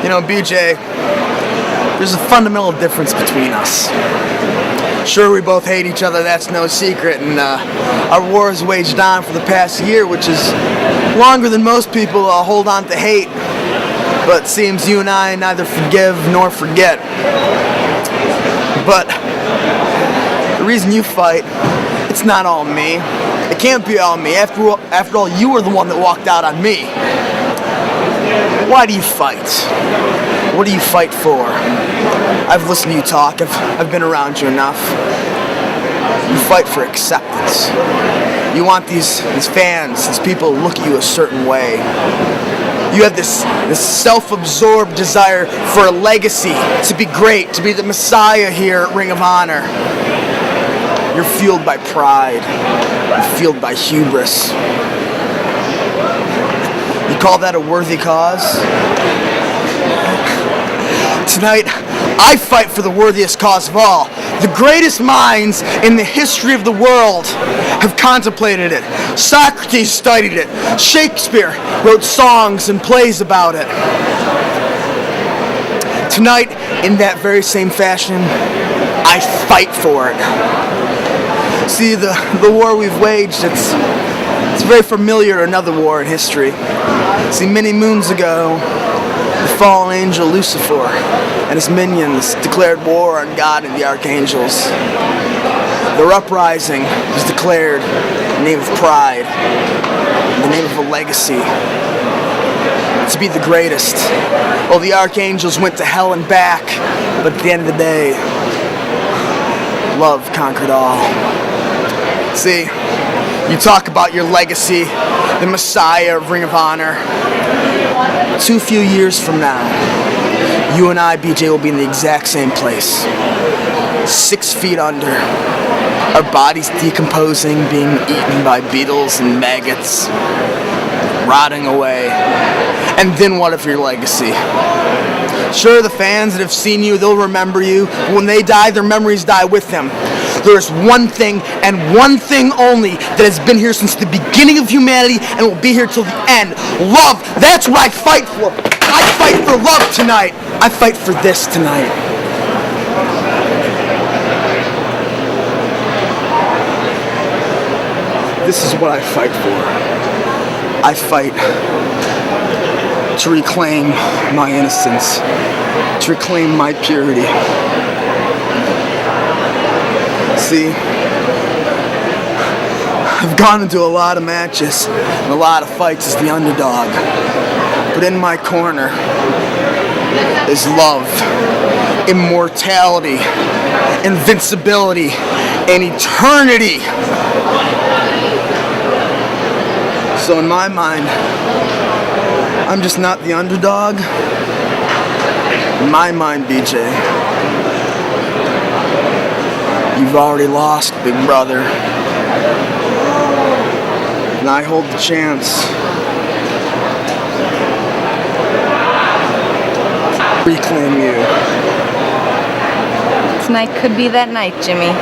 You know, BJ, there's a fundamental difference between us. Sure, we both hate each other, that's no secret, and our war has waged on for the past year, which is longer than most people hold on to hate. But it seems you and I neither forgive nor forget. But the reason you fight, it's not all me. It can't be all me. After all, you were the one that walked out on me. Why do you fight? What do you fight for? I've listened to you talk. I've been around you enough. You fight for acceptance. You want these fans, these people to look at you a certain way. You have this self-absorbed desire for a legacy, to be great, to be the Messiah here at Ring of Honor. You're fueled by pride. You're fueled by hubris. You call that a worthy cause? Tonight, I fight for the worthiest cause of all. The greatest minds in the history of the world have contemplated it. Socrates studied it. Shakespeare wrote songs and plays about it. Tonight, in that very same fashion, I fight for it. See, the war we've waged, it's very familiar to another war in history. See, many moons ago, the fallen angel Lucifer and his minions declared war on God and the archangels. Their uprising was declared in the name of pride, in the name of a legacy, to be the greatest. Well, the archangels went to hell and back, but at the end of the day, love conquered all. See, you talk about your legacy, the Messiah of Ring of Honor. Too few years from now, you and I, BJ, will be in the exact same place. 6 feet under. Our bodies decomposing, being eaten by beetles and maggots, rotting away. And then what of your legacy? Sure, the fans that have seen you, they'll remember you. But when they die, their memories die with them. There's one thing, and one thing only, that has been here since the beginning of humanity and will be here till the end. Love! That's what I fight for! I fight for love tonight! I fight for this tonight. This is what I fight for. I fight to reclaim my innocence, to reclaim my purity. See, I've gone into a lot of matches and a lot of fights as the underdog, but in my corner is love, immortality, invincibility, and eternity. So in my mind, I'm just not the underdog. In my mind, BJ, you've already lost, big brother. And I hold the chance. Reclaim you. Tonight could be that night, Jimmy.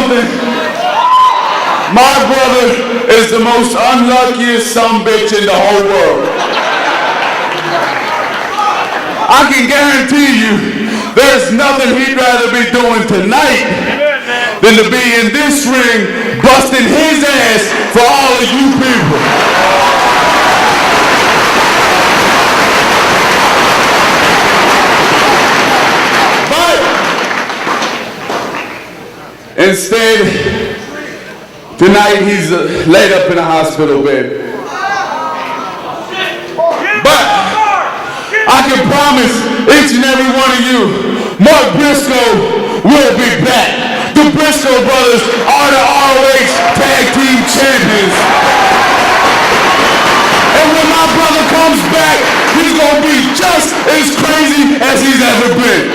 something? My brother is the most unluckiest sumbitch in the whole world. I can guarantee you there's nothing he'd rather be doing tonight than to be in this ring busting his ass for all of you people. But instead, tonight he's laid up in a hospital bed. But I can promise each and every one of you, Mark Briscoe will be back. The Briscoe brothers are the ROH Tag Team Champions. And when my brother comes back, he's gonna be just as crazy as he's ever been.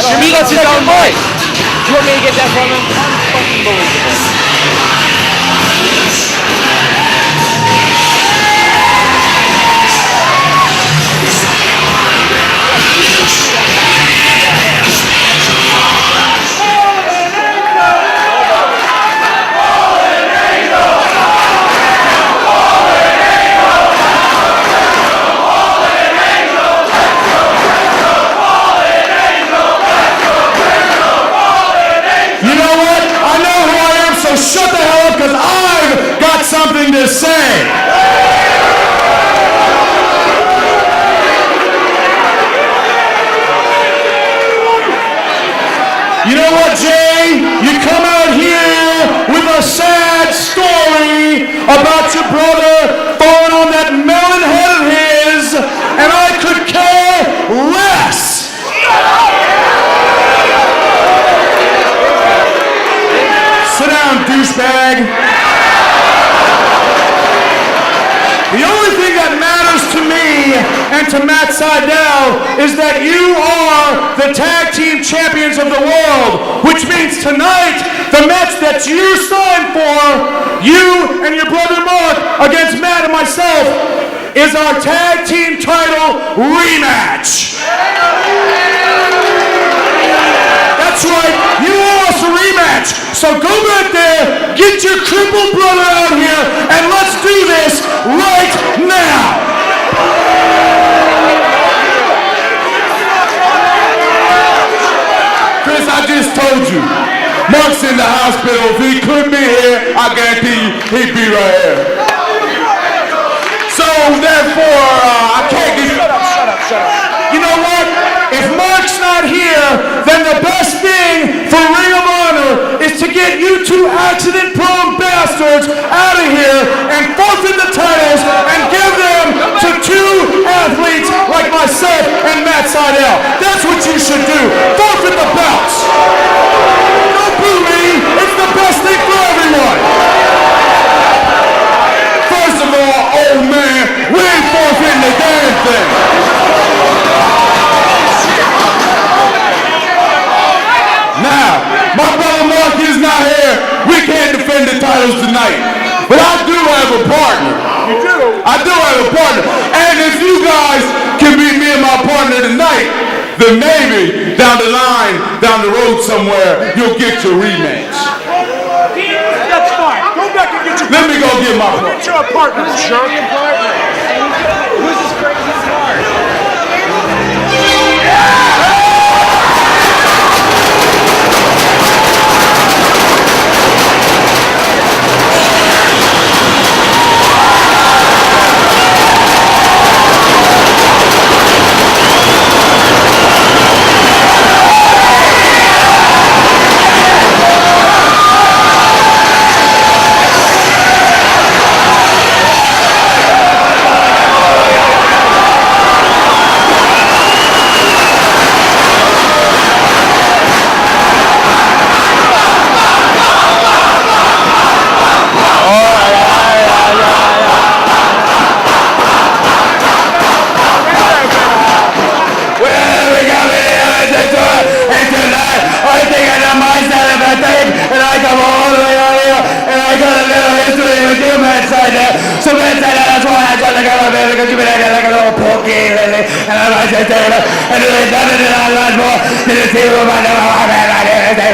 Jimmy gets his own mic. You want me to get that from him? Unfucking shut the hell up, because I've got something to say. You know what, Jay? You come out here with a sad story about your brother falling on that melon head of his, and I could care less. Sit down, douchebag. The only thing that matters to me and to Matt Sydal is that you are the tag team champions of the world, which means tonight, the match that you signed for, you and your brother Mark against Matt and myself, is our tag team title rematch. That's right, you owe us a rematch. So go back there, get your crippled brother out here, and let's do this right now. Chris, I just told you, Mark's in the hospital. If he couldn't be here, I guarantee you he'd be right here. So therefore, I can't get... Shut up. You know what? If Mark's not here, then the best thing for Ring of Honor is to get you two accident-prone bastards out of here and forfeit the titles and give them to two athletes like myself and Matt Sydal. That's what you should do. Forfeit the belts. Don't boo me. It's the best thing for everyone. First of all, old man, we ain't forfeiting the damn thing. Now, my brother Mark is not here. We can't defend the titles tonight. But I do have a partner. You do? I do have a partner. And if you guys can beat me and my partner tonight, then maybe down the line, down the road somewhere, you'll get your rematch. That's fine. Go back and get your Let me go get my partner. Get your partner, jerk. Who's this crazy smart? And there is nothing that I love more than to see who my name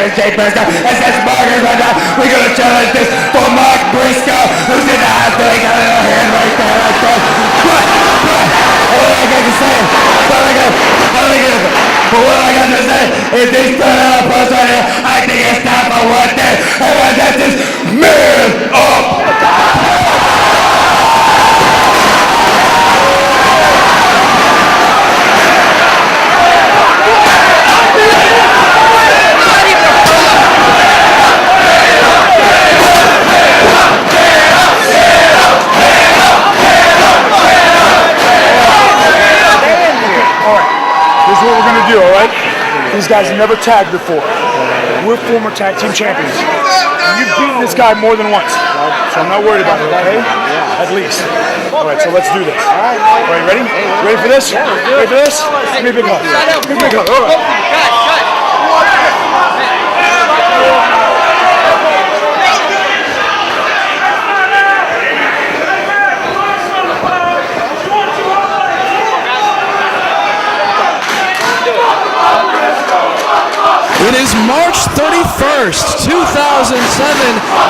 is Jay Briscoe. And since Mark is right now, we're going to challenge this for Mark Briscoe, who's in the hospital. He got a little hand right there, like that. But all I got to say, but what I got to say is this turnout post right here, I think it's time for one thing, and that's this man up. This is what we're gonna do, all right? These guys have never tagged before. We're former tag team champions. You've beaten this guy more than once, so I'm not worried about it, okay? At least. All right, so let's do this. All right, ready? Ready for this? Ready for this? Give me a big hug. Give me a big hug. All right. It is March 31st, 2007,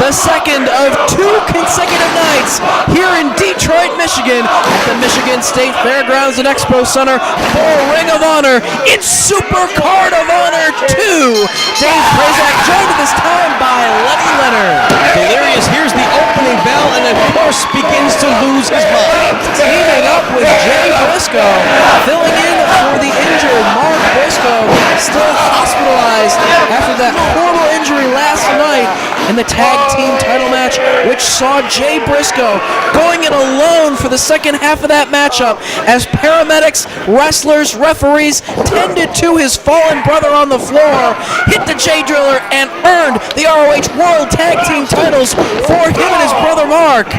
the second of 2 consecutive nights here in Detroit, Michigan at the Michigan State Fairgrounds and Expo Center for Ring of Honor. It's Supercard of Honor 2. Dave Prazak joined at this time by Lenny Leonard. Delirious hears the opening bell and of course begins to lose his mind. Teaming up with Jay Briscoe, filling in for the injured Mark Briscoe, still hospitalized after that horrible injury last night in the tag team title match, which saw Jay Briscoe going in alone for the second half of that matchup as paramedics, wrestlers, referees tended to his fallen brother on the floor, hit the J Driller, and earned the ROH World Tag Team titles for him and his brother Mark.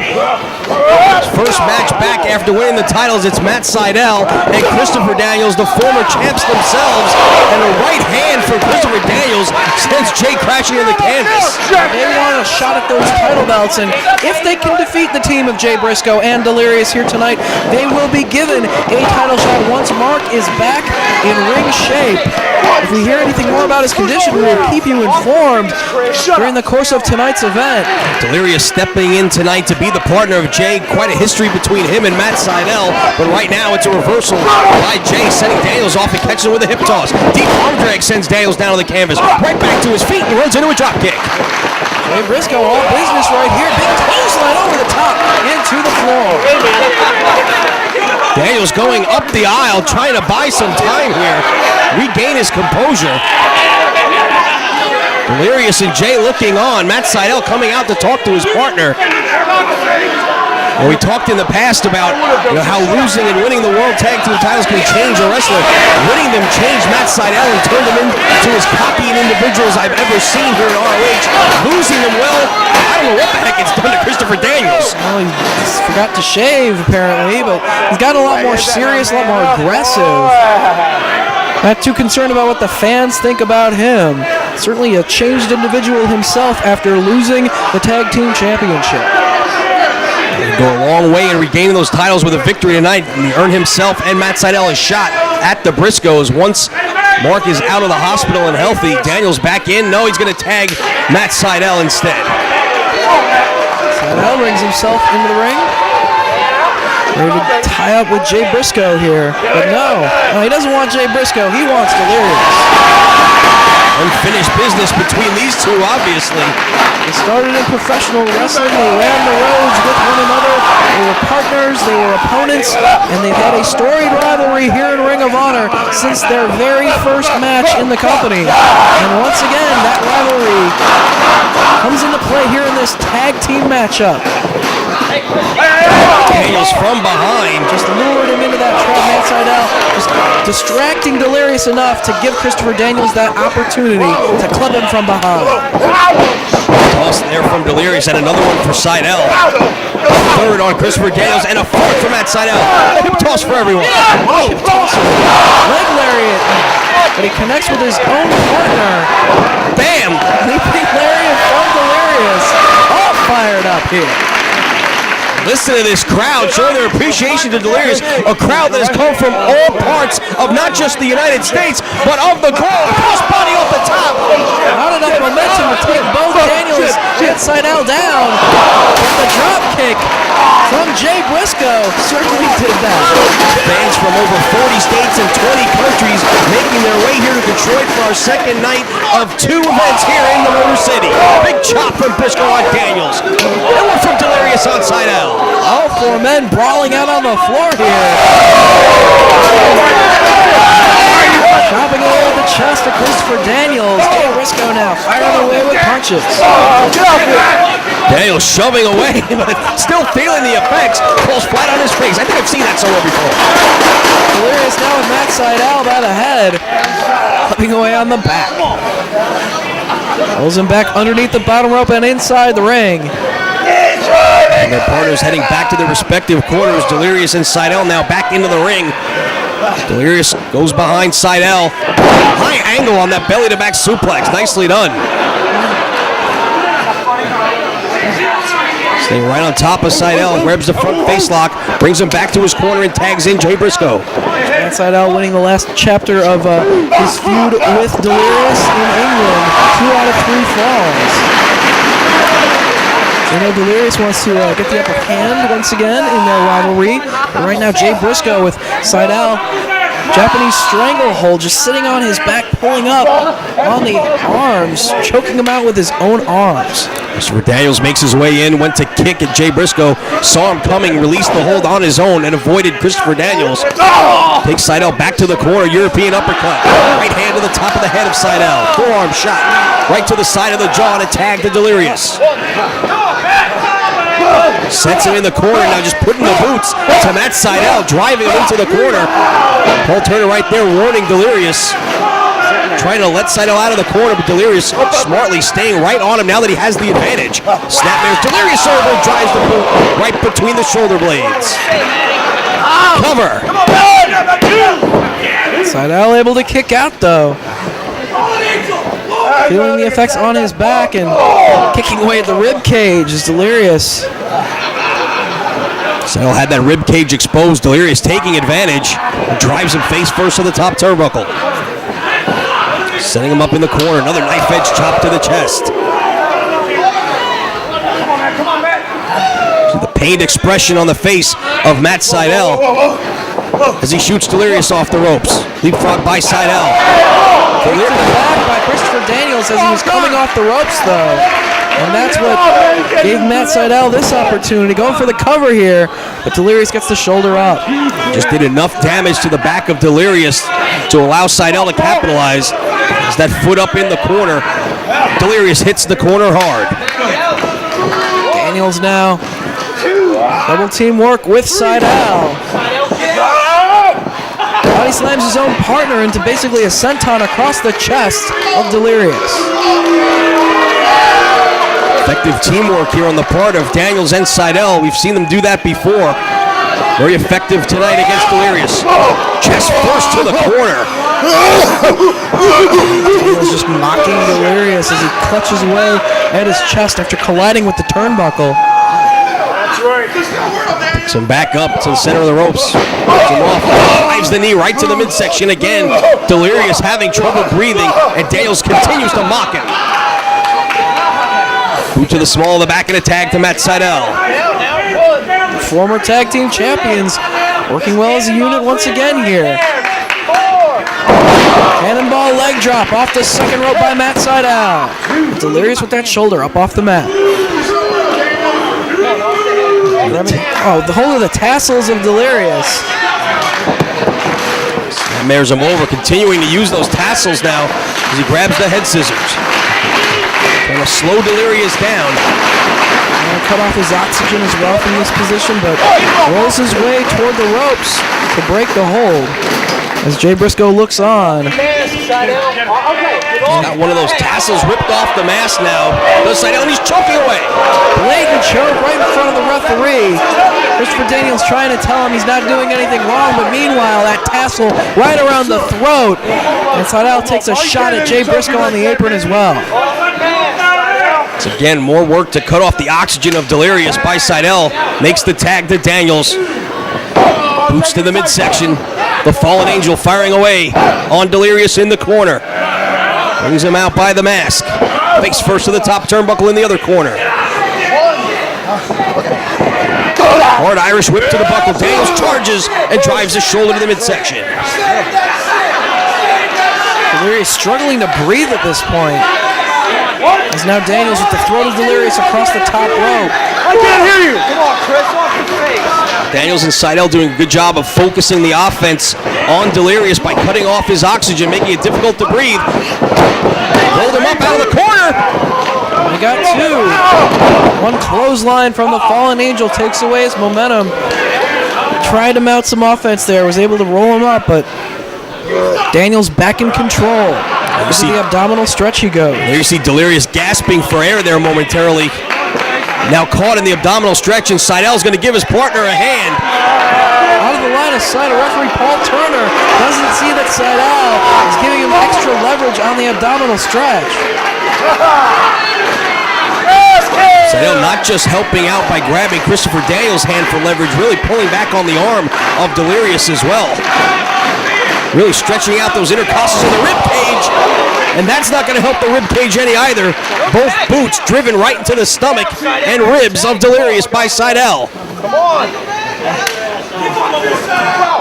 First match back after winning the titles, it's Matt Sydal and Christopher Daniels, the former champs themselves, and a right hand for Christopher Daniels sends Jay crashing in the canvas. They want a shot at those title belts, and if they can defeat the team of Jay Briscoe and Delirious here tonight, they will be given a title shot once Mark is back in ring shape. If we hear anything more about his condition, we will keep you informed during the course of tonight's event. Delirious stepping in tonight to be the partner of Jay. Quite a history between him and Matt Sydal, but right now it's a reversal by Jay, sending Daniels off and catching him with a hip toss. Deep arm drag sends Daniels down on the canvas, right back to his feet and runs into a drop kick. Jay Briscoe, all business right here. Big clothesline over the top into the floor. Daniels going up the aisle, trying to buy some time here, regain his composure. Delirious and Jay looking on. Matt Sydal coming out to talk to his partner. And we talked in the past about how losing and winning the World Tag Team titles can change a wrestler. Winning them changed Matt Sydal and turned him into as cocky an individual as I've ever seen here in ROH. Losing them, well, I don't know what the heck it's done to Christopher Daniels. Well, he just forgot to shave, apparently, but he's got a lot more serious, a lot more aggressive. Not too concerned about what the fans think about him. Certainly a changed individual himself after losing the Tag Team Championship. Go a long way in regaining those titles with a victory tonight. And he earned himself and Matt Sydal a shot at the Briscoes. Once Mark is out of the hospital and healthy, Daniels back in. No, he's going to tag Matt Sydal instead. Sydal brings himself into the ring. Ready to tie up with Jay Briscoe here. But no, he doesn't want Jay Briscoe. He wants Delirious. Unfinished business between these two, obviously. They started in professional wrestling. They ran the roads with one another. They were partners, they were opponents, and they've had a storied rivalry here in Ring of Honor since their very first match in the company. And once again, that rivalry comes into play here in this tag team matchup. Daniels from behind. Just lured him into that trap. Matt Sydal just distracting Delirious enough to give Christopher Daniels that opportunity to club him from behind. Toss there from Delirious and another one for Sydal. Third on Christopher Daniels and a fourth for Matt Sydal. Hip toss for everyone. Hip toss. Leg lariat. But he connects with his own partner. Bam! Leaping lariat from Delirious. All fired up here. Listen to this crowd showing their appreciation to Delirious, a crowd that has come from all parts of not just the United States, but of the globe. Crossbody off the top. Not enough momentum to take both Daniels and Seidel down. But the drop kick from Jay Briscoe certainly did that. Fans from over 40 states and 20 countries making their way here to Detroit for our second night of 2 events here in the Motor City. Big chop from Briscoe on Daniels. And one from Delirious on Seidel. All 4 men brawling out on the floor here. Chopping away at the chest of Christopher Daniels. Jay Briscoe now firing away with punches. Daniels shoving away, but still feeling the effects. Falls flat on his face. I think I've seen that somewhere before. Delirious now with Matt Seidel by the head. Flipping away on the back. Pulls him back underneath the bottom rope and inside the ring. And their partners heading back to their respective corners. Delirious and Seidel now back into the ring. Delirious goes behind Seidel. High angle on that belly-to-back suplex. Nicely done. Staying right on top of Seidel. Grabs the front face lock. Brings him back to his corner and tags in Jay Briscoe. Matt Seidel winning the last chapter of his feud with Delirious in England. 2 out of 3 falls. I know Delirious wants to get the upper hand once again in their rivalry. But right now, Jay Briscoe with Seidel, Japanese stranglehold, just sitting on his back, pulling up on the arms, choking him out with his own arms. Christopher Daniels makes his way in, went to kick at Jay Briscoe, saw him coming, released the hold on his own, and avoided Christopher Daniels. Takes Seidel back to the corner, European uppercut. Right hand to the top of the head of Seidel. Forearm shot, right to the side of the jaw, and a tag to Delirious. Sets him in the corner, now just putting the boots to Matt Seidel, driving him into the corner. Paul Turner right there warning Delirious. Trying to let Seidel out of the corner, but Delirious smartly staying right on him now that he has the advantage. Snapmares, Delirious over, drives the boot right between the shoulder blades. Cover. Seidel able to kick out though. Feeling the effects on his back and kicking away at the rib cage is Delirious. Seidel had that rib cage exposed. Delirious taking advantage. Drives him face first to the top turnbuckle. Setting him up in the corner. Another knife edge chop to the chest. See the pained expression on the face of Matt Seidel as he shoots Delirious off the ropes. Leapfrog by Seidel. Kicked to the back by Christopher Daniels as he was coming off the ropes though. And that's what gave Matt Seidel this opportunity. Going for the cover here, but Delirious gets the shoulder up. Just did enough damage to the back of Delirious to allow Seidel to capitalize. As that foot up in the corner, Delirious hits the corner hard. Daniels now. Double team work with Seidel. Body slams his own partner into basically a senton across the chest of Delirious. Effective teamwork here on the part of Daniels and Seidel. We've seen them do that before. Very effective tonight against Delirious. Chest first to the corner. Daniels just mocking Delirious as he clutches away at his chest after colliding with the turnbuckle. Picks him back up to the center of the ropes. Picks him off. Drives the knee right to the midsection again. Delirious having trouble breathing, and Daniels continues to mock him. Boot to the small of the back and a tag to Matt Seidel. Former tag team champions working well as a unit once again here. Cannonball leg drop off the second rope by Matt Seidel. Delirious with that shoulder up off the mat. Oh, the hold of the tassels of Delirious. Mares him over, continuing to use those tassels now as he grabs the head scissors. Trying to slow Delirious down. Cut off his oxygen as well from this position, but rolls his way toward the ropes to break the hold. As Jay Briscoe looks on. Got one of those tassels ripped off the mask now. Does Seidel, and he's choking away. Blatant choke right in front of the referee. Christopher Daniels trying to tell him he's not doing anything wrong, but meanwhile, that tassel right around the throat. And Seidel takes a shot at Jay Briscoe on the apron as well. So again, more work to cut off the oxygen of Delirious by Seidel. Makes the tag to Daniels. Boots to the midsection. The Fallen Angel firing away on Delirious in the corner. Brings him out by the mask. Face first to the top turnbuckle in the other corner. Hard Irish whip to the buckle. Daniels charges and drives his shoulder to the midsection. Delirious struggling to breathe at this point. As now Daniels with the throat of Delirious across the top rope. I can't hear you. Come on, Chris, off your face. Daniels and Seidel doing a good job of focusing the offense on Delirious by cutting off his oxygen, making it difficult to breathe. Rolled him up out of the corner. We got two. One clothesline from the Fallen Angel takes away his momentum. Tried to mount some offense there, was able to roll him up, but Daniels back in control. Into the abdominal stretch he goes. There you see Delirious gasping for air there momentarily. Now caught in the abdominal stretch, and Seidel's going to give his partner a hand. Out of the line of sight, referee Paul Turner doesn't see that Seidel is giving him extra leverage on the abdominal stretch. Seidel not just helping out by grabbing Christopher Daniels' hand for leverage, really pulling back on the arm of Delirious as well. Really stretching out those intercostals in the rib cage, and that's not going to help the rib cage any either. Both boots driven right into the stomach and ribs of Delirious by Seidel. Come on.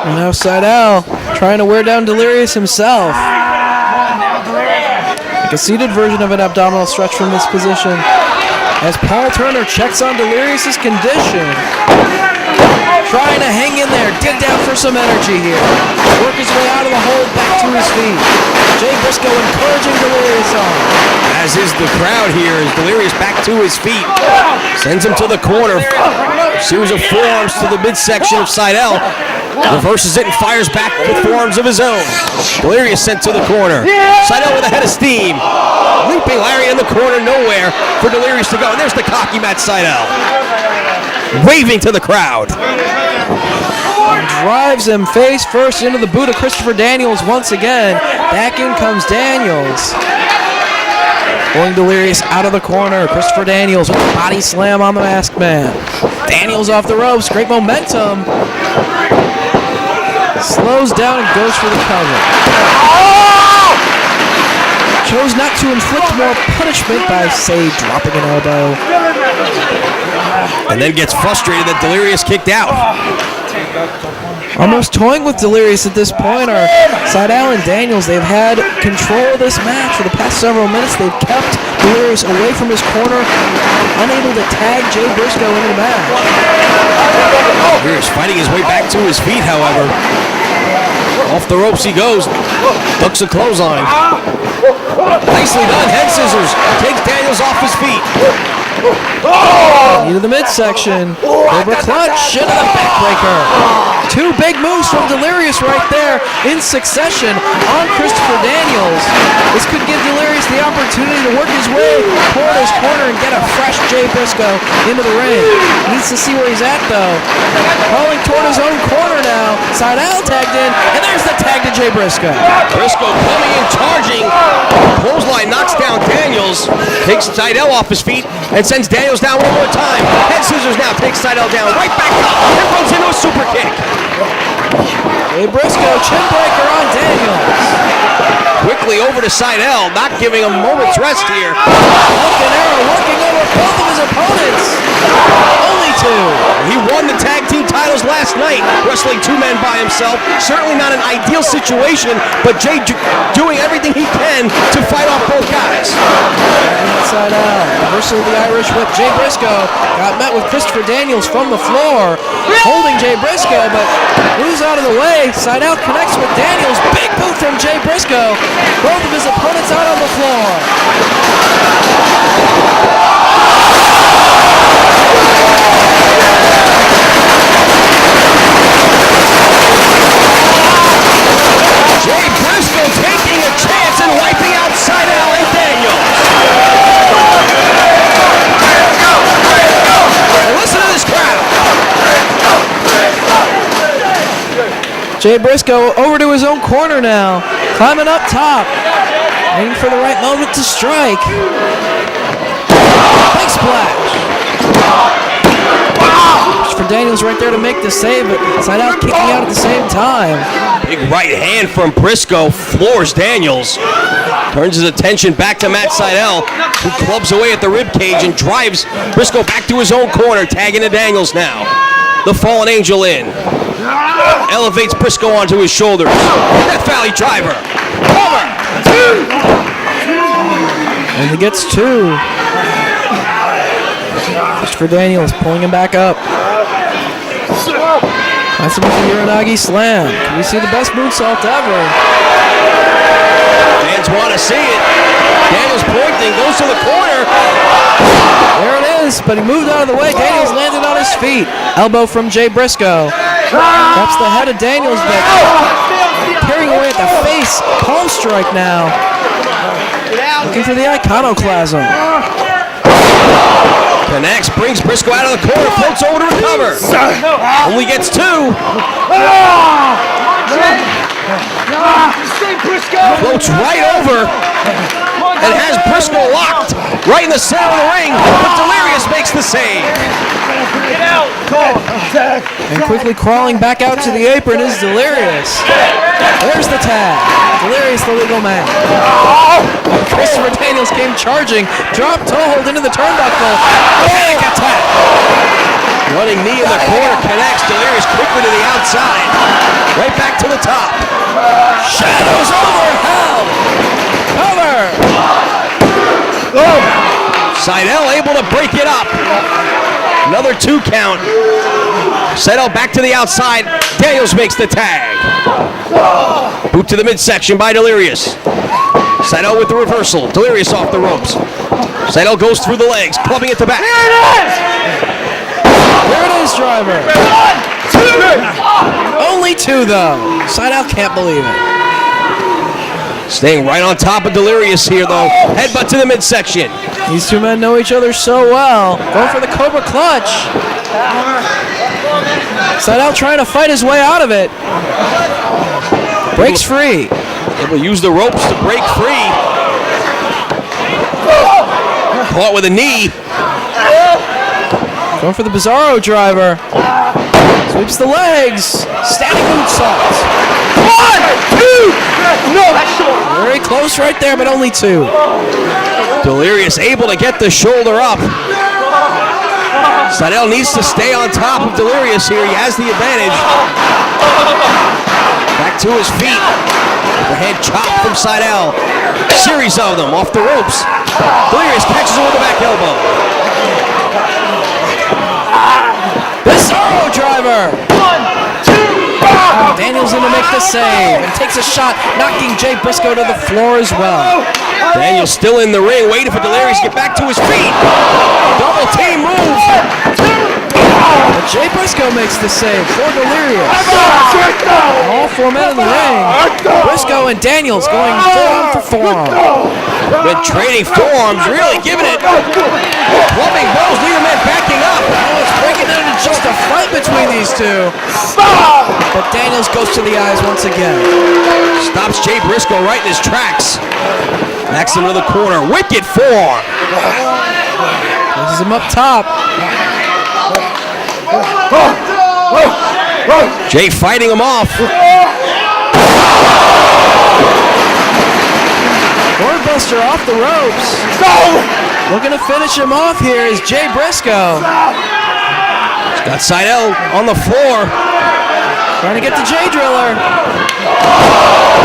And now Seidel trying to wear down Delirious himself. Like a seated version of an abdominal stretch from this position. As Paul Turner checks on Delirious's condition. Trying to hang in there, dig down for some energy here. Work his way out of the hold, back to his feet. Jay Briscoe encouraging Delirious on. As is the crowd here, as Delirious back to his feet. Sends him to the corner. Series of forearms to the midsection of Seidel. Reverses it and fires back with forearms of his own. Delirious sent to the corner. Seidel with a head of steam. Leaping Larry in the corner, nowhere for Delirious to go. And there's the cocky Matt Seidel. Waving to the crowd. Drives him face first into the boot of Christopher Daniels once again. Back in comes Daniels. Pulling Delirious out of the corner. Christopher Daniels with a body slam on the masked man. Daniels off the ropes. Great momentum. Slows down and goes for the cover. Chose not to inflict more punishment by, say, dropping an elbow. And then gets frustrated that Delirious kicked out. Almost toying with Delirious at this point are Seidel and Daniels. They've had control of this match for the past several minutes. They've kept Delirious away from his corner, unable to tag Jay Briscoe into the match. Delirious fighting his way back to his feet, however. Off the ropes he goes. Ducks a clothesline. Nicely done. Head scissors. Takes Daniels off his feet. Into the midsection. Cobra clutch into the backbreaker. Two big moves from Delirious right there in succession on Christopher Daniels. This could give Delirious the opportunity to work his way toward his corner and get a fresh Jay Briscoe into the ring. Needs to see where he's at though. Crawling toward his own corner now. Seidel tagged in, and there's the tag to Jay Briscoe. Briscoe coming in, charging. Clothesline knocks down Daniels. Takes Seidel off his feet and sends Daniels down one more time. Head scissors now takes Seidel down. Right back up and runs into a super kick. Jay Briscoe, chin breaker on Daniels. Quickly over to Seidel, not giving a moment's rest here. Falcon Arrow working over both of his opponents. Only two. He won the tag team titles last night, wrestling two men by himself. Certainly not an ideal situation, but Jay doing everything he can to fight off both guys. Inside out, reversal of the Irish whip. Jay Briscoe got met with Christopher Daniels from the floor, holding Jay Briscoe, but moves out of the way. Seidel connects with Daniels. Big boot from Jay Briscoe. Both of his opponents out on the floor. Jay Briscoe taking a chance and wiping out Seidel and Daniels. And listen to this crowd. Jay Briscoe over to his own corner now, climbing up top, waiting for the right moment to strike. Big splash. For Daniels right there to make the save, but Seidel kicking out at the same time. Big right hand from Briscoe floors Daniels. Turns his attention back to Matt Seidel, who clubs away at the rib cage and drives Briscoe back to his own corner, tagging to Daniels now. The Fallen Angel in. Elevates Briscoe onto his shoulders. Death Valley driver. Cover. And he gets 2. Christopher Daniels pulling him back up. That's about the Uranagi slam. Can we see the best moonsault ever? Fans want to see it. Daniels pointing, goes to the corner. There it is, but he moved out of the way. Daniels landed on his feet. Elbow from Jay Briscoe. That's the head of Daniels, but tearing away at the face. Palm strike now. Looking for the iconoclasm. Connects, brings Briscoe out of the corner, floats over to recover. Only gets 2. Floats right over and has Briscoe locked right in the center of the ring, but Delirious makes the save. And quickly crawling back out to the apron is Delirious. There's the tag. Delirious, the legal man. Christopher Daniels came charging, dropped toe hold into the turnbuckle. Big attack. Running knee in the corner, connects. Delirious quickly to the outside. Right back to the top. Shadows over hell. Cover. Seidel able to break it up. Another 2 count. Seidel back to the outside. Daniels makes the tag. Boot to the midsection by Delirious. Seidel with the reversal. Delirious off the ropes. Seidel goes through the legs, clubbing it to back. There it is, driver. 1, 2. Only 2, though. Seidel can't believe it. Staying right on top of Delirious here, though. Headbutt to the midsection. These 2 men know each other so well. Going for the Cobra Clutch. Seidel trying to fight his way out of it. Breaks free. Able to use the ropes to break free. Caught with a knee. Going for the Bizarro driver. Sweeps the legs. Standing moonsault. 1, 2. No, that's short. Very close right there, but only 2. Delirious able to get the shoulder up. Seidel needs to stay on top of Delirious here. He has the advantage. Back to his feet. Overhead chop from Seidel. Series of them off the ropes. Delirious catches him with the back elbow. Bizarro driver. 1, 2. Daniels in to make the save and takes a shot, knocking Jay Briscoe to the floor as well. Daniels still in the ring, waiting for Delirious to get back to his feet. Double team move. But Jay Briscoe makes the save for Delirious. All 4 men in the ring. Briscoe and Daniels going forearm for forearm. Been trading forearms, really giving it. Clubbing blows, neither man backing up. Oh, it's breaking into just a fight between these 2. But Daniels goes to the eyes once again. Stops Jay Briscoe right in his tracks. Backs him to the corner. Wicked forearm. Places him up top. Jay fighting him off. Doorbuster off the ropes. Looking to finish him off here is Jay Briscoe. Got Seidel on the floor. Trying to get the Jay Driller.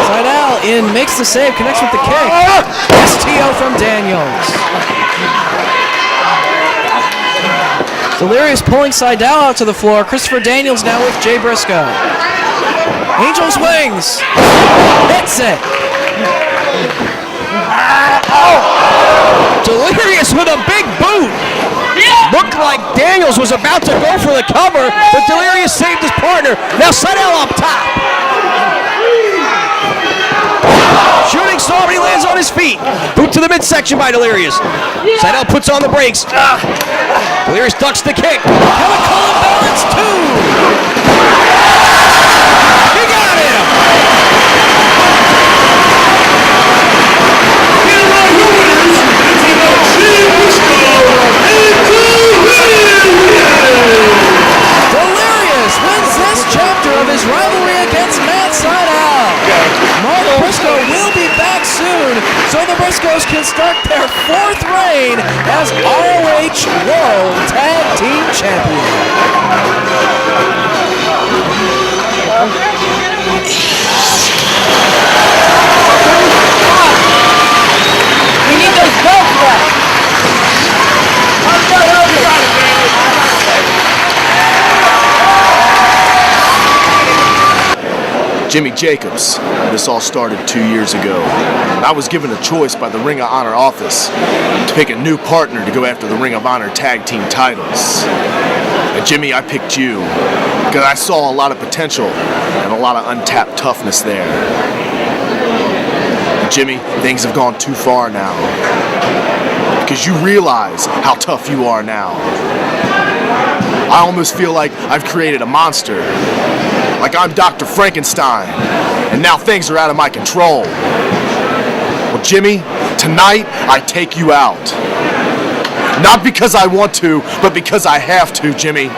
Seidel in, makes the save, connects with the kick. STO from Daniels. Delirious pulling Seidel out to the floor. Christopher Daniels now with Jay Briscoe. Angel's wings. Hits it. Delirious with a big boot. Looked like Daniels was about to go for the cover, but Delirious saved his partner. Now Seidel up top. Shooting star, but he lands on his feet. Boot to the midsection by Delirious. Seidel puts on the brakes. Delirious ducks the kick. Chemical imbalance 2. He got him. Here are your winners, Jay Briscoe the Briscoes can start their 4th reign as ROH World Tag Team Champion. We need those belts left. Jimmy Jacobs. This all started 2 years ago. I was given a choice by the Ring of Honor office to pick a new partner to go after the Ring of Honor tag team titles. And Jimmy, I picked you because I saw a lot of potential and a lot of untapped toughness there. And Jimmy, things have gone too far now because you realize how tough you are now. I almost feel like I've created a monster. Like I'm Dr. Frankenstein, and now things are out of my control. Well, Jimmy, tonight I take you out. Not because I want to, but because I have to, Jimmy.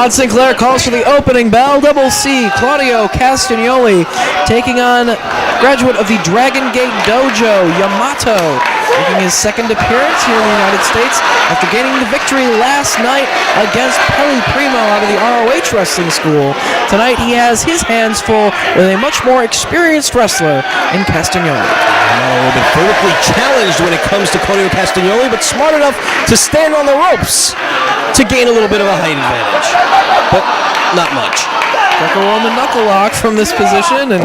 Todd Sinclair calls for the opening bell. Double C, Claudio Castagnoli taking on graduate of the Dragon Gate Dojo, Yamato, making his 2nd appearance here in the United States after gaining the victory last night against Peli Primo out of the ROH Wrestling School. Tonight he has his hands full with a much more experienced wrestler in Castagnoli. Not a little bit vertically challenged when it comes to Claudio Castagnoli, but smart enough to stand on the ropes to gain a little bit of a height advantage, but not much. Greco-Roman knuckle lock from this position, and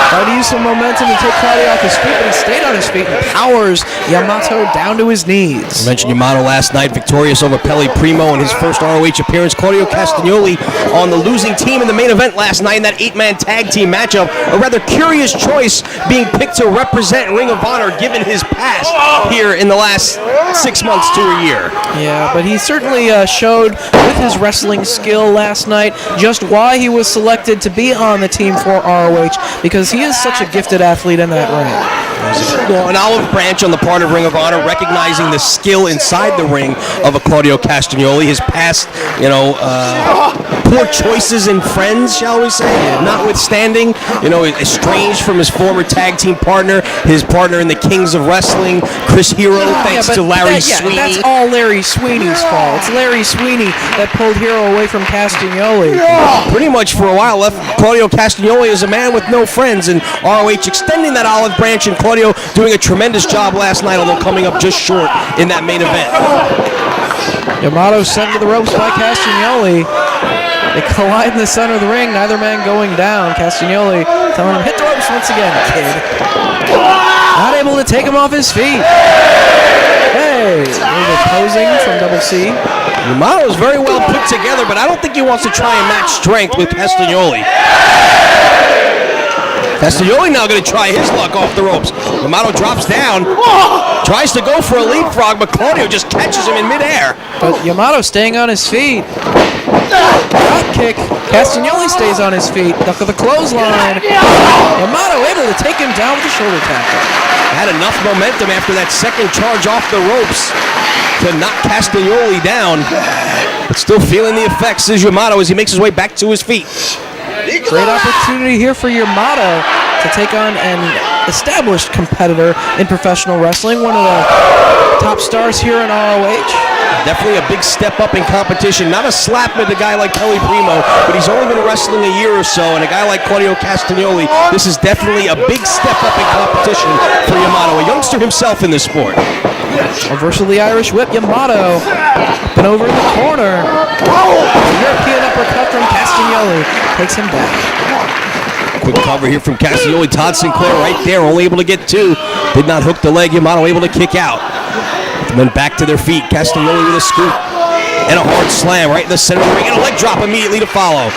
tried to use some momentum to take Claudio off his feet, but he stayed on his feet and powers Yamato down to his knees. I mentioned Yamato last night, victorious over Pele Primo in his first ROH appearance. Claudio Castagnoli on the losing team in the main event last night in that 8-man tag team matchup. A rather curious choice being picked to represent Ring of Honor given his past here in the last 6 months to a year. Yeah, but he certainly showed with his wrestling skill last night just why he was selected to be on the team for ROH, because he is such a gifted athlete in that ring. Well, an olive branch on the part of Ring of Honor, recognizing the skill inside the ring of a Claudio Castagnoli, his past, poor choices in friends, shall we say, notwithstanding, estranged from his former tag team partner, his partner in the Kings of Wrestling, Chris Hero, thanks to Larry Sweeney. That's all Larry Sweeney's fault. It's Larry Sweeney that pulled Hero away from Castagnoli. Pretty much for a while left Claudio Castagnoli as a man with no friends, and ROH extending that olive branch, and Claudio doing a tremendous job last night, although coming up just short in that main event. Yamato sent to the ropes by Castagnoli. They collide in the center of the ring, neither man going down. Castagnoli telling him, hit the ropes once again, kid. Not able to take him off his feet. Hey, a little bit posing from Double C. Yamato is very well put together, but I don't think he wants to try and match strength with Castagnoli. Castagnoli now going to try his luck off the ropes. Yamato drops down, tries to go for a leapfrog, but Claudio just catches him in midair. But Yamato staying on his feet. Drop kick. Castagnoli stays on his feet. Duck of the clothesline. Yamato able to take him down with a shoulder tackle. Had enough momentum after that second charge off the ropes to knock Castagnoli down, but still feeling the effects is Yamato as he makes his way back to his feet. Great opportunity here for Yamato to take on an established competitor in professional wrestling, one of the top stars here in ROH. Definitely a big step up in competition. Not a slap with a guy like Pele Primo, but he's only been wrestling a year or so, and a guy like Claudio Castagnoli, this is definitely a big step up in competition for Yamato, a youngster himself in this sport. Reversal of the Irish whip, Yamato up and over in the corner. European uppercut from Castagnoli takes him back. Quick cover here from Castagnoli. Todd Sinclair right there, only able to get two. Did not hook the leg. Yamato able to kick out. And then back to their feet. Castagnoli with a scoop. And a hard slam right in the center of the ring. And a leg drop immediately to follow.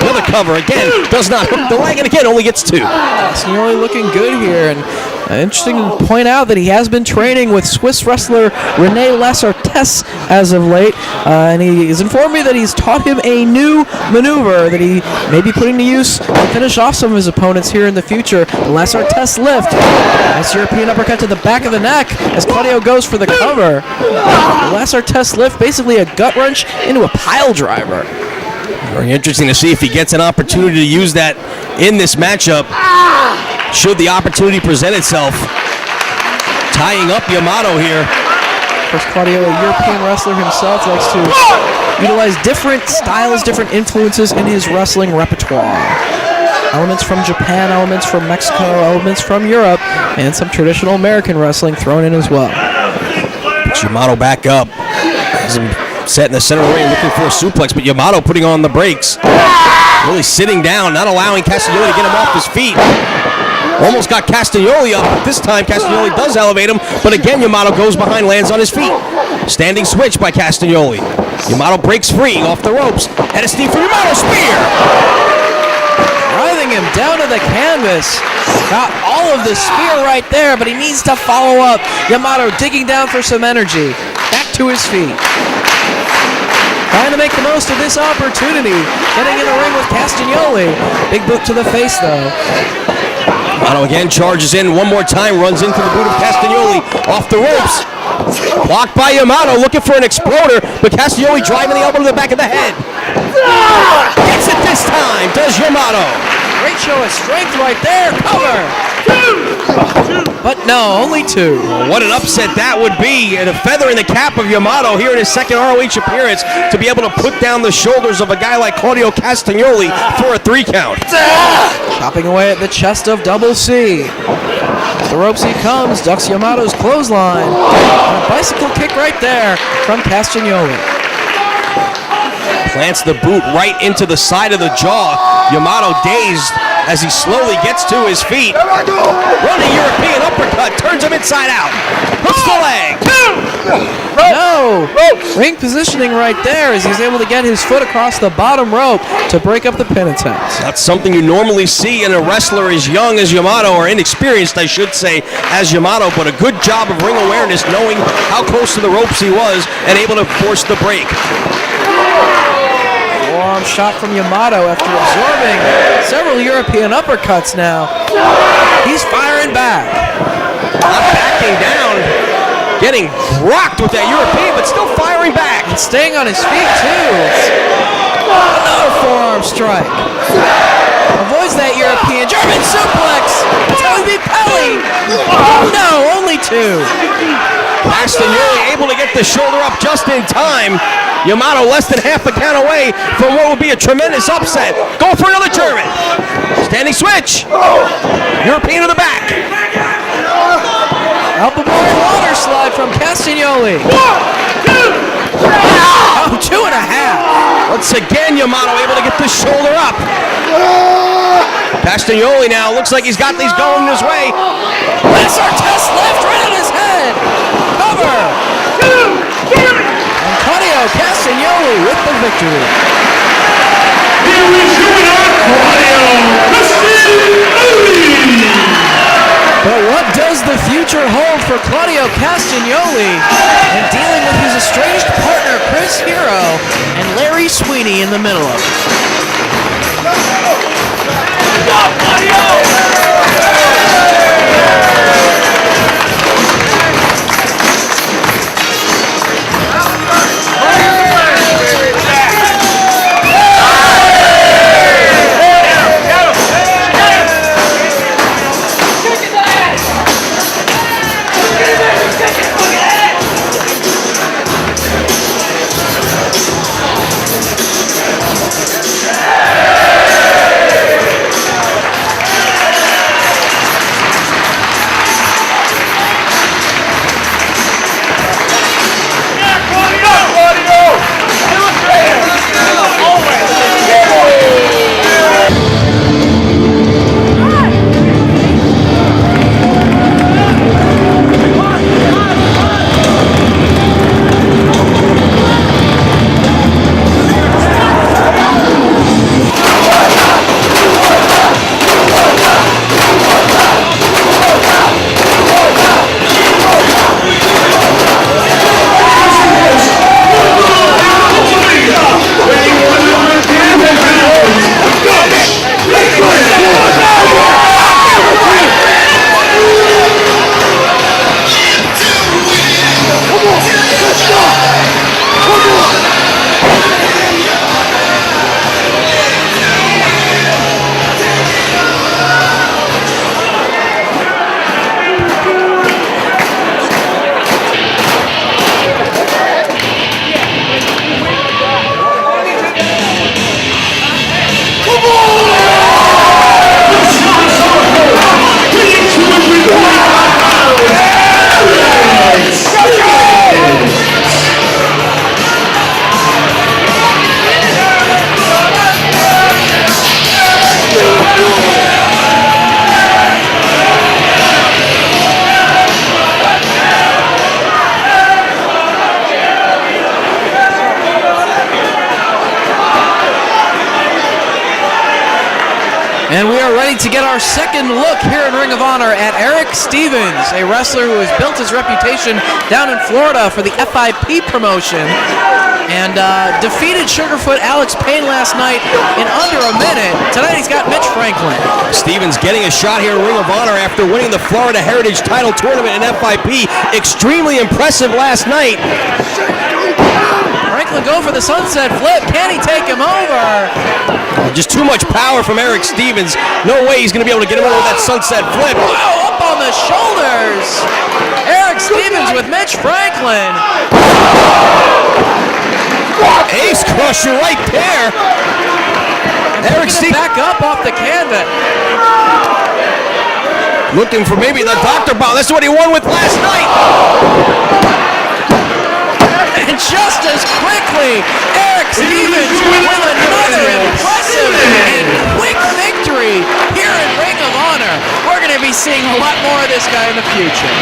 Another cover. Again, does not hook the leg. And again, only gets two. Castagnoli looking good here. And interesting to point out that he has been training with Swiss wrestler Rene Lasartesse as of late. And he has informed me that he's taught him a new maneuver that he may be putting to use to finish off some of his opponents here in the future. The Lasartesse lift. Nice European uppercut to the back of the neck as Claudio goes for the cover. The Lasartesse lift, basically a gut wrench into a pile driver. Very interesting to see if he gets an opportunity to use that in this matchup. Should the opportunity present itself. Tying up Yamato here. Of course, Claudio, a European wrestler himself, likes to utilize different styles, different influences in his wrestling repertoire. Elements from Japan, elements from Mexico, elements from Europe, and some traditional American wrestling thrown in as well. Yamato back up. Set in the center of the ring looking for a suplex, but Yamato putting on the brakes. Really sitting down, not allowing Castagnoli to get him off his feet. Almost got Castagnoli up, but this time Castagnoli does elevate him, but again Yamato goes behind, lands on his feet. Standing switch by Castagnoli. Yamato breaks free off the ropes. Head of steam for Yamato, spear! Driving him down to the canvas. Got all of the spear right there, but he needs to follow up. Yamato digging down for some energy. Back to his feet. Trying to make the most of this opportunity. Getting in the ring with Castagnoli. Big boot to the face, though. Yamato again charges in one more time, runs into the boot of Castagnoli. Off the ropes. Blocked by Yamato, looking for an exploder, but Castagnoli driving the elbow to the back of the head. Gets it this time, does Yamato. Great show of strength right there. Cover. But no, only 2. What an upset that would be, and a feather in the cap of Yamato here in his second ROH appearance to be able to put down the shoulders of a guy like Claudio Castagnoli for a 3 count. Chopping away at the chest of Double C. The ropes he comes, ducks Yamato's clothesline. And a bicycle kick right there from Castagnoli. Plants the boot right into the side of the jaw. Yamato dazed as he slowly gets to his feet. Running European uppercut, turns him inside out. Hooks the leg. No! Ring positioning right there as he's able to get his foot across the bottom rope to break up the pin attempt. That's something you normally see in a wrestler as young as Yamato, or inexperienced, I should say, as Yamato, but a good job of ring awareness, knowing how close to the ropes he was and able to force the break. Forearm shot from Yamato after absorbing several European uppercuts now. He's firing back. Not backing down, getting rocked with that European, but still firing back. And staying on his feet, too. Another forearm strike. Avoids that European German suplex. That's how he beat Pelly. No, only 2. Castagnoli able to get the shoulder up just in time. Yamato less than half a count away from what would be a tremendous upset. Go for another German. Standing switch. European to the back. Elbow-boy water slide from Castagnoli. 2, 2.5. Once again, Yamato able to get the shoulder up. Castagnoli now looks like he's got these going his way. Lesser test left right on his head. Cover. And Claudio Castagnoli with the victory. Here is Claudio Castagnoli. But what does the future hold for Claudio Castagnoli and dealing with his estranged partner Chris Hero and Larry Sweeney in the middle of it? And we are ready to get our second look here in Ring of Honor at Eric Stevens, a wrestler who has built his reputation down in Florida for the FIP promotion and defeated Sugarfoot Alex Payne last night in under a minute. Tonight he's got Mitch Franklin. Stevens getting a shot here in Ring of Honor after winning the Florida Heritage Title Tournament in FIP. Extremely impressive last night. Franklin go for the sunset flip. Can he take him over? Just too much power from Eric Stevens. No way he's going to be able to get him over that sunset flip. Oh, up on the shoulders. Eric Stevens with Mitch Franklin. Ace crusher right there. Eric Stevens back up off the canvas. Looking for maybe the doctor bomb. That's what he won with last night. And just as quickly, Eric Stevens with another impressive and quick victory here in Ring of Honor. We're going to be seeing a lot more of this guy in the future.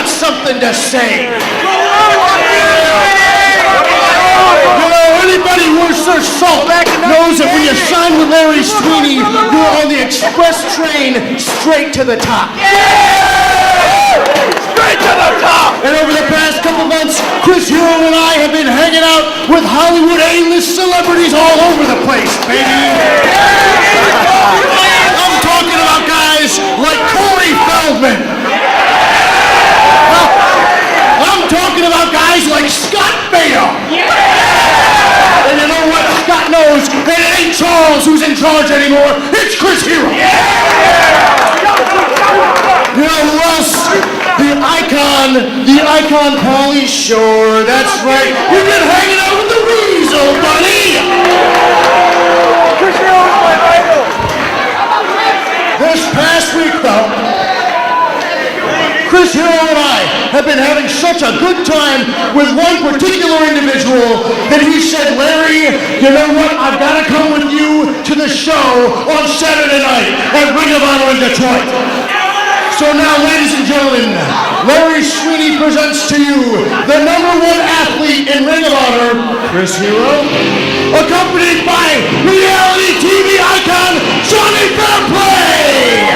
Something to say. Anybody worth their salt knows that when you sign with Larry Sweeney, you're on the express train straight to the top. Straight to the top! And over the past couple months, Chris Hero and I have been hanging out with Hollywood A-list celebrities all over the place, baby. I'm talking about guys like Corey Feldman. I'm talking about guys like Scott Baio. And you know what? Scott knows that it ain't Charles who's in charge anymore. It's Chris Hero. You know who else? The icon Paulie Shore. That's right. You've been hanging out with the Weasel, buddy. Chris Hero is my idol. This past week, though, Chris Hero and I have been having such a good time with one particular individual that he said, Larry, you know what? I've got to come with you to the show on Saturday night at Ring of Honor in Detroit. So now, ladies and gentlemen, Larry Sweeney presents to you the #1 athlete in Ring of Honor, Chris Hero, accompanied by reality TV icon Johnny Fairplay.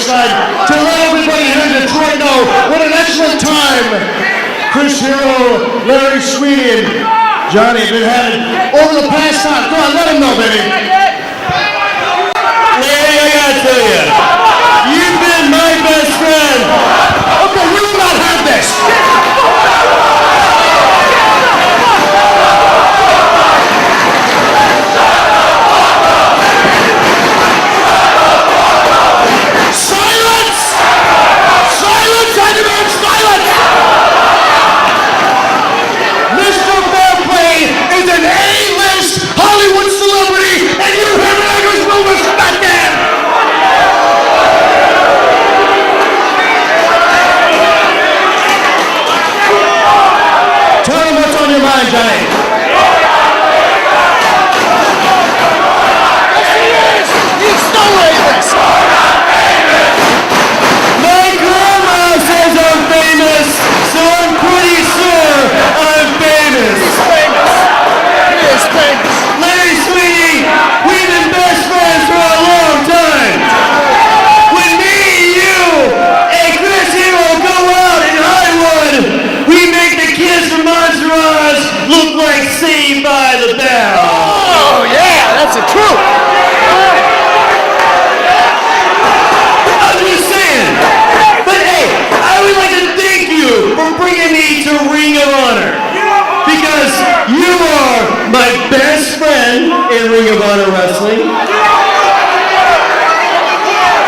To let everybody here in Detroit know what an excellent time Chris Hero, Larry Sweeney, and Johnny have been having over the past time. Come on, let them know, baby. Hey, I gotta tell you, you've been my best friend. Okay, we will not have this. Mr. Fairplay is an A-list Giant. He's so famous. My grandma says I'm famous, so I'm pretty sure I'm famous. He's famous. He is famous. Larry Sweeney, we've been best friends for a long time. When me, you, and Chris Hero go out in Hollywood, we make the kids from Entourage look like Saved by the Bell. Oh yeah, that's the truth. I'm just saying. But hey, I would like to thank you for bringing me to Ring of Honor. Because you are my best friend in Ring of Honor Wrestling.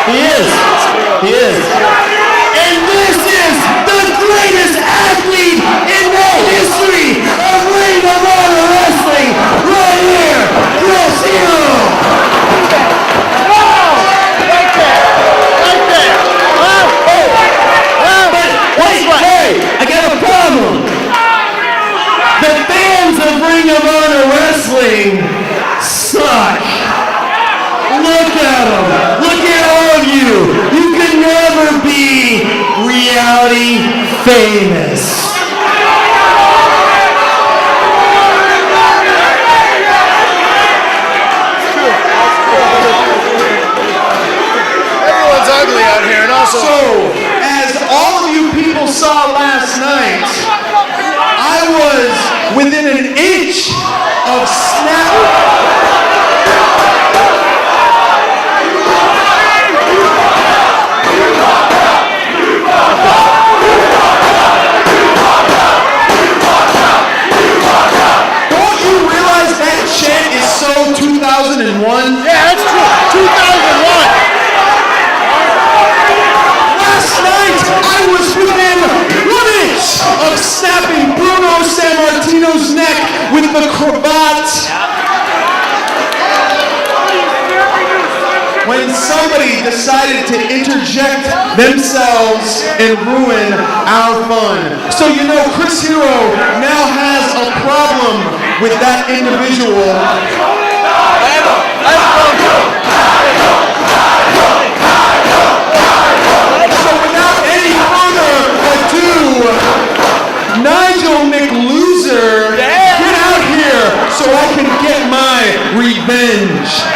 He is. He is. And this is the greatest athlete in the history of Ring of Honor Wrestling. Right here, Chris Hero. Hey, I got a problem. The fans of Ring of Honor Wrestling suck. Look at them. Look at all of you. You can never be reality famous. Everyone's ugly out here, and also. So, as all of you people saw last night, I was within an inch of Don't you realize that chant is so 2001? Yeah, that's true. 2001. Last night, I was within 1 inch of snapping Bruno Sammartino's neck with the cravat. When somebody decided to interject themselves and ruin our fun. So you know, Chris Hero now has a problem with that individual. So without any further ado, Nigel McLoser, get out here so I can get my revenge.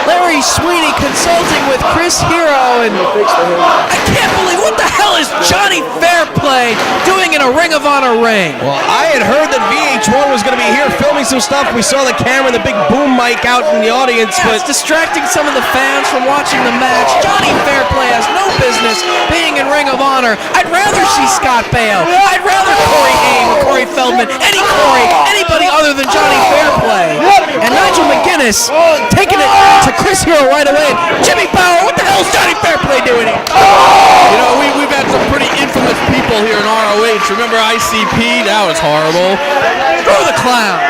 Larry Sweeney consulting with Chris Hero, and I can't believe, what the hell is Johnny Fairplay doing in a Ring of Honor ring? Well, I had heard that VH1 was going to be here filming some stuff. We saw the camera and the big boom mic out in the audience, It's distracting some of the fans from watching the match. Johnny Fairplay has no business being in Ring of Honor. I'd rather see Scott Baio. I'd rather Corey Haim, Corey Feldman, anybody other than Johnny Fairplay. And Nigel McGuinness taking it to Chris Hero right away. Jimmy Power, what the hell is Johnny Fairplay doing here? You know, we've had some pretty infamous people here in ROH. Remember ICP? That was horrible. Throw the clown.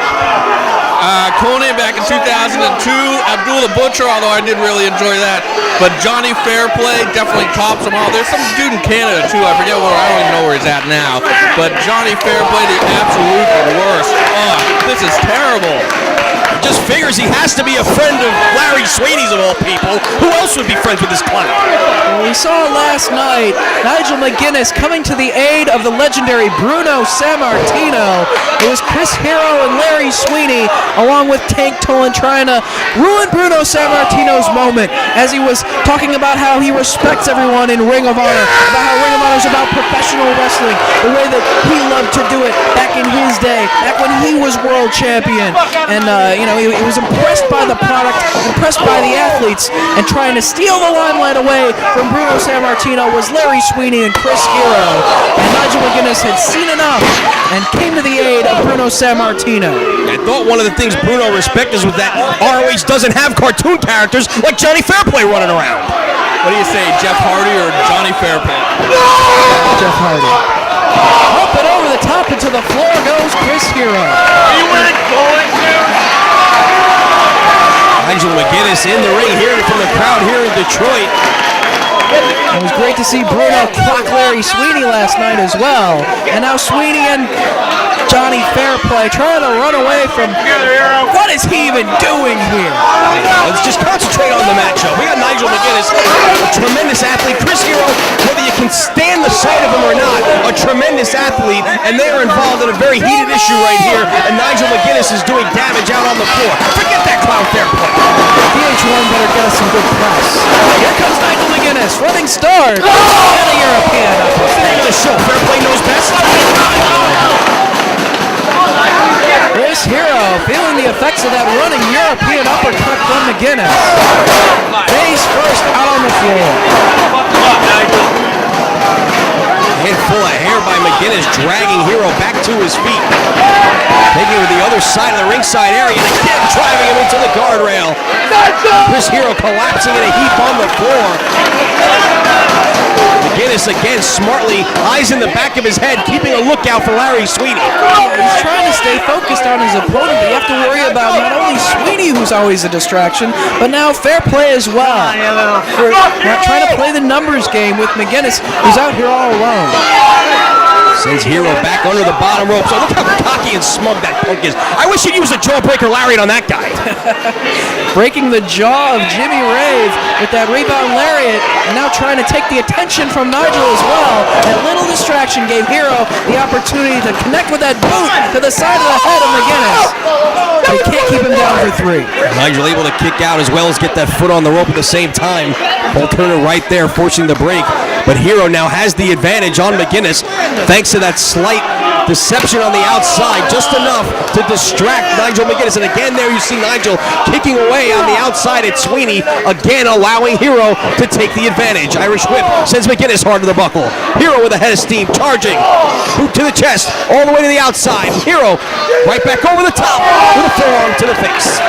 Conan back in 2002. Abdul the Butcher, although I did really enjoy that. But Johnny Fairplay definitely tops them all. There's some dude in Canada too. I forget where. I don't even know where he's at now. But Johnny Fairplay, the absolute worst. Oh, this is terrible. Just figures he has to be a friend of Larry Sweeney's of all people. Who else would be friends with this clown? Well, we saw last night Nigel McGuinness coming to the aid of the legendary Bruno Sammartino. It was Chris Hero and Larry Sweeney along with Tank Tolan trying to ruin Bruno Sammartino's moment as he was talking about how he respects everyone in Ring of Honor, about how Ring of Honor is about professional wrestling, the way that he loved to do it back in his day, back when he was world champion. And, he was impressed by the product, impressed by the athletes, and trying to steal the limelight away from Bruno Sammartino was Larry Sweeney and Chris Hero. And Nigel McGuinness had seen enough and came to the aid of Bruno Sammartino. I thought one of the things Bruno respected was that ROH doesn't have cartoon characters like Johnny Fairplay running around. What do you say, Jeff Hardy or Johnny Fairplay? Jeff Hardy. Up and over the top into the floor goes Chris Hero. Are you wearing bowling shoes? Nigel McGuinness in the ring, hearing from the crowd here in Detroit. It was great to see Bruno clock Larry Sweeney last night as well. And now Sweeney and Johnny Fairplay trying to run away from what is he even doing here? Let's just concentrate on the matchup. We got Nigel McGuinness, a tremendous athlete. Chris Hero, whether you can stand the sight of him or not, a tremendous athlete, and they are involved in a very heated issue right here, and Nigel McGuinness is doing damage out on the floor. Forget that clown Fairplay. VH1 better get us some good press. Here comes Nigel McGuinness, running start, and a European. What's the name of the show? Fairplay knows best? Chris Hero feeling the effects of that running European uppercut from McGuinness. Face first out on the floor. Head full of hair by McGuinness, dragging Hero back to his feet. Taking him to the other side of the ringside area and again driving him into the guardrail. Chris Hero collapsing in a heap on the floor. McGuinness again smartly, eyes in the back of his head, keeping a lookout for Larry Sweeney. He's trying to stay focused on his opponent, but you have to worry about not only Sweeney, who's always a distraction, but now Fairplay as well. Not trying to play the numbers game with McGuinness, who's out here all alone. Sends Hero back under the bottom rope. So look how cocky and smug that punk is. I wish he'd use a jawbreaker lariat on that guy. Breaking the jaw of Jimmy Rave with that rebound lariat, and now trying to take the attention from Nigel as well. That little distraction gave Hero the opportunity to connect with that boot to the side of the head of McGuinness. But he can't keep him down for three. Nigel able to kick out as well as get that foot on the rope at the same time. Paul Turner right there forcing the break. But Hero now has the advantage on McGuinness thanks to that slight deception on the outside, just enough to distract Nigel McGuinness. And again there you see Nigel kicking away on the outside at Sweeney, again allowing Hero to take the advantage. Irish whip sends McGuinness hard to the buckle. Hero with a head of steam, charging. Boot to the chest, all the way to the outside. Hero right back over the top with a forearm to the face.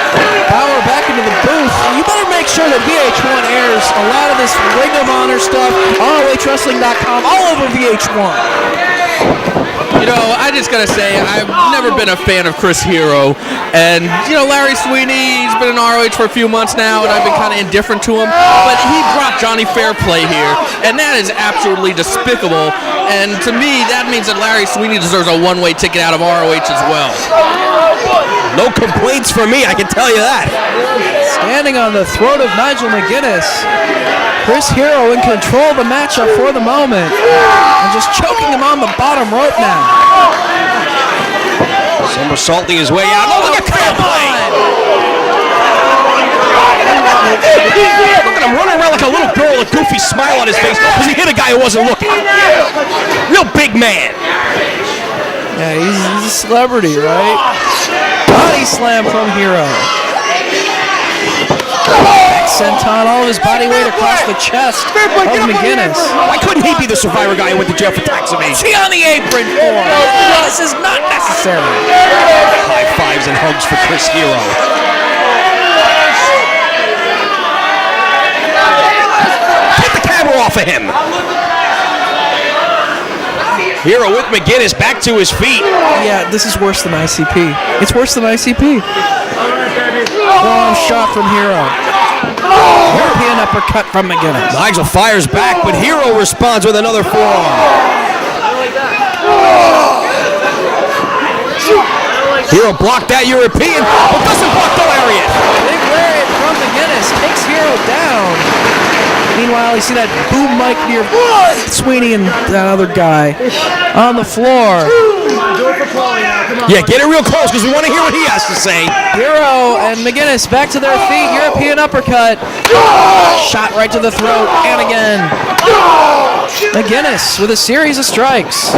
Power back into the booth. You better make sure that VH1 airs a lot of this Ring of Honor stuff, ROHWrestling.com, all over VH1. You know, I just gotta say, I've never been a fan of Chris Hero, and Larry Sweeney, he's been in ROH for a few months now, and I've been kind of indifferent to him. But he brought Johnny Fairplay here, and that is absolutely despicable. And to me, that means that Larry Sweeney deserves a one-way ticket out of ROH as well. No complaints for me, I can tell you that. Standing on the throat of Nigel McGuinness. Chris Hero in control of the matchup for the moment, and just choking him on the bottom rope now. Somersaulting his way out. Oh, look at Fairplay! Look at him running around like a little girl with a goofy smile on his face because he hit a guy who wasn't looking. Real big man. Yeah, he's a celebrity, right? Body slam from Hero. Senton, all of his body weight across the chest of McGuinness. Why couldn't he be the Survivor guy who went to jail for tax evasion? What's he on the apron for? This is not necessary. High fives and hugs for Chris Hero. off of him. Hero with McGinnis back to his feet. Yeah, this is worse than ICP. It's worse than ICP. Long shot from Hero. European uppercut from McGinnis. Nigel fires back, but Hero responds with another forearm. Hero blocked that European, but doesn't block the lariat. Big lariat from McGinnis takes Hero down. Meanwhile, you see that boom mic near Sweeney and that other guy on the floor. Yeah, get it real close because we want to hear what he has to say. Hero and McGinnis back to their feet. European uppercut. Shot right to the throat. And again. McGinnis with a series of strikes.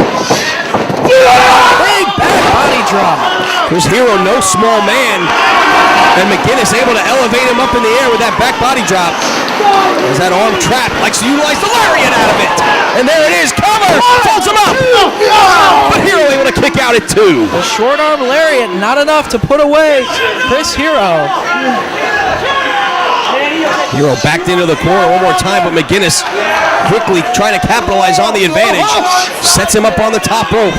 Big back body drop. Here's Hero, no small man. And McGinnis able to elevate him up in the air with that back body drop. There's that arm trap. Likes to utilize the lariat out of it. And there it is. Cover. Folds him up. But Hero able to kick out at 2. The short arm lariat, not enough to put away Chris Hero. Hero backed into the corner one more time, but McGinnis quickly trying to capitalize on the advantage. Sets him up on the top rope.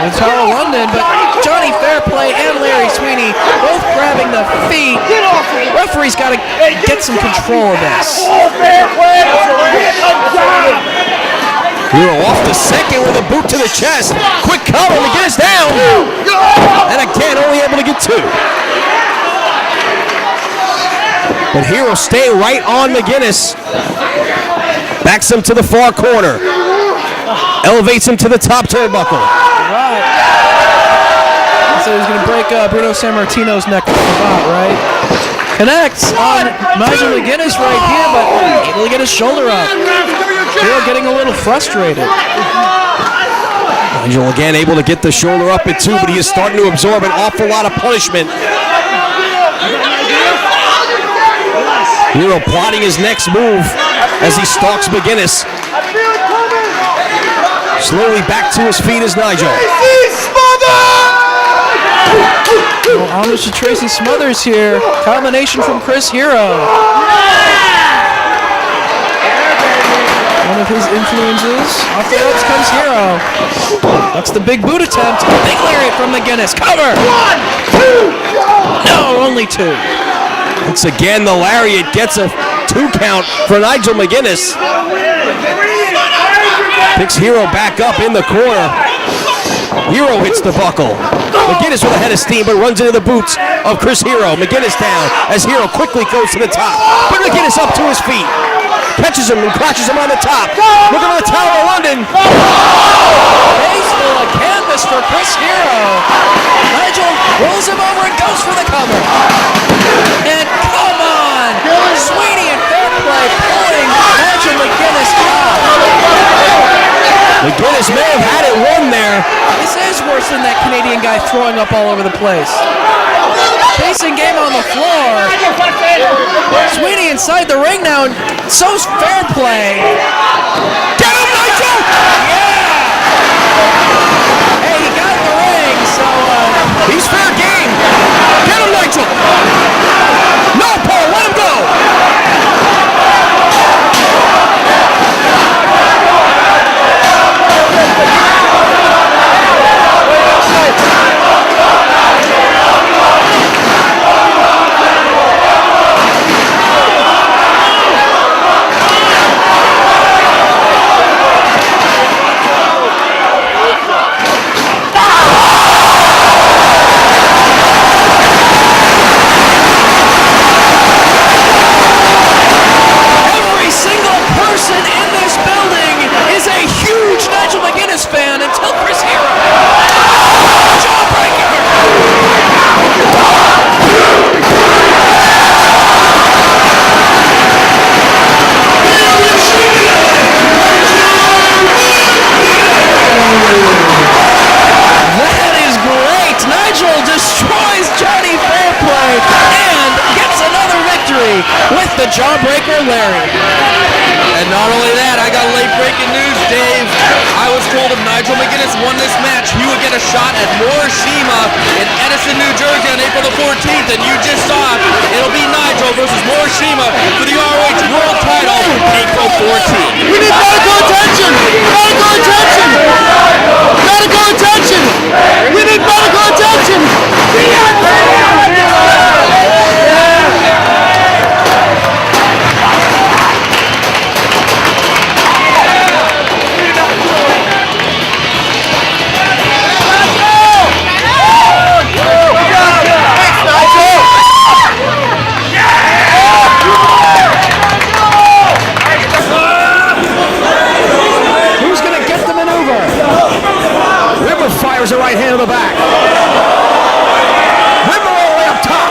It's Tower London, but Johnny Fairplay and Larry Sweeney both grabbing the feet. Referee's got to get some control of this. Hero off to second with a boot to the chest. Quick cover, McGinnis down. And again, only able to get 2. But Hero staying right on McGinnis. Backs him to the far corner. Elevates him to the top turnbuckle. Right. So he's going to break Bruno Sammartino's neck with the bot, right? Connects on Nigel McGinnis right here, but able to get his shoulder up. Hero getting a little frustrated. Nigel again able to get the shoulder up at 2, but he is starting to absorb an awful lot of punishment. Hero plotting his next move as he stalks McGinnis. Slowly back to his feet is Nigel. Well, homage to Tracy Smothers here. Combination from Chris Hero. One of his influences. Off the ropes comes Hero. That's the big boot attempt. Big lariat from McGinnis. Cover! 1, 2! No, only 2. Once again, the lariat gets a 2 count for Nigel McGinnis. Picks Hero back up in the corner. Hero hits the buckle. McGinnis with a head of steam, but runs into the boots of Chris Hero. McGinnis down as Hero quickly goes to the top. But McGinnis up to his feet. Catches him and crashes him on the top. Looking at the Tower of London. Face full of canvas for Chris Hero. Nigel rolls him over and goes for the cover. And come on! Sweeney and Fairplay pulling Nigel McGinnis out. McGinnis may have had it won there. This is worse than that Canadian guy throwing up all over the place. Chasing game on the floor. Sweeney inside the ring now, and so's Fairplay. Get him, Nigel! Yeah! Hey, he got in the ring, so he's fair game. Get him, Nigel! No, Paul, let him go! With the Jawbreaker Larry. And not only that, I got late breaking news, Dave. I was told Nigel McGuinness won this match, he would get a shot at Morishima in Edison, New Jersey on April the 14th, and you just saw it. It'll be Nigel versus Morishima for the ROH World Title April 14th. We need medical attention! Medical attention! Medical attention! We need medical attention! Who's going to get the maneuver? River fires a right hand to the back. River all the way up top.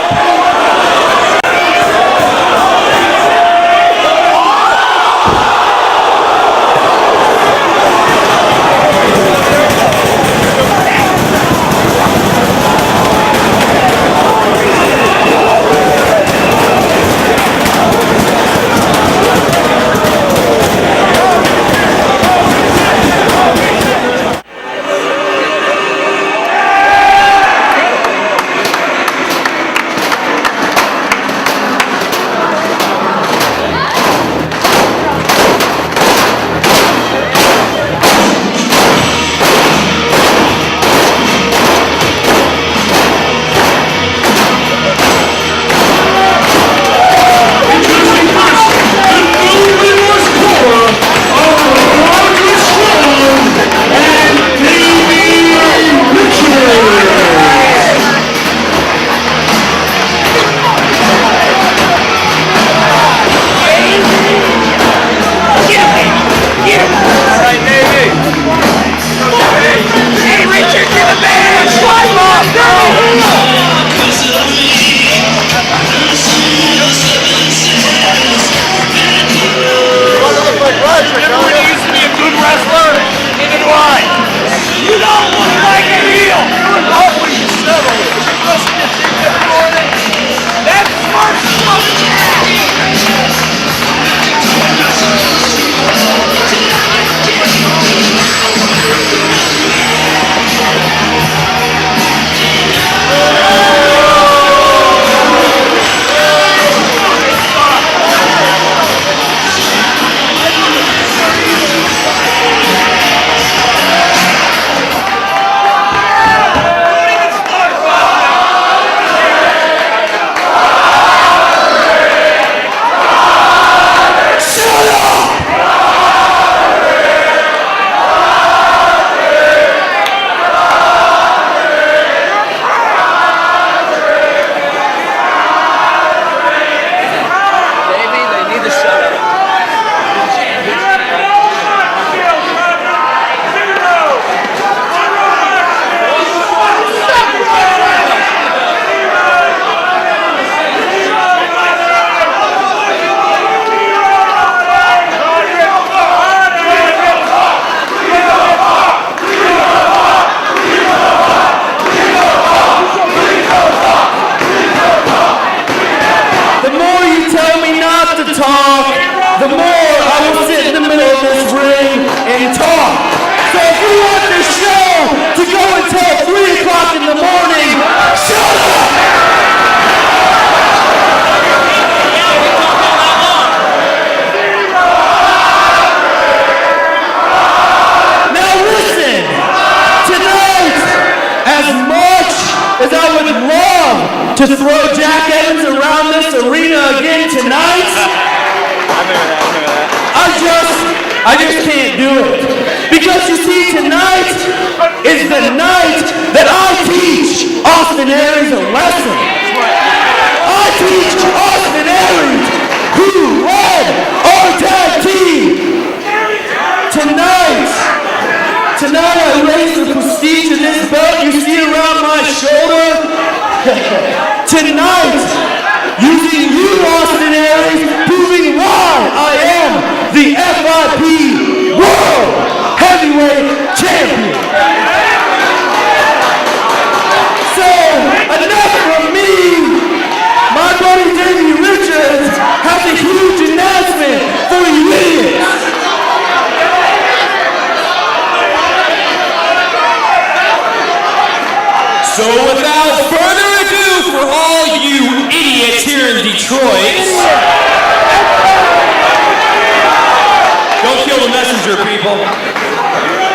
the more I will sit in the middle of this ring and talk. So if you want this show to go until 3 o'clock in the morning, shut up! Now listen, tonight, as much as I would love to throw Jack Evans around this arena again tonight, I just can't do it. Because you see, tonight is the night that I teach Austin Aries a lesson. I teach Austin Aries, who led our tag team. Tonight I raise the prestige of this belt you see around my shoulder. Tonight, using you, Austin Aries, proving why I am the FIP World Heavyweight Champion. So, enough from me. My buddy Davey Richards has a huge announcement for you idiots. So without further ado, for all you idiots here in Detroit, don't kill the messenger, people.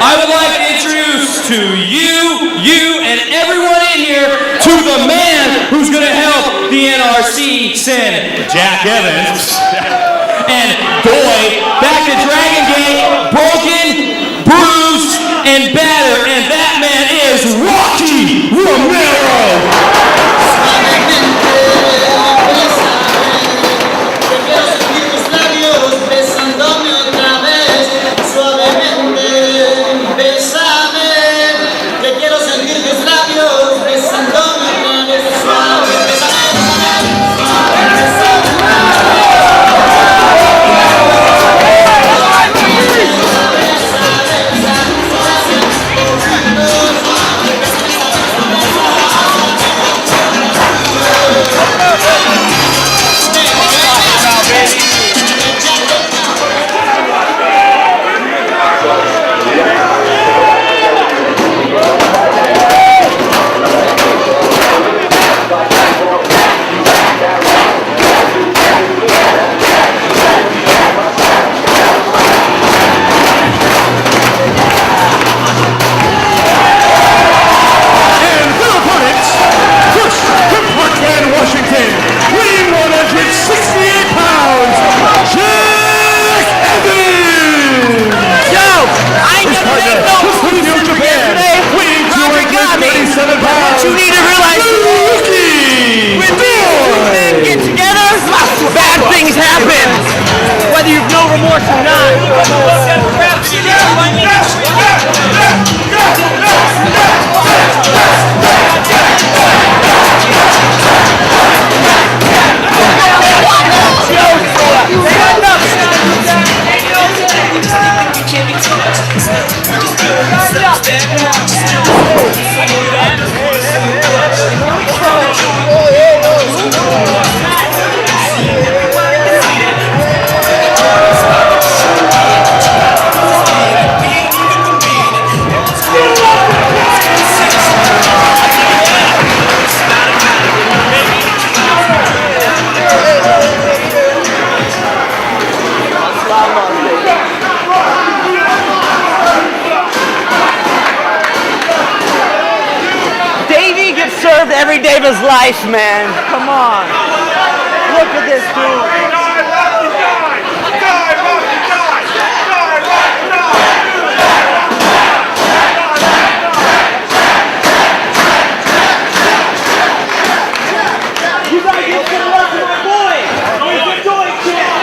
I would like to introduce to you, and everyone in here to the man who's going to help the NRC send Jack Evans and Doy back to Dragon Gate, broken, bruised, and battered, and that man is Rocky Romero. You need to realize when two men get together, bad things happen. Whether you've no remorse or not. Every day of his life, man. Come on. Look at this dude. You gotta get to the left of my boy. What are you doing, kid?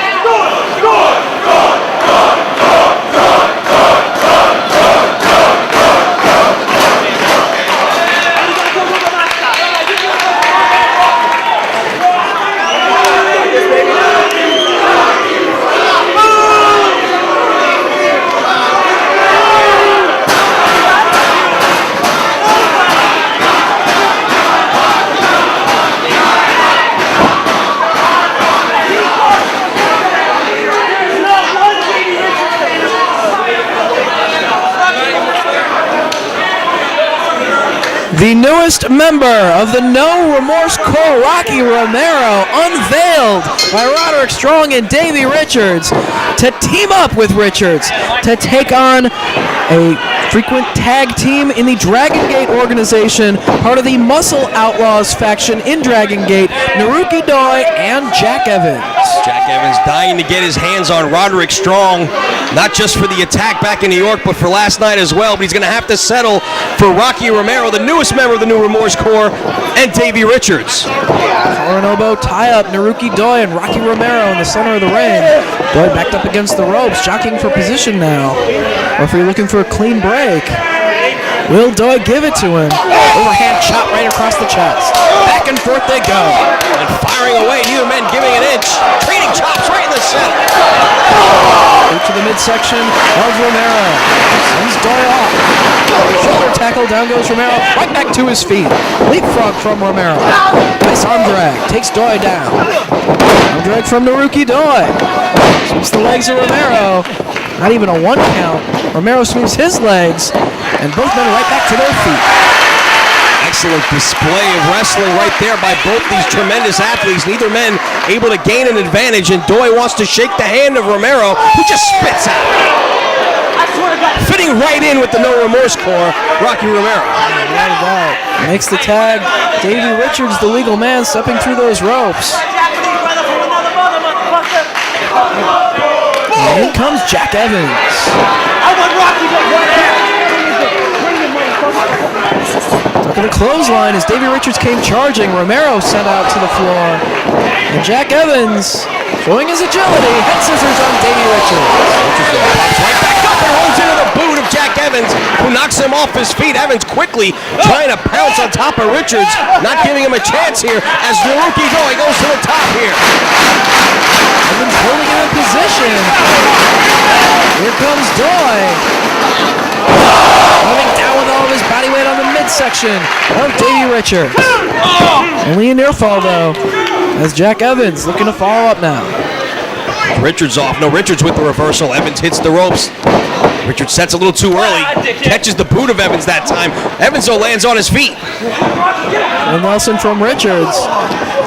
The newest member of the No Remorse Corps, Rocky Romero, unveiled by Roderick Strong and Davey Richards to team up with Richards to take on a frequent tag team in the Dragon Gate organization, part of the Muscle Outlaws faction in Dragon Gate, Naruki Doi and Jack Evans. Jack Evans dying to get his hands on Roderick Strong, not just for the attack back in New York, but for last night as well. But he's going to have to settle for Rocky Romero, the newest member of the New Remorse Corps, and Davey Richards. Collar and elbow tie-up, Naruki Doi and Rocky Romero in the center of the ring. Doi backed up against the ropes, jockeying for position now. Referee looking for a clean break. Will Doi give it to him? Overhand chop right across the chest. Back and forth they go. And firing away, neither men giving an inch. Trading chops right in the center. Out to the midsection of Romero. Sends Doi off. Shoulder tackle, down goes Romero. Right back to his feet. Leapfrog from Romero. Nice arm drag. Takes Doi down. Arm drag from Naruki Doi. Sweeps the legs of Romero. Not even a one count. Romero sweeps his legs, and both men right back to their feet. excellent display of wrestling right there by both these tremendous athletes. Neither man able to gain an advantage, and Doi wants to shake the hand of Romero, who just spits out. Fitting right in with the no remorse core, Rocky Romero. Makes the tag. Davey Richards, the legal man, stepping through those ropes. And in comes Jack Evans. Up in the clothesline as Davey Richards came charging. Romero sent out to the floor. And Jack Evans showing his agility. Head scissors on Davey Richards. Right back up and rolls into the boot of Jack Evans, who knocks him off his feet. Evans quickly trying to pounce on top of Richards, not giving him a chance here as Naruki Doi goes to the top here. Evans holding him in position. Here comes Doi. Coming down with all of his body weight on the midsection of Davey Richards. Only a near fall though, as Jack Evans looking to follow up now. Richards off. No, Richards with the reversal. Evans hits the ropes. Richards sets a little too early. Catches the boot of Evans that time. Evans though lands on his feet. And Nelson from Richards.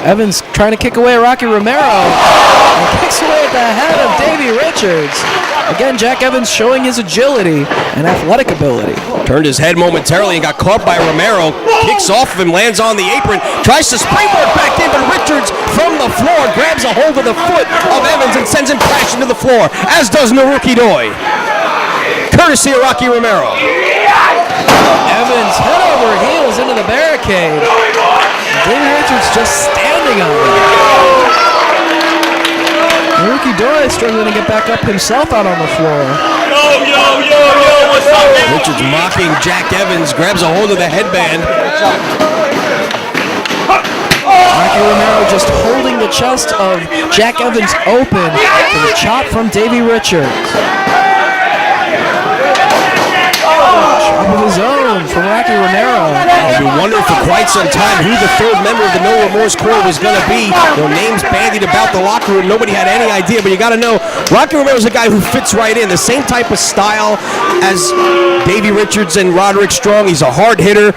Evans trying to kick away Rocky Romero. And kicks away at the head of Davey Richards. Again, Jack Evans showing his agility and athletic ability. Turned his head momentarily and got caught by Romero. Kicks off of him, lands on the apron. Tries to springboard back in, but Richards from the floor grabs a hold of the foot of Evans and sends him crashing to the floor, as does Naruki Doi. Courtesy of Rocky Romero. Evans head over heels into the barricade. Davey Richards just standing on him. Naruki Doi struggling to get back up himself out on the floor. Yo, what's up, man? Richards mocking Jack Evans, grabs a hold of the headband. Rocky Romero just holding the chest of Jack Evans open for the chop from Davey Richards. Chop of his own from Rocky Romero. I've been wondering for quite some time who the third member of the No Remorse Corps was going to be. No names bandied about the locker room. Nobody had any idea, but you got to know, Rocky Romero's a guy who fits right in. The same type of style as Davey Richards and Roderick Strong. He's a hard hitter,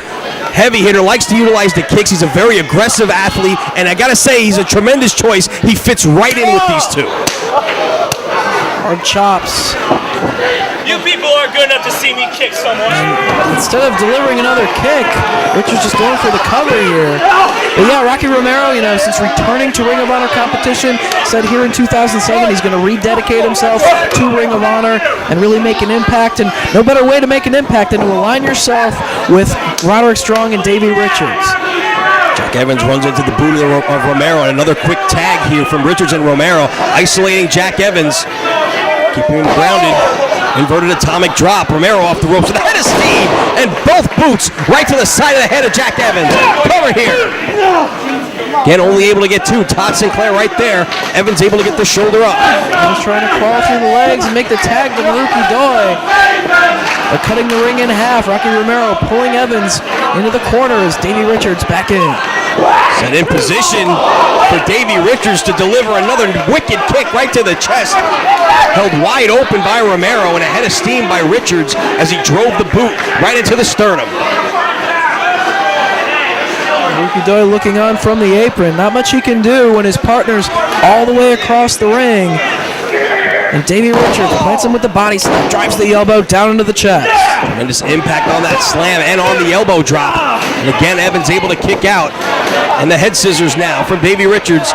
heavy hitter, likes to utilize the kicks. He's a very aggressive athlete, and I got to say, he's a tremendous choice. He fits right in with these two. Hard chops. You people are good enough to see me kick someone. Instead of delivering another kick, Richards just going for the cover here. But yeah, Rocky Romero, since returning to Ring of Honor competition, said here in 2007 he's going to rededicate himself to Ring of Honor and really make an impact. And no better way to make an impact than to align yourself with Roderick Strong and Davey Richards. Jack Evans runs into the boot of Romero, and another quick tag here from Richards and Romero, isolating Jack Evans, keeping him grounded. Inverted atomic drop. Romero off the ropes with the head of steam, and both boots right to the side of the head of Jack Evans. Cover here. Again, only able to get two. Todd Sinclair right there. Evans able to get the shoulder up. He's trying to crawl through the legs and make the tag to Naruki Doi. But cutting the ring in half. Rocky Romero pulling Evans into the corner as Davey Richards back in. Set in position for Davey Richards to deliver another wicked kick right to the chest. Held wide open by Romero and a head of steam by Richards as he drove the boot right into the sternum. Naruki Doi looking on from the apron. Not much he can do when his partner's all the way across the ring. And Davey Richards plants him with the body slam, drives the elbow down into the chest. Tremendous impact on that slam and on the elbow drop. And again, Evans able to kick out. And the head scissors now from Davey Richards.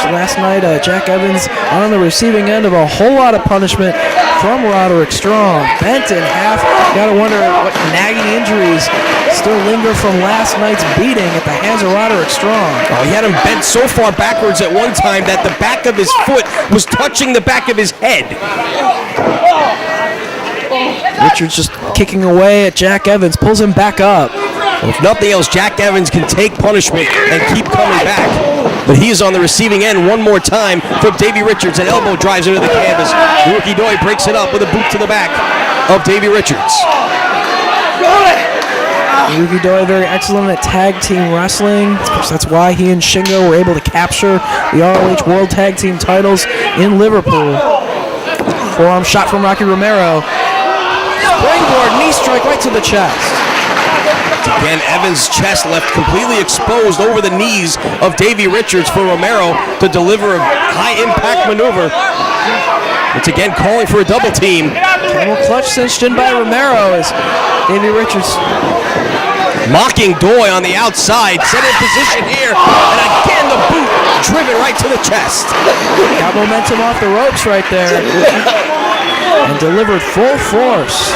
Last night, Jack Evans on the receiving end of a whole lot of punishment from Roderick Strong. Bent in half. Gotta wonder what nagging injuries still linger from last night's beating at the hands of Roderick Strong. Oh, he had him bent so far backwards at one time that the back of his foot was touching the back of his head. Richards just kicking away at Jack Evans, pulls him back up. Well, if nothing else, Jack Evans can take punishment and keep coming back. But he is on the receiving end one more time from Davey Richards, and elbow drives into the canvas. Naruki Doi breaks it up with a boot to the back of Davey Richards. Naruki Doi very excellent at tag team wrestling. That's why he and Shingo were able to capture the ROH World Tag Team titles in Liverpool. Forearm shot from Rocky Romero. Springboard knee strike right to the chest. Again, Evans' chest left completely exposed over the knees of Davey Richards for Romero to deliver a high-impact maneuver. It's again calling for a double team. Camel clutch cinched in by Romero as Davey Richards mocking Doi on the outside, set in position here, and again the boot driven right to the chest. got momentum off the ropes right there and delivered full force.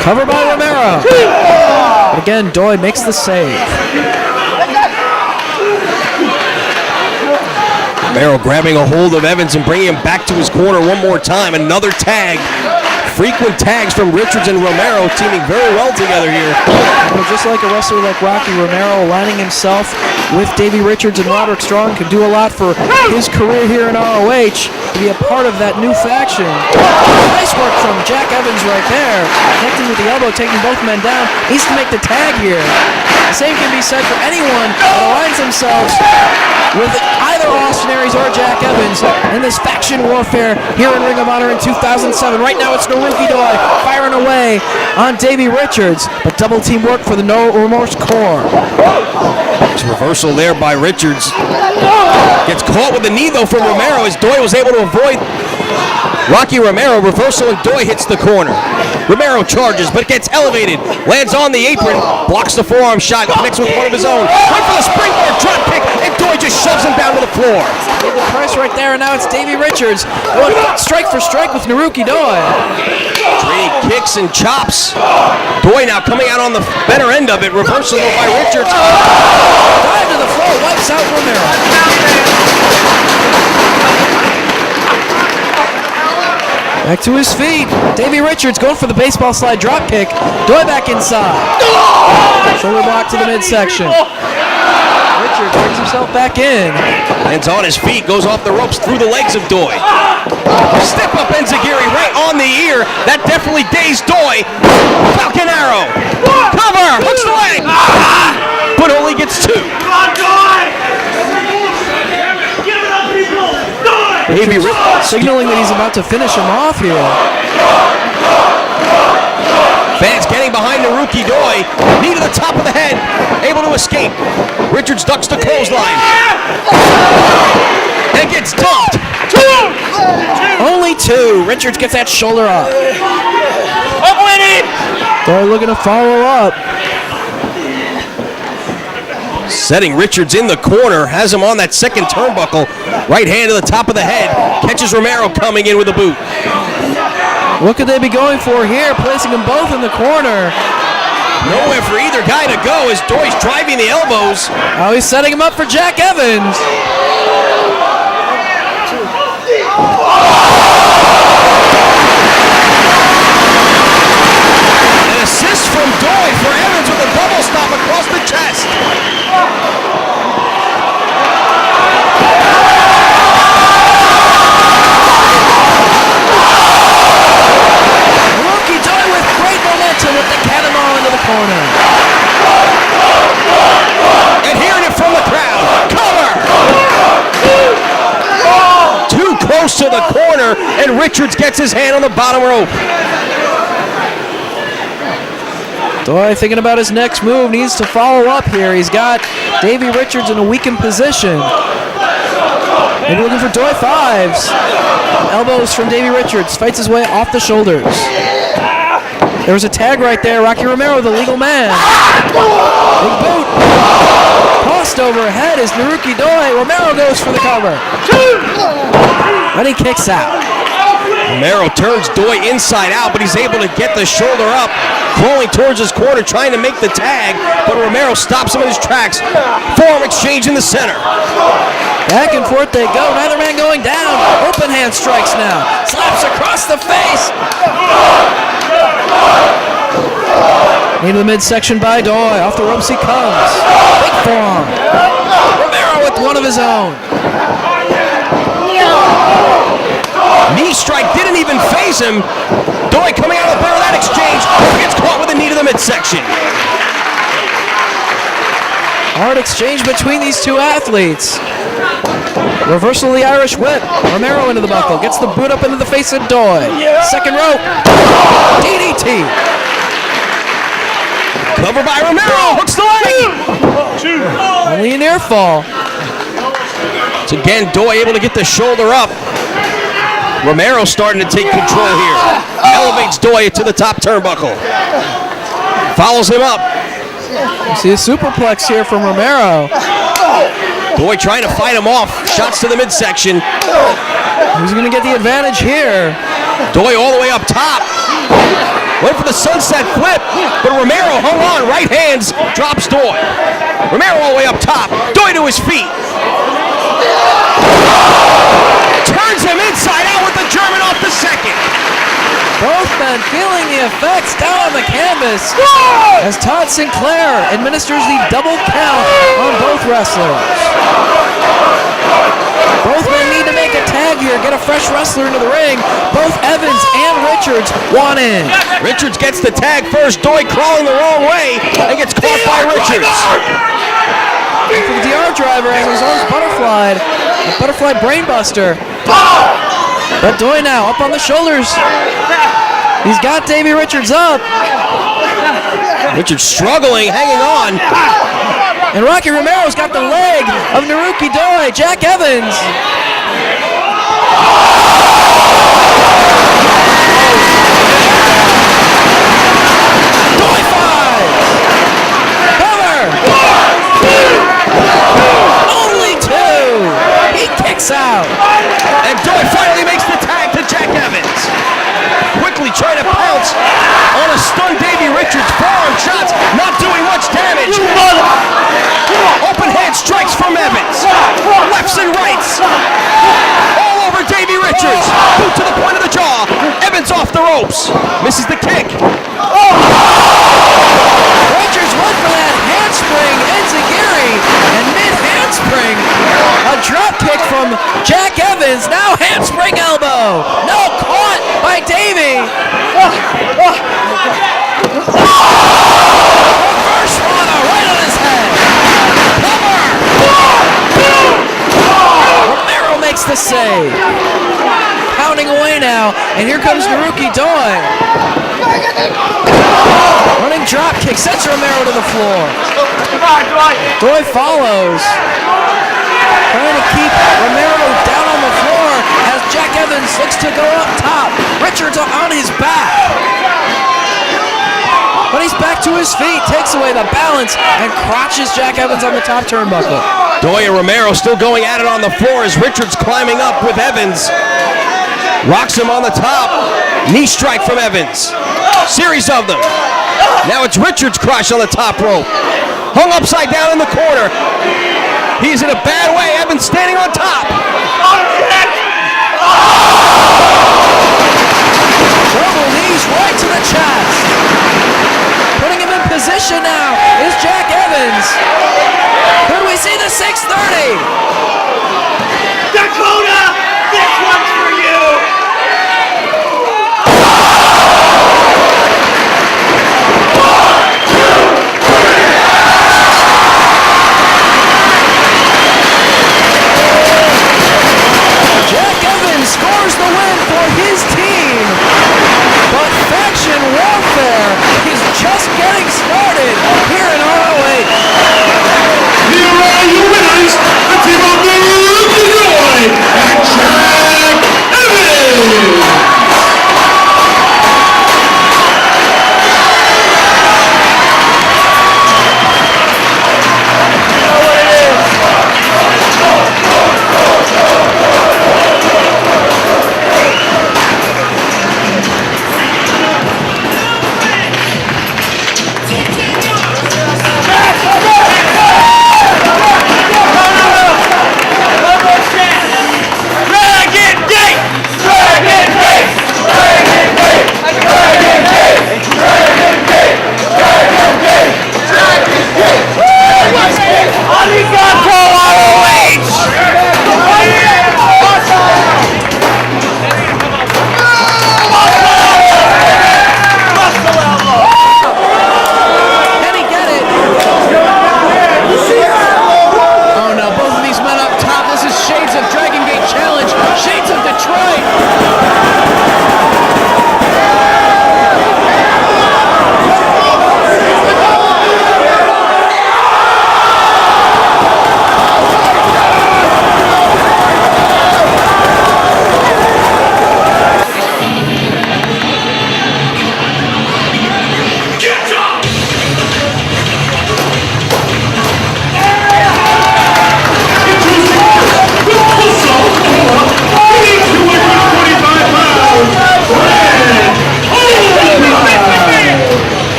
Covered by Romero. But again, Doi makes the save. Romero grabbing a hold of Evans and bringing him back to his corner one more time. Another tag. Frequent tags from Richards and Romero teaming very well together here. Well, just like a wrestler like Rocky Romero, aligning himself with Davey Richards and Roderick Strong could do a lot for his career here in ROH to be a part of that new faction. Nice work from Jack Evans right there. Connecting with the elbow, taking both men down. Needs to make the tag here. The same can be said for anyone that aligns themselves with either Austin Aries or Jack Evans in this faction warfare here in Ring of Honor in 2007. Right now it's Naruki Doi firing away on Davey Richards, but double team work for the No Remorse Corps. There's a reversal there by Richards. Gets caught with the knee though from Romero as Doi was able to avoid Rocky Romero. Reversal and Doi hits the corner. Romero charges but gets elevated, lands on the apron, blocks the forearm shot, connects with one of his own. Went for the springboard drop kick and Doi just shoves him down to the floor. Paid the price right there, and now it's Davey Richards going strike for strike with Naruki Doi. Trading kicks and chops. Doi now coming out on the better end of it. Reversal by Richards. Dive to the floor, wipes out Romero. Back to his feet. Davey Richards going for the baseball slide drop kick. Doi back inside. Shoulder block to the midsection. Richards brings himself back in. Lands on his feet, goes off the ropes through the legs of Doi. Step up Enziguri right on the ear. That definitely dazed Doi. Falcon Arrow. Cover. Hooks the leg. But only gets two. Davey signaling that he's about to finish him off here. Fans getting behind Naruki Doi. Knee to the top of the head. Able to escape. Richards ducks the clothesline. And gets dumped. Only two. Richards gets that shoulder up. I'm winning. Doi looking to follow up. Setting Richards in the corner, has him on that second turnbuckle. Right hand to the top of the head. Catches Romero coming in with a boot. What could they be going for here? Placing them both in the corner. Nowhere for either guy to go as Doi's driving the elbows. Oh, he's setting him up for Jack Evans. An assist from Doi for Evans with a double stop across the chest. Naruki Doi with great momentum with the cannonball into the corner. And hearing it from the crowd. Cover! Too close to the corner, and Richards gets his hand on the bottom rope. Doi thinking about his next move, needs to follow up here. He's got Davey Richards in a weakened position. Maybe looking for Doi fives. Elbows from Davey Richards, fights his way off the shoulders. There was a tag right there, Rocky Romero, the legal man. Big boot. Tossed overhead is Naruki Doi. Romero goes for the cover. And he kicks out. Romero turns Doi inside out, but he's able to get the shoulder up, crawling towards his corner, trying to make the tag, but Romero stops him in his tracks. Forearm exchange in the center. Back and forth they go, neither man going down. Open hand strikes now. Slaps across the face. Into the midsection by Doi. Off the ropes he comes. Big forearm. Romero with one of his own. Knee strike didn't even phase him. Doi coming out of the barrel of that exchange. Gets caught with a knee to the midsection. Hard exchange between these two athletes. Reversal of the Irish whip. Romero into the buckle. Gets the boot up into the face of Doi. Second rope. DDT. Cover by Romero. Hooks the leg. Only an ear fall. It's again Doi able to get the shoulder up. Romero starting to take control here. Elevates Doi to the top turnbuckle. Follows him up. You see a superplex here from Romero. Doi trying to fight him off. Shots to the midsection. Who's going to get the advantage here? Doi all the way up top. Went for the sunset flip, but Romero hung on. Right hands, drops Doi. Romero all the way up top. Doi to his feet. Turns him inside out with the German off the second. Both men feeling the effects down on the canvas as Todd Sinclair administers the double count on both wrestlers. Both men need to make a tag here, get a fresh wrestler into the ring. Both Evans and Richards want in. Richards gets the tag first. Doi crawling the wrong way and gets caught by Richards. For the DR driver and his arms butterflied. A butterfly brainbuster. But Doi now up on the shoulders. He's got Davey Richards up. Richards struggling, hanging on. And Rocky Romero's got the leg of Naruki Doi. Jack Evans. Doi 5. Cover. Only 2. He kicks out. And Doi finally makes the tag to Jack Evans. Quickly trying to pounce on a stunned Davey Richards. Forearm shots, not doing much damage. Open hand strikes from Evans. Lefts and rights. All over Davey Richards. Boot to the point of the jaw. Evans off the ropes. Misses the kick. Richards went for that handspring enziguri, and mid-handspring, a drop kick from Jack Evans. Now handspring elbow. No, caught by Davey. Reverse Rana right on his head. Cover. Romero makes the save. Pounding away now, and here comes Naruki Doi. Running drop kick sends Romero to the floor. Doi follows. Trying to keep Romero down on the floor as Jack Evans looks to go up top. Richards on his back. But he's back to his feet, takes away the balance, and crotches Jack Evans on the top turnbuckle. Doi and Romero still going at it on the floor as Richards climbing up with Evans. Rocks him on the top. Knee strike from Evans. Series of them. Now it's Richards crushed on the top rope. Hung upside down in the corner. He's in a bad way. Evans standing on top. Double knees right to the chest. Putting him in position now is Jack Evans. Could we see the 630? Dakota, this one's for you.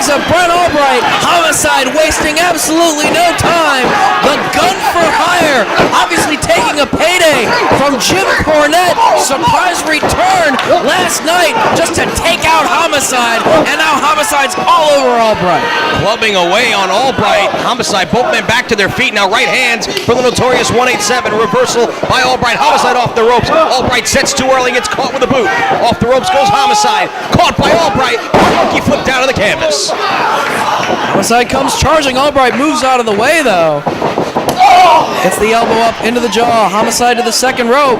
eyes of Brent Albright. Homicide wasting absolutely no time. The gun for hire, obviously taking a payday from Jim Cornette. Surprise return last night just to take out Homicide, and now Homicide's all over Albright. Clubbing away on Albright. Homicide, both men back to their feet. Now right hands for the notorious 187. Reversal by Albright. Homicide off the ropes. Albright sets too early, gets caught with a boot. Off the ropes goes Homicide. Caught by Albright. Monkey flip down to the canvas. Homicide comes charging. Albright moves out of the way, though. Gets the elbow up into the jaw. Homicide to the second rope.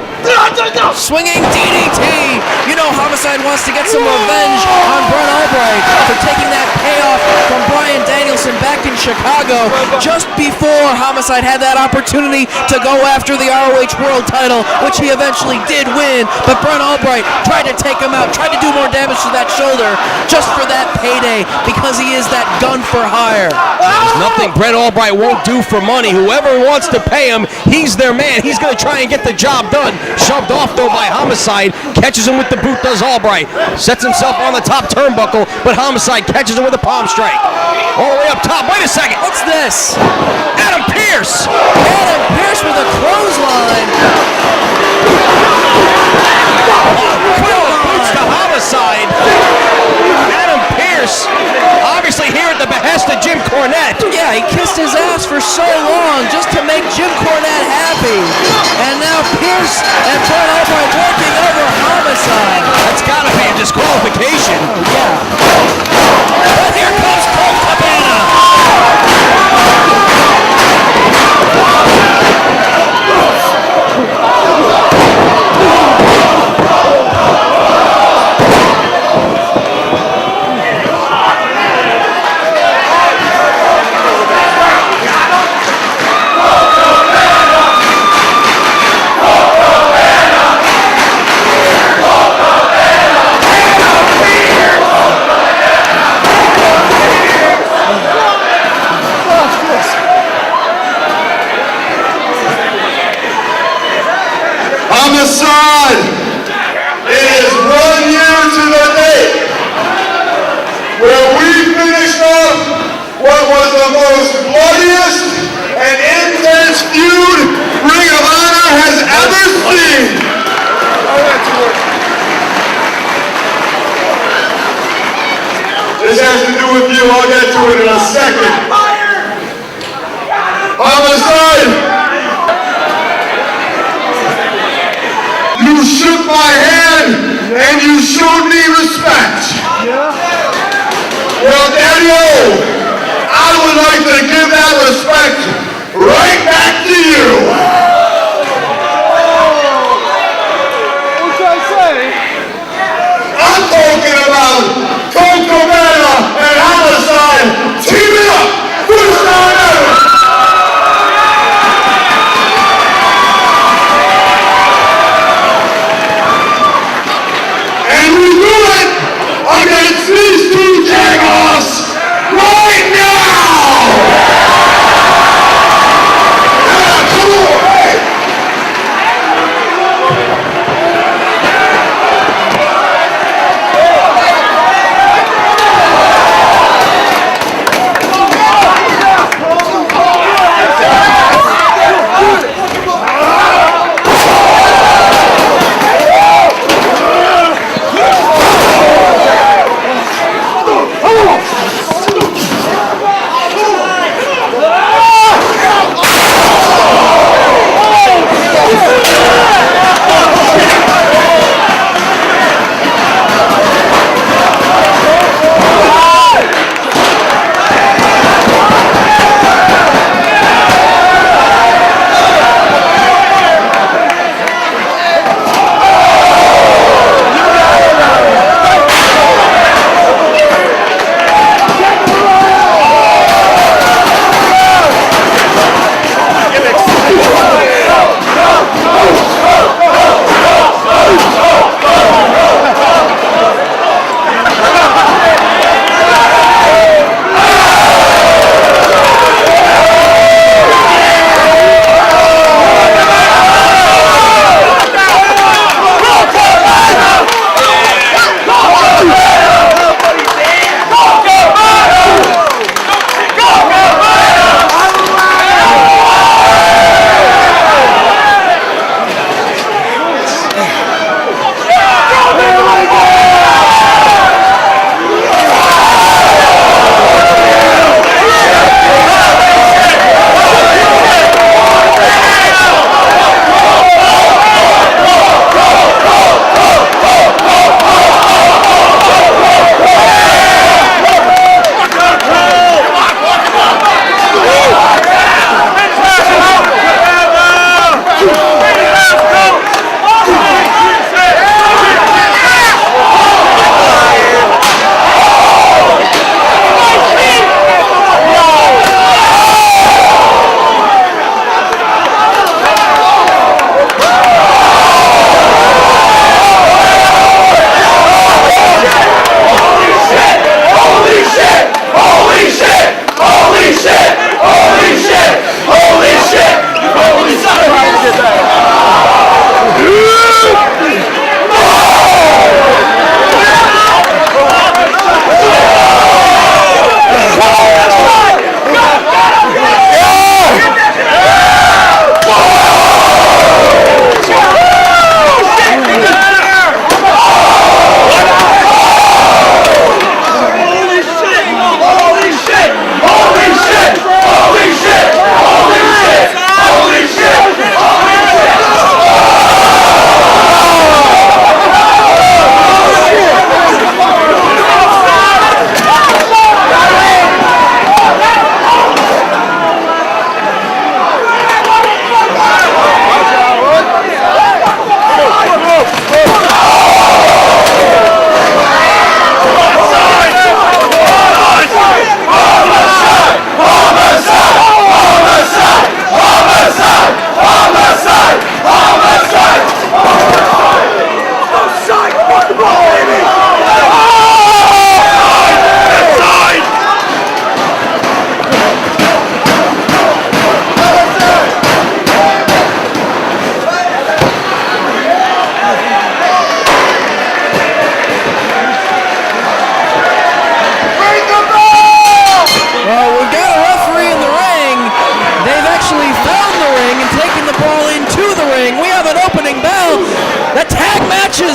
Swinging DDT. You know Homicide wants to get some revenge on Brent Albright for taking that payoff from Bryan Danielson back in Chicago just before Homicide had that opportunity to go after the ROH World title, which he eventually did win. But Brent Albright tried to take him out, tried to do more damage to that shoulder just for that payday because he is that gun for hire. There's nothing Brent Albright won't do for money. Whoever wants to pay him, he's their man. He's going to try and get the job done. Shoved off, though, by Homicide. Catches him with the boot, does Albright. Sets himself on the top turnbuckle, but Homicide catches him with a palm strike. All the way up top. Wait a second. What's this? Adam Pearce. Adam Pearce with a clothesline. Boots to Homicide. Adam Pearce, obviously here at the behest of Jim Cornette. Yeah, he kissed his ass for so long just to make Jim Cornette happy. And now Pearce and Brent Albright working over Homicide. That's got to be a disqualification. Oh, yeah. But here comes Colt Cabana. Homicide! It is 1 year to the date where we finished off what was the most bloodiest and intense feud Ring of Honor has ever seen. This has to do with you. I'll get to it in a second. Homicide! You shook my hand and you showed me respect. Well, Daniel, I would like to give that respect right back to you. What's I say? I'm talking about Colt Cabana and Homicide teaming up. First time ever. Against these two jagoffs right now!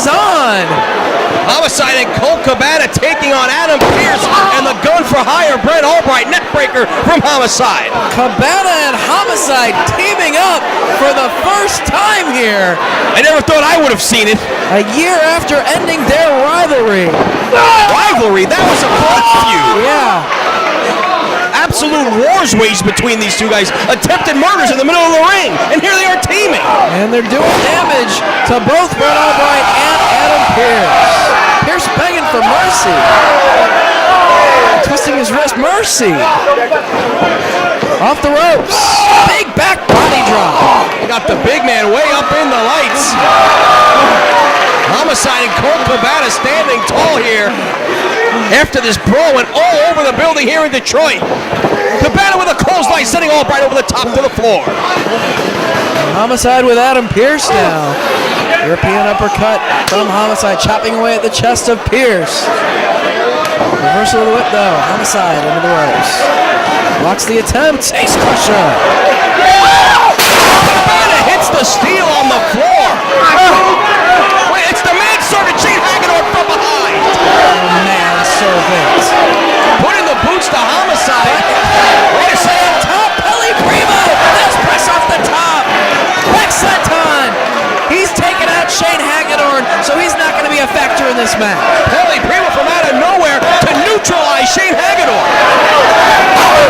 is on. Homicide and Colt Cabana taking on Adam Pearce and the gun for hire Brent Albright. Neckbreaker from Homicide. Cabana and Homicide teaming up for the first time here. I never thought I would have seen it. A year after ending their rivalry. Rivalry? That was a blood feud. Yeah. Absolute wars waged between these two guys. Attempted murders in the middle of the ring. And here they are teaming. And they're doing damage to both Brent Albright and Adam Pearce. Pearce begging for mercy. Twisting his wrist. Mercy. Off the ropes. Big back body drop. We got the big man way up in the lights. Homicide and Colt Cabana standing tall here after this brawl went all over the building here in Detroit. Cabana with a clothesline sending Albright over the top to the floor. Homicide with Adam Pearce now. European uppercut from Homicide, chopping away at the chest of Pearce. Reversal of the whip though. Homicide into the ropes. Blocks the attempt. Ace crusher. Cabana hits the steel on the floor. Wait, it's the manservant Shane Hagedorn from behind. Manservant. Putting the boots to Homicide. Wait a second. Top Pelly Primo. That's press off the top. Backside time. He's taken out Shane Hagedorn, so he's not going to be a factor in this match. Pelly Primo from out of nowhere to neutralize Shane Hagedorn.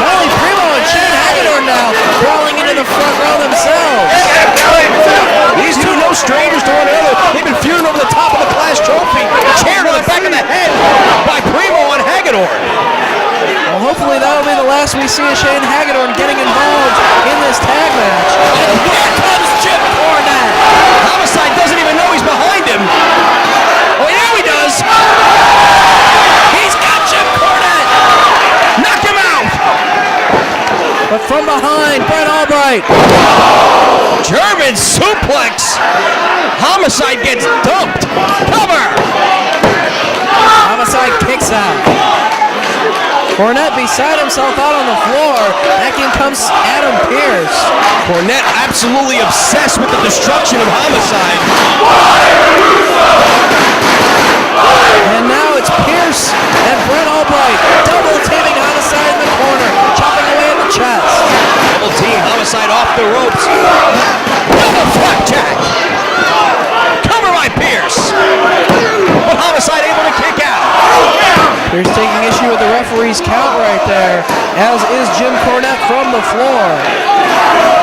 Pelly Primo and Shane Hagedorn now crawling into the front row themselves. These two no strangers to one another. They've been feuding over the top of the class trophy. Chair to the back of the head by Primo and Hagedorn. Well, hopefully that'll be the last we see of Shane Hagedorn getting involved in this tag match. And here comes Jim Cornette. Homicide doesn't even know he's behind him. Oh, now he does. He's got Jim Cornette. Knock him out. But from behind, Brent Albright. German suplex. Homicide gets dumped. Cover. Homicide kicks out. Cornette beside himself out on the floor. Back in comes Adam Pearce. Cornette absolutely obsessed with the destruction of Homicide. And now it's Pearce and Brent Albright double teaming Homicide in the corner, chopping away at the chest. Double team Homicide off the ropes. Double flapjack. Cover by Pearce. But Homicide able to kick out. Pearce taking issue with the referee's count right there, as is Jim Cornette from the floor.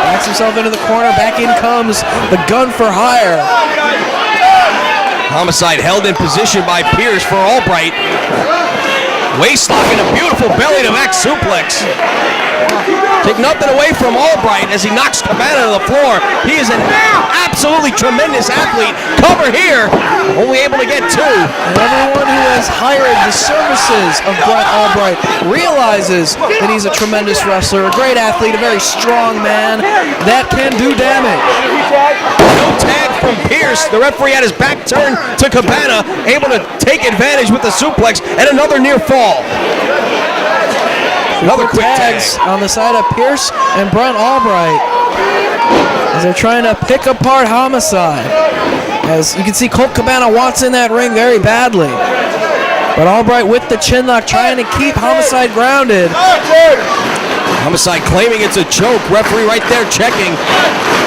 Backs himself into the corner. Back in comes the gun for hire. Homicide held in position by Pearce for Albright. Waistlock and a beautiful belly to back suplex. Take nothing away from Albright as he knocks Cabana to the floor. He is an absolutely tremendous athlete. Cover here, only able to get two. And everyone who has hired the services of Brent Albright realizes that he's a tremendous wrestler, a great athlete, a very strong man that can do damage. No tag from Pearce. The referee had his back turned to Cabana, able to take advantage with the suplex and another near fall. Another quick tags tag on the side of Pearce and Brent Albright as they're trying to pick apart Homicide. As you can see, Colt Cabana wants in that ring very badly. But Albright with the chin lock trying to keep Homicide grounded. Homicide claiming it's a choke. Referee right there checking.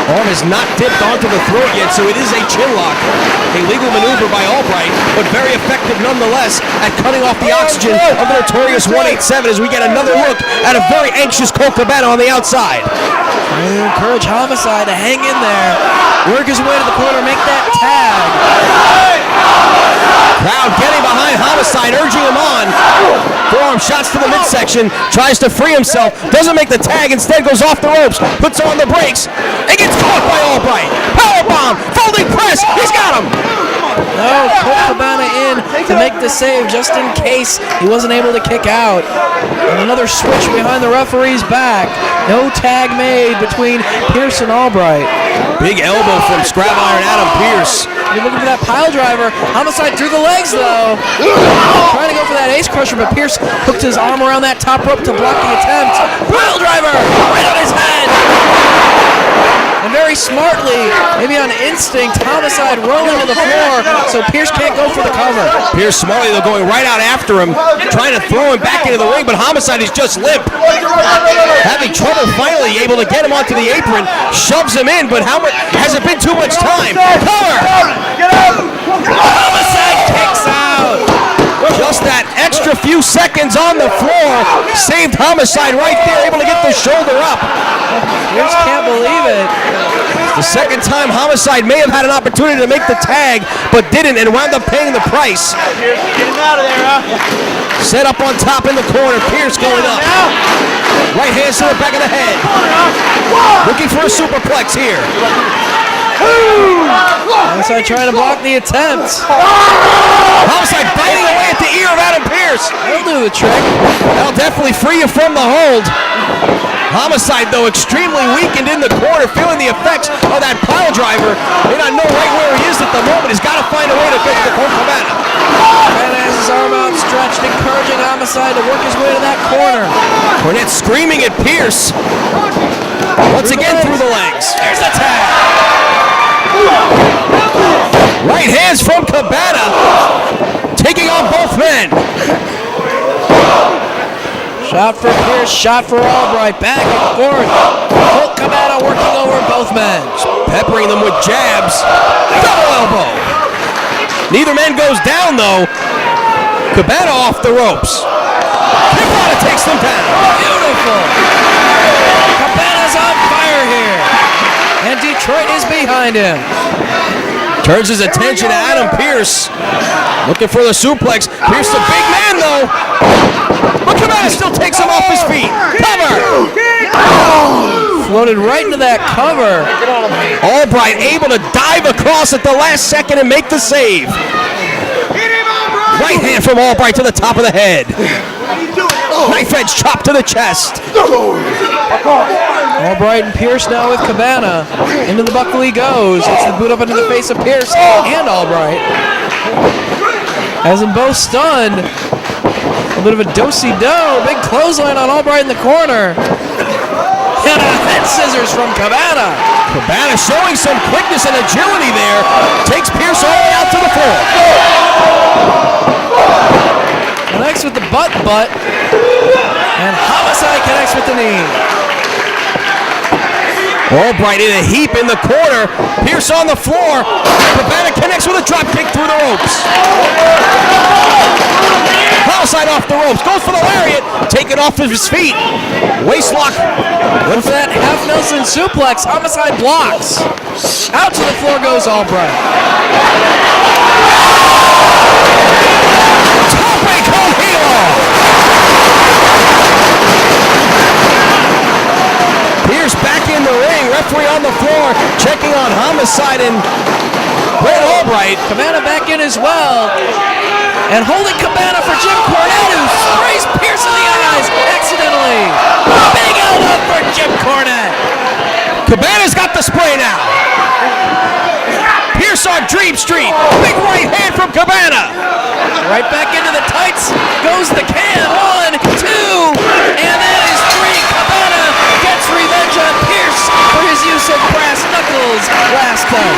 Arm is not dipped onto the throat yet, so it is a chin lock. A legal maneuver by Albright, but very effective nonetheless at cutting off the oxygen of the notorious 187 as we get another look at a very anxious Colt Cabana on the outside. Trying to encourage Homicide to hang in there, work his way to the corner, make that tag. Crowd getting behind Homicide, urging him on. Forearm shots to the midsection, tries to free himself, doesn't make the tag, instead goes off the ropes, puts on the brakes, and gets caught by Albright. Powerbomb, folding press, he's got him. No, Colt Cabana in to make the save just in case he wasn't able to kick out. And another switch behind the referee's back. No tag made between Pearce and Albright. Big elbow from Scrap Iron Adam Pearce. You're looking for that pile driver. Homicide through the legs though. Trying to go for that ace crusher, but Pearce hooked his arm around that top rope to block the attempt. Pile driver right on his head. And very smartly, maybe on instinct, Homicide rolling to the floor so Pierce can't go for the cover. Pierce smartly, though, going right out after him, trying to throw him back into the ring, but Homicide is just limp. Having trouble finally able to get him onto the apron, shoves him in, but has it been too much time? Cover! Homicide kicks out. Just that extra few seconds on the floor saved Homicide right there, able to get the shoulder up. Pierce can't believe it. The second time Homicide may have had an opportunity to make the tag, but didn't, and wound up paying the price. Get him out of there, huh? Set up on top in the corner, Pierce going up. Right hand to the back of the head. Looking for a superplex here. Homicide trying to block the attempt. Homicide biting away at the ear of Adam Pierce. That'll do the trick. That'll definitely free you from the hold. Homicide, though, extremely weakened in the corner, feeling the effects of that pile driver. May not know right where he is at the moment. He's got to find a way to get to Cabana. Cabana has his arm outstretched, encouraging Homicide to work his way to that corner. Cornette screaming at Pierce. Once again through the legs. There's the tag. Right hands from Cabana, taking on both men. Shot for Pierce, shot for Albright, back and forth. Colt Cabana working over both men. Peppering them with jabs. Double elbow. Neither man goes down, though. Cabana off the ropes. Cabana takes them down. Beautiful. Cabana's on fire here. And Detroit is behind him. Turns his attention to Adam Pierce. Looking for the suplex. Pierce the big man, though. But Cabana still takes him off his feet. Cover! Floated right into that cover. Albright able to dive across at the last second and make the save. Right hand from Albright to the top of the head. Knife edge chop to the chest. Albright and Pierce now with Cabana. Into the buckle he goes. Hits the boot up into the face of Pierce and Albright. Has them both stunned. A bit of a do-si-do. Big clothesline on Albright in the corner. And a head scissors from Cabana. Cabana showing some quickness and agility there. Takes Pierce all the way out to the floor. Connects with the butt. And Homicide connects with the knee. Albright in a heap in the corner. Pierce on the floor. Cabana connects with a drop kick through the ropes. Homicide off the ropes. Goes for the lariat. Taken off of his feet. Waist lock. With that half Nelson suplex, Homicide blocks. Out to the floor goes Albright. Tope con hilo. Pierce back in the ring. Referee on the floor. Checking on Homicide and Brett Albright. Cabana back in as well. And holding Cabana for Jim Cornette, who sprays Pierce in the eyes accidentally. Big elbow for Jim Cornette. Cabana's got the spray now. Pierce on Dream Street. Big right hand from Cabana. Right back into the tights goes the can. 1, 2, and that is 3. Cabana gets revenge on Pierce for his use of brass knuckles last time.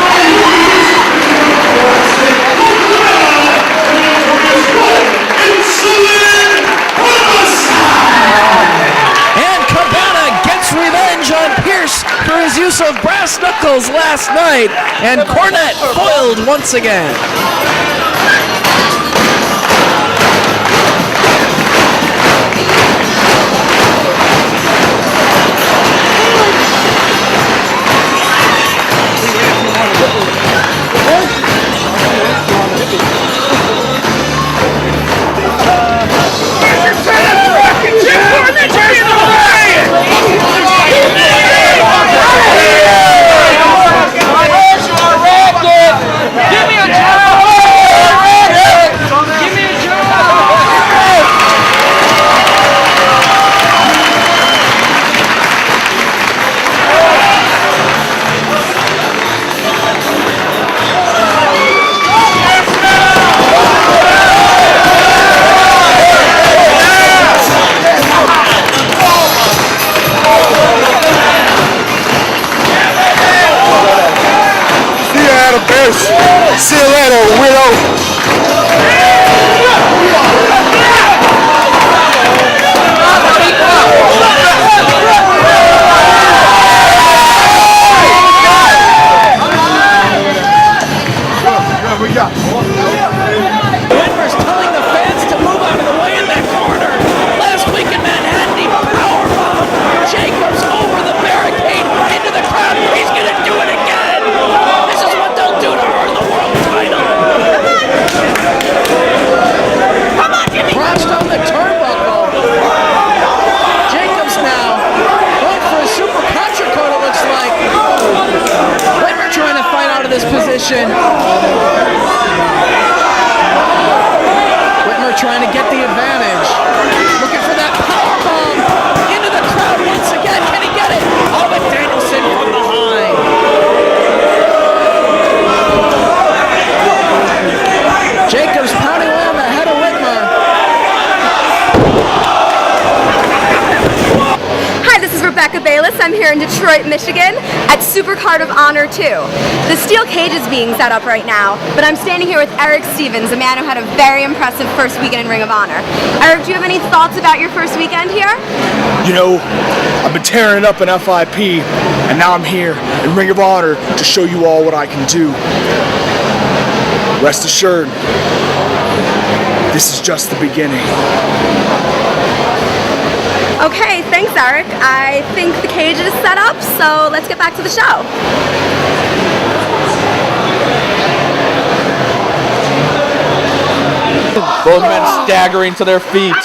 And Cabana gets revenge on Pierce for his use of brass knuckles last night. And Cornette foiled once again. Give me a towel! I'm here in Detroit, Michigan at Supercard of Honor 2. The steel cage is being set up right now, but I'm standing here with Eric Stevens, a man who had a very impressive first weekend in Ring of Honor. Eric, do you have any thoughts about your first weekend here? You know, I've been tearing it up in FIP, and now I'm here in Ring of Honor to show you all what I can do. Rest assured, this is just the beginning. Okay, thanks, Eric. I think the cage is set up, so let's get back to the show. Both men staggering to their feet,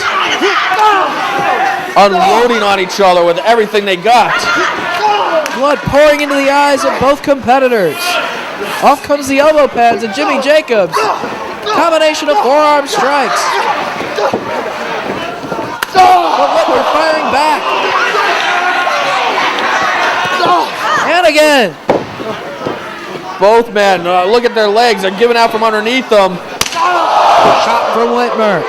unloading on each other with everything they got. Blood pouring into the eyes of both competitors. Off comes the elbow pads of Jimmy Jacobs. Combination of forearm strikes. But Whitmer firing back. And again. Both men, look at their legs. They're giving out from underneath them. Shot from Whitmer.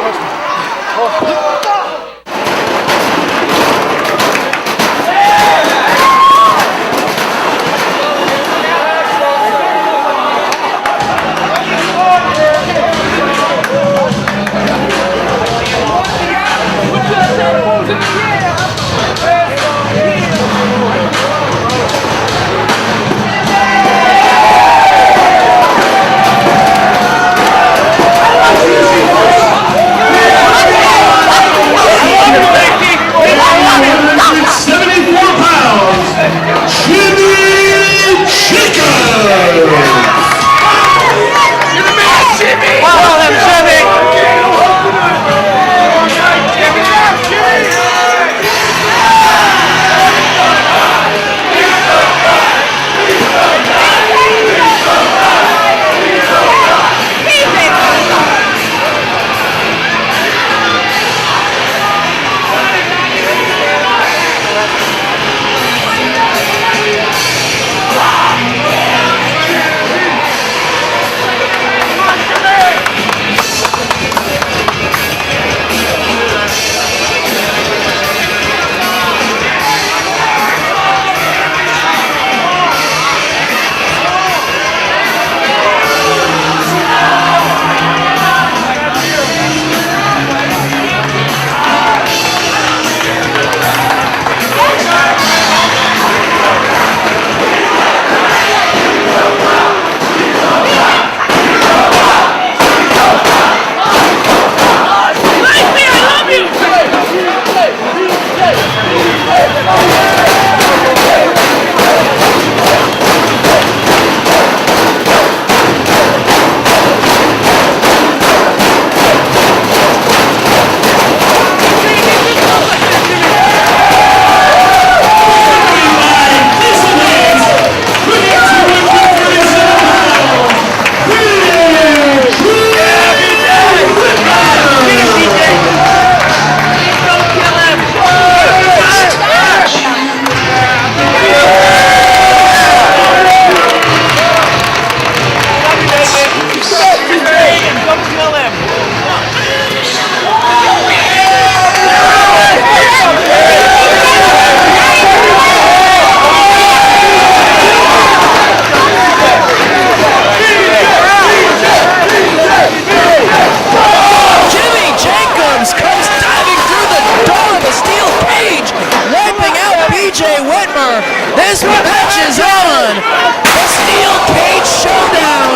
This match is on! The Steel Cage Showdown!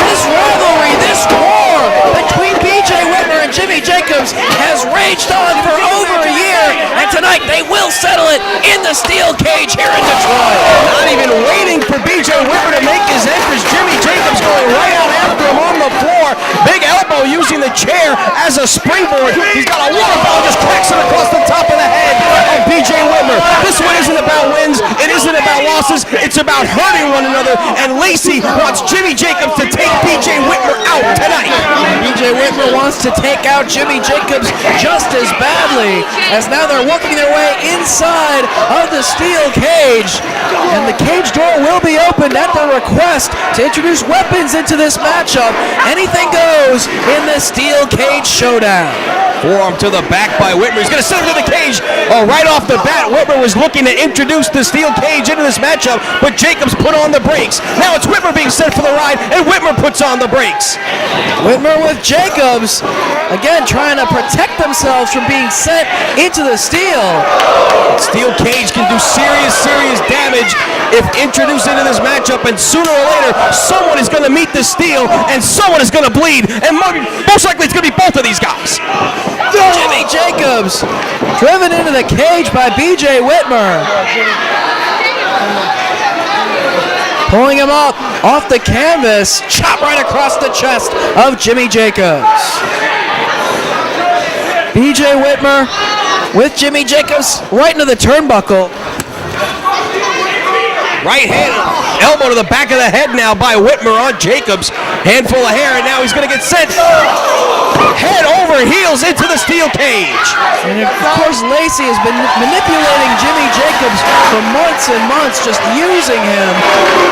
This rivalry, this war between BJ Whitmer and Jimmy Jacobs has raged on for over a year, and tonight they will settle it in the Steel Cage here in Detroit. Not even waiting for BJ Whitmer to make his entrance. Jimmy Jacobs going right out after him on the floor. Big elbow using the chair as a springboard. He's got a water bottle, just cracks it across the top of the head of BJ Whitmer. This one isn't about wins. It isn't about losses. It's about hurting one another. And Lacey wants Jimmy Jacobs to take BJ Whitmer out tonight. BJ Whitmer wants to take out Jimmy Jacobs just as badly, as now they're working their way inside of the Steel Cage. And the cage door will be opened at the request to introduce weapons into this matchup. Anything goes in the Steel Cage Showdown. Forearm to the back by Whitmer. He's going to send him to the cage. Oh, right off the bat, Whitmer was looking to introduce the steel cage into this matchup, but Jacobs put on the brakes. Now it's Whitmer being sent for the ride, and Whitmer puts on the brakes. Whitmer with Jacobs, again trying to protect themselves from being sent into the steel. Steel cage can do serious damage if introduced into this matchup, and sooner or later, someone is going to meet the steel, and someone is going to bleed, and most likely it's going to be both of these guys. Jimmy Jacobs driven into the cage by BJ Whitmer. Pulling him up off the canvas, chop right across the chest of Jimmy Jacobs. BJ Whitmer with Jimmy Jacobs right into the turnbuckle. Right hand, elbow to the back of the head now by Whitmer on Jacobs. Handful of hair, and now he's going to get sent head over heels into the steel cage. And of course, Lacey has been manipulating Jimmy Jacobs for months and months, just using him.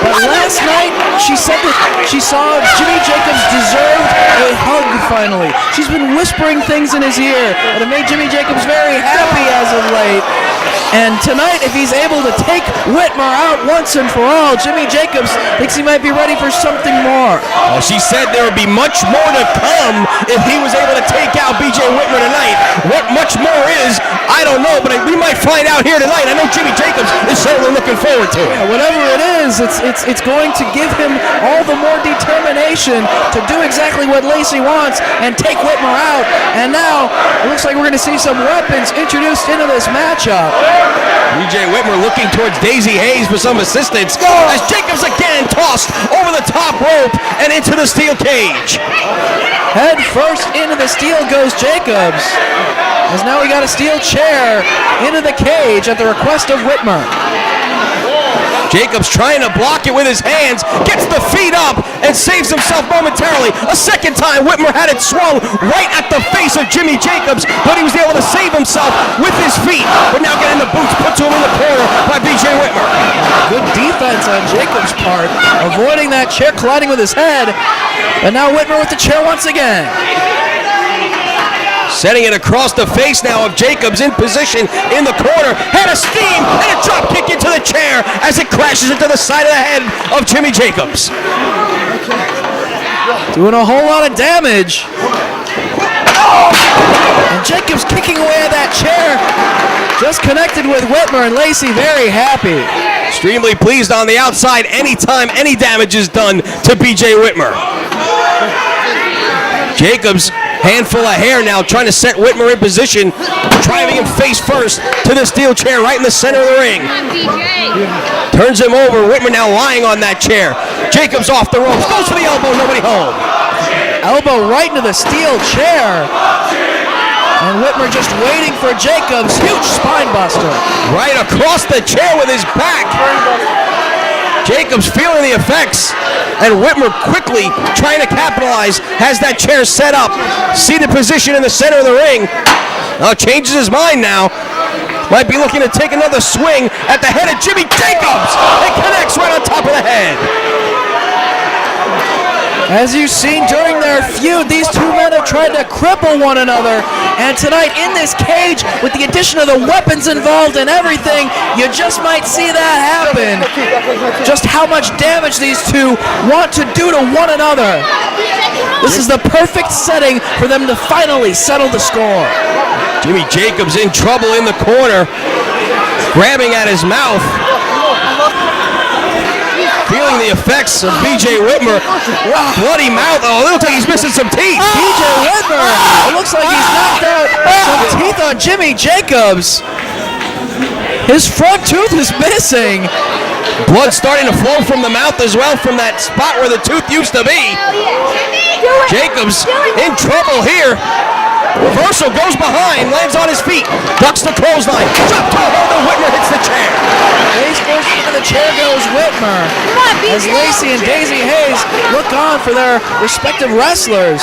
But last night, she said that she saw Jimmy Jacobs deserved a hug finally. She's been whispering things in his ear that have made Jimmy Jacobs very happy as of late. And tonight, if he's able to take Whitmer out once and for all, Jimmy Jacobs thinks he might be ready for something more. She said there would be much more to come if he was able to take out BJ Whitmer tonight. What much more is, I don't know, but we might find out here tonight. I know Jimmy Jacobs is certainly looking forward to it. Yeah, whatever it is, it's going to give him all the more determination to do exactly what Lacey wants and take Whitmer out. And now, it looks like we're going to see some weapons introduced into this matchup. BJ Whitmer looking towards Daisy Hayes for some assistance as Jacobs again tossed over the top rope and into the steel cage. Head first into the steel goes Jacobs, as now we got a steel chair into the cage at the request of Whitmer. Jacobs trying to block it with his hands, gets the feet up and saves himself momentarily. A second time, Whitmer had it swung right at the face of Jimmy Jacobs, but he was able to save himself with his feet. But now getting the boots put to him in the corner by BJ Whitmer. Good defense on Jacobs' part, avoiding that chair colliding with his head. But now Whitmer with the chair once again. Setting it across the face now of Jacobs in position in the corner. Had a steam and a drop kick into the chair as it crashes into the side of the head of Jimmy Jacobs. Doing a whole lot of damage. And Jacobs kicking away at that chair. Just connected with Whitmer, and Lacey very happy. Extremely pleased on the outside anytime any damage is done to BJ Whitmer. Jacobs, handful of hair now, trying to set Whitmer in position, driving him face first to the steel chair right in the center of the ring. Turns him over, Whitmer now lying on that chair. Jacobs off the ropes, goes for the elbow, nobody home. Elbow right into the steel chair. And Whitmer just waiting for Jacobs, huge spine buster. Right across the chair with his back. Jacobs feeling the effects, and Whitmer quickly trying to capitalize, has that chair set up, seated position in the center of the ring. Now changes his mind now. Might be looking to take another swing at the head of Jimmy Jacobs. It connects right on top of the head. As you've seen during their feud, these two men have tried to cripple one another. And tonight in this cage, with the addition of the weapons involved and everything, you just might see that happen. Just how much damage these two want to do to one another. This is the perfect setting for them to finally settle the score. Jimmy Jacobs in trouble in the corner, grabbing at his mouth. Feeling the effects of BJ Whitmer. Bloody mouth. Oh, it looks like he's missing some teeth. BJ Whitmer. It looks like he's knocked out some teeth on Jimmy Jacobs. His front tooth is missing. Blood starting to flow from the mouth as well, from that spot where the tooth used to be. Jacobs in trouble here. Reversal, goes behind, lands on his feet, ducks the clothesline, drop toe hold, and Whitmer hits the chair. Face first into the chair goes Whitmer, as Lacey and Daisy Hayes look on for their respective wrestlers.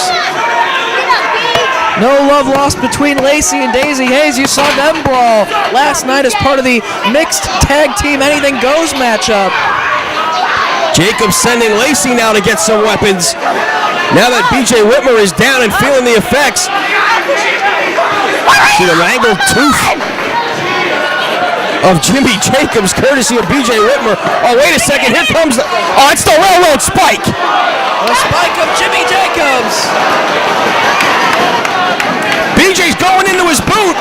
No love lost between Lacey and Daisy Hayes. You saw them brawl last night as part of the mixed tag team Anything Goes matchup. Jacobs sending Lacey now to get some weapons. Now that BJ Whitmer is down and feeling the effects, See the mangled tooth of Jimmy Jacobs, courtesy of B.J. Whitmer. Oh, wait a second. Here comes the... Oh, it's the railroad spike. The spike of Jimmy Jacobs. BJ's going into his boot.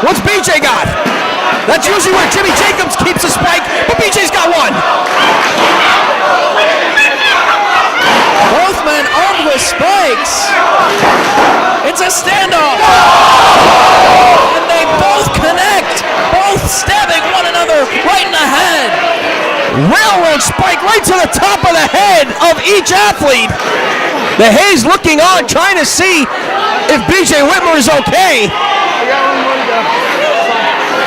What's BJ got? That's usually where Jimmy Jacobs keeps a spike, but BJ's got one. Both men armed with spikes. It's a standoff. And they both connect. Both stabbing one another right in the head. Railroad spike right to the top of the head of each athlete. The Hayes looking on, trying to see if B.J. Whitmer is okay.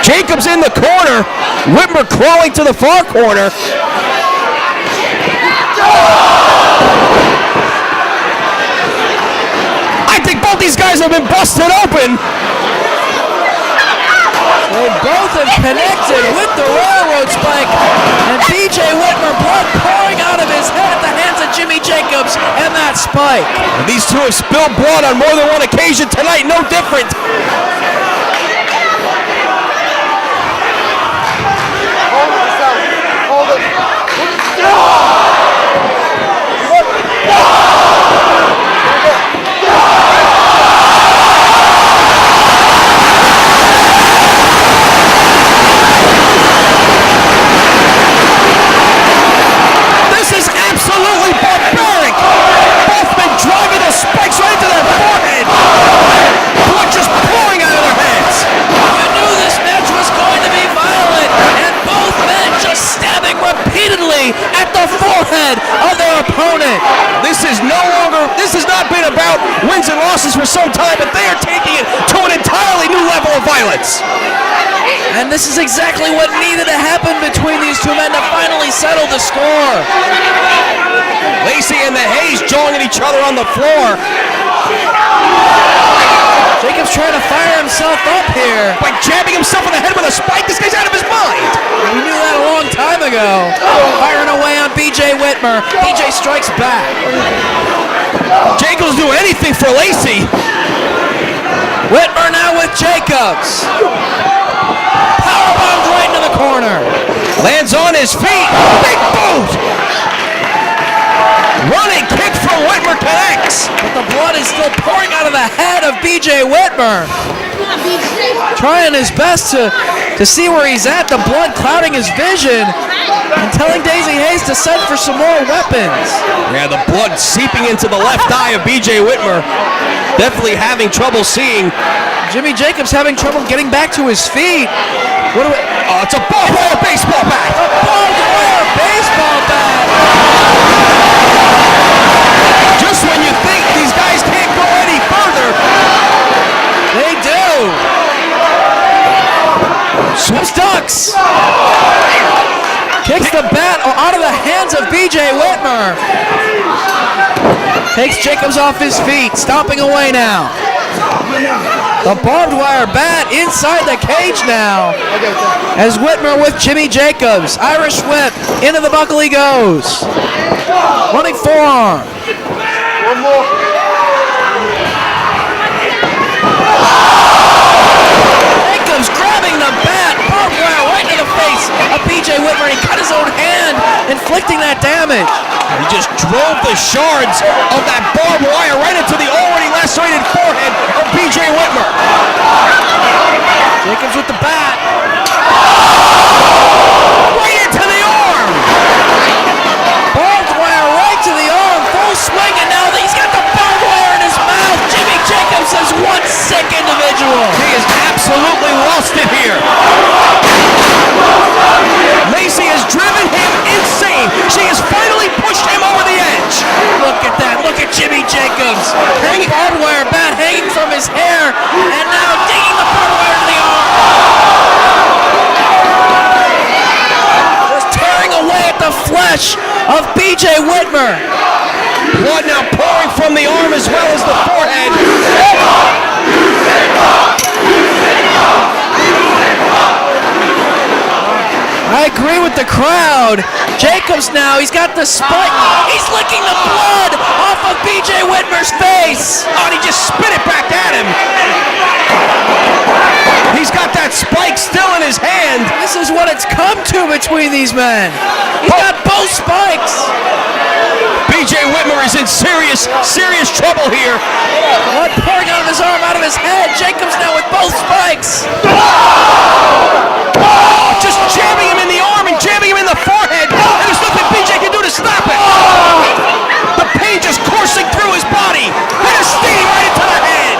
Jacobs in the corner. Whitmer crawling to the far corner. I think both these guys have been busted open. They both have connected with the railroad spike, and B.J. Whitmer, blood pouring out of his head at the hands of Jimmy Jacobs and that spike. And these two have spilled blood on more than one occasion tonight, no different. Absolutely barbaric. Both men driving the spikes right into their forehead. Blood just pouring out of their heads. You knew this match was going to be violent, and both men just stabbing repeatedly at the forehead of their opponent. This has not been about wins and losses for some time, but they are taking it to an entirely new level of violence. And this is exactly what needed to happen between these two men to finally settle the score. Lacey and the Hayes jawing at each other on the floor. Jacobs trying to fire himself up here. By jabbing himself in the head with a spike, this guy's out of his mind. We knew that a long time ago. Firing away on B.J. Whitmer. B.J. strikes back. Jacobs do anything for Lacey. Whitmer now with Jacobs. Powerbombed right into the corner. Lands on his feet. Big boot. Running kick from Whitmer connects. But the blood is still pouring out of the head of B.J. Whitmer. Trying his best to see where he's at. The blood clouding his vision. And telling Daisy Hayes to send for some more weapons. Yeah, the blood seeping into the left eye of B.J. Whitmer. Definitely having trouble seeing. Jimmy Jacobs having trouble getting back to his feet. What do we... Oh, it's a barbed wire baseball bat. A barbed wire baseball bat. Just when you think these guys can't go any further, they do. Swift ducks. Kicks the bat out of the hands of B.J. Whitmer. Takes Jacobs off his feet, stomping away now. The barbed wire bat inside the cage now. As Whitmer with Jimmy Jacobs. Irish whip, into the buckle he goes. Running forearm. One more. Jacobs grabbing the bat, barbed wire right into the face of B.J. Whitmer. He cut his own hand, inflicting that damage. He just drove the shards of that barbed wire right into the already lacerated forehead of B.J. Whitmer. Jacobs with the bat. Right into the arm. Barbed wire right to the arm. Full swing, and now he's got the barbed wire in his mouth. Jimmy Jacobs is one sick individual. He has absolutely lost it here. Lacey has driven him insane. She has finally pushed him over the edge. Look at that. Look at Jimmy Jacobs. The barbed wire bat hanging from his hair, and now digging the barbed wire to the arm. Just tearing away at the flesh of B.J. Whitmer. Blood now pouring from the arm as well as the forehead. I agree with the crowd. Jacobs now, he's got the spike. He's licking the blood off of B.J. Whitmer's face. Oh, and he just spit it back at him. through between these men. He's got both spikes. BJ Whitmer is in serious trouble here. Blood pouring out of his arm, out of his head. Jacobs now with both spikes. Just jabbing him in the arm and jabbing him in the forehead. And there's nothing BJ can do to stop it. The pain just coursing through his body. And a sting right into the head.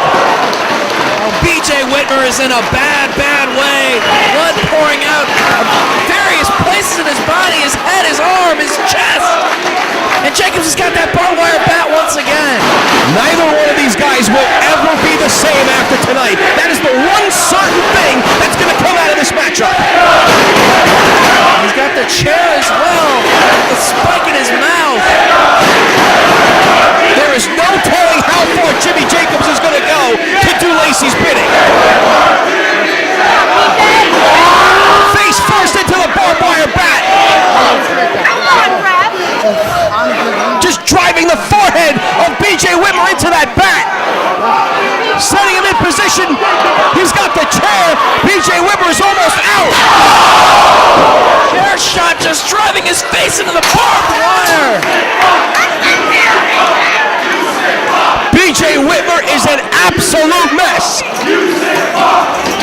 Oh, BJ Whitmer is in a bad way. Blood pouring out of various places in his body, his head, his arm, his chest. And Jacobs has got that barbed wire bat once again. Neither one of these guys will ever be the same after tonight. That is the one certain thing that's going to come out of this matchup. He's got the chair as well, the spike in his mouth. There is no telling how far Jimmy Jacobs is going to go to do Lacey's bidding. Face first into the barbed wire bat. Just driving the forehead of BJ Whitmer into that bat. Setting him in position. He's got the chair. BJ Whitmer is almost out. Chair shot just driving his face into the barbed wire. BJ Whitmer is an absolute mess.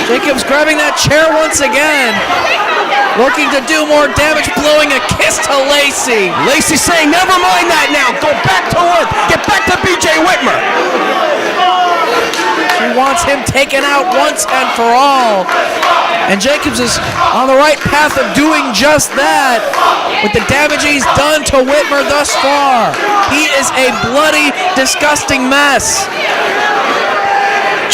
Jacobs grabbing that chair once again. Looking to do more damage, blowing a kiss to Lacey. Lacey saying, never mind that now. Go back to work. Get back to BJ Whitmer. She wants him taken out once and for all. And Jacobs is on the right path of doing just that with the damage he's done to Whitmer thus far. He is a bloody, disgusting mess.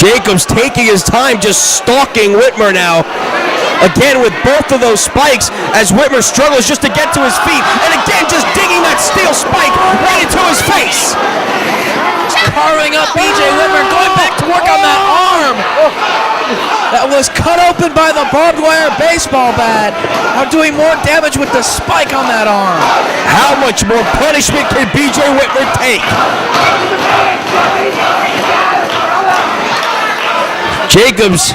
Jacobs taking his time, just stalking Whitmer now. Again with both of those spikes as Whitmer struggles just to get to his feet. And again just digging that steel spike right into his face. Carving up BJ Whitmer, going back to work on that arm. That was cut open by the barbed wire baseball bat. Now doing more damage with the spike on that arm. How much more punishment can BJ Whitmer take? Jacobs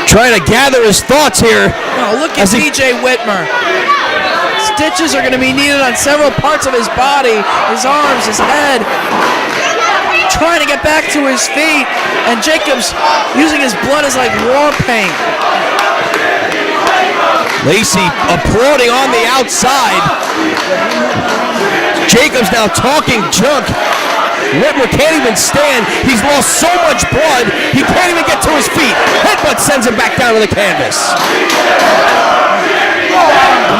trying to gather his thoughts here. Oh, look at BJ Whitmer. Stitches are going to be needed on several parts of his body, his arms, his head. Trying to get back to his feet, and Jacobs using his blood as like war paint. Lacey applauding on the outside. Jacobs now talking junk. Whitmer can't even stand. He's lost so much blood, he can't even get to his feet. Headbutt sends him back down to the canvas.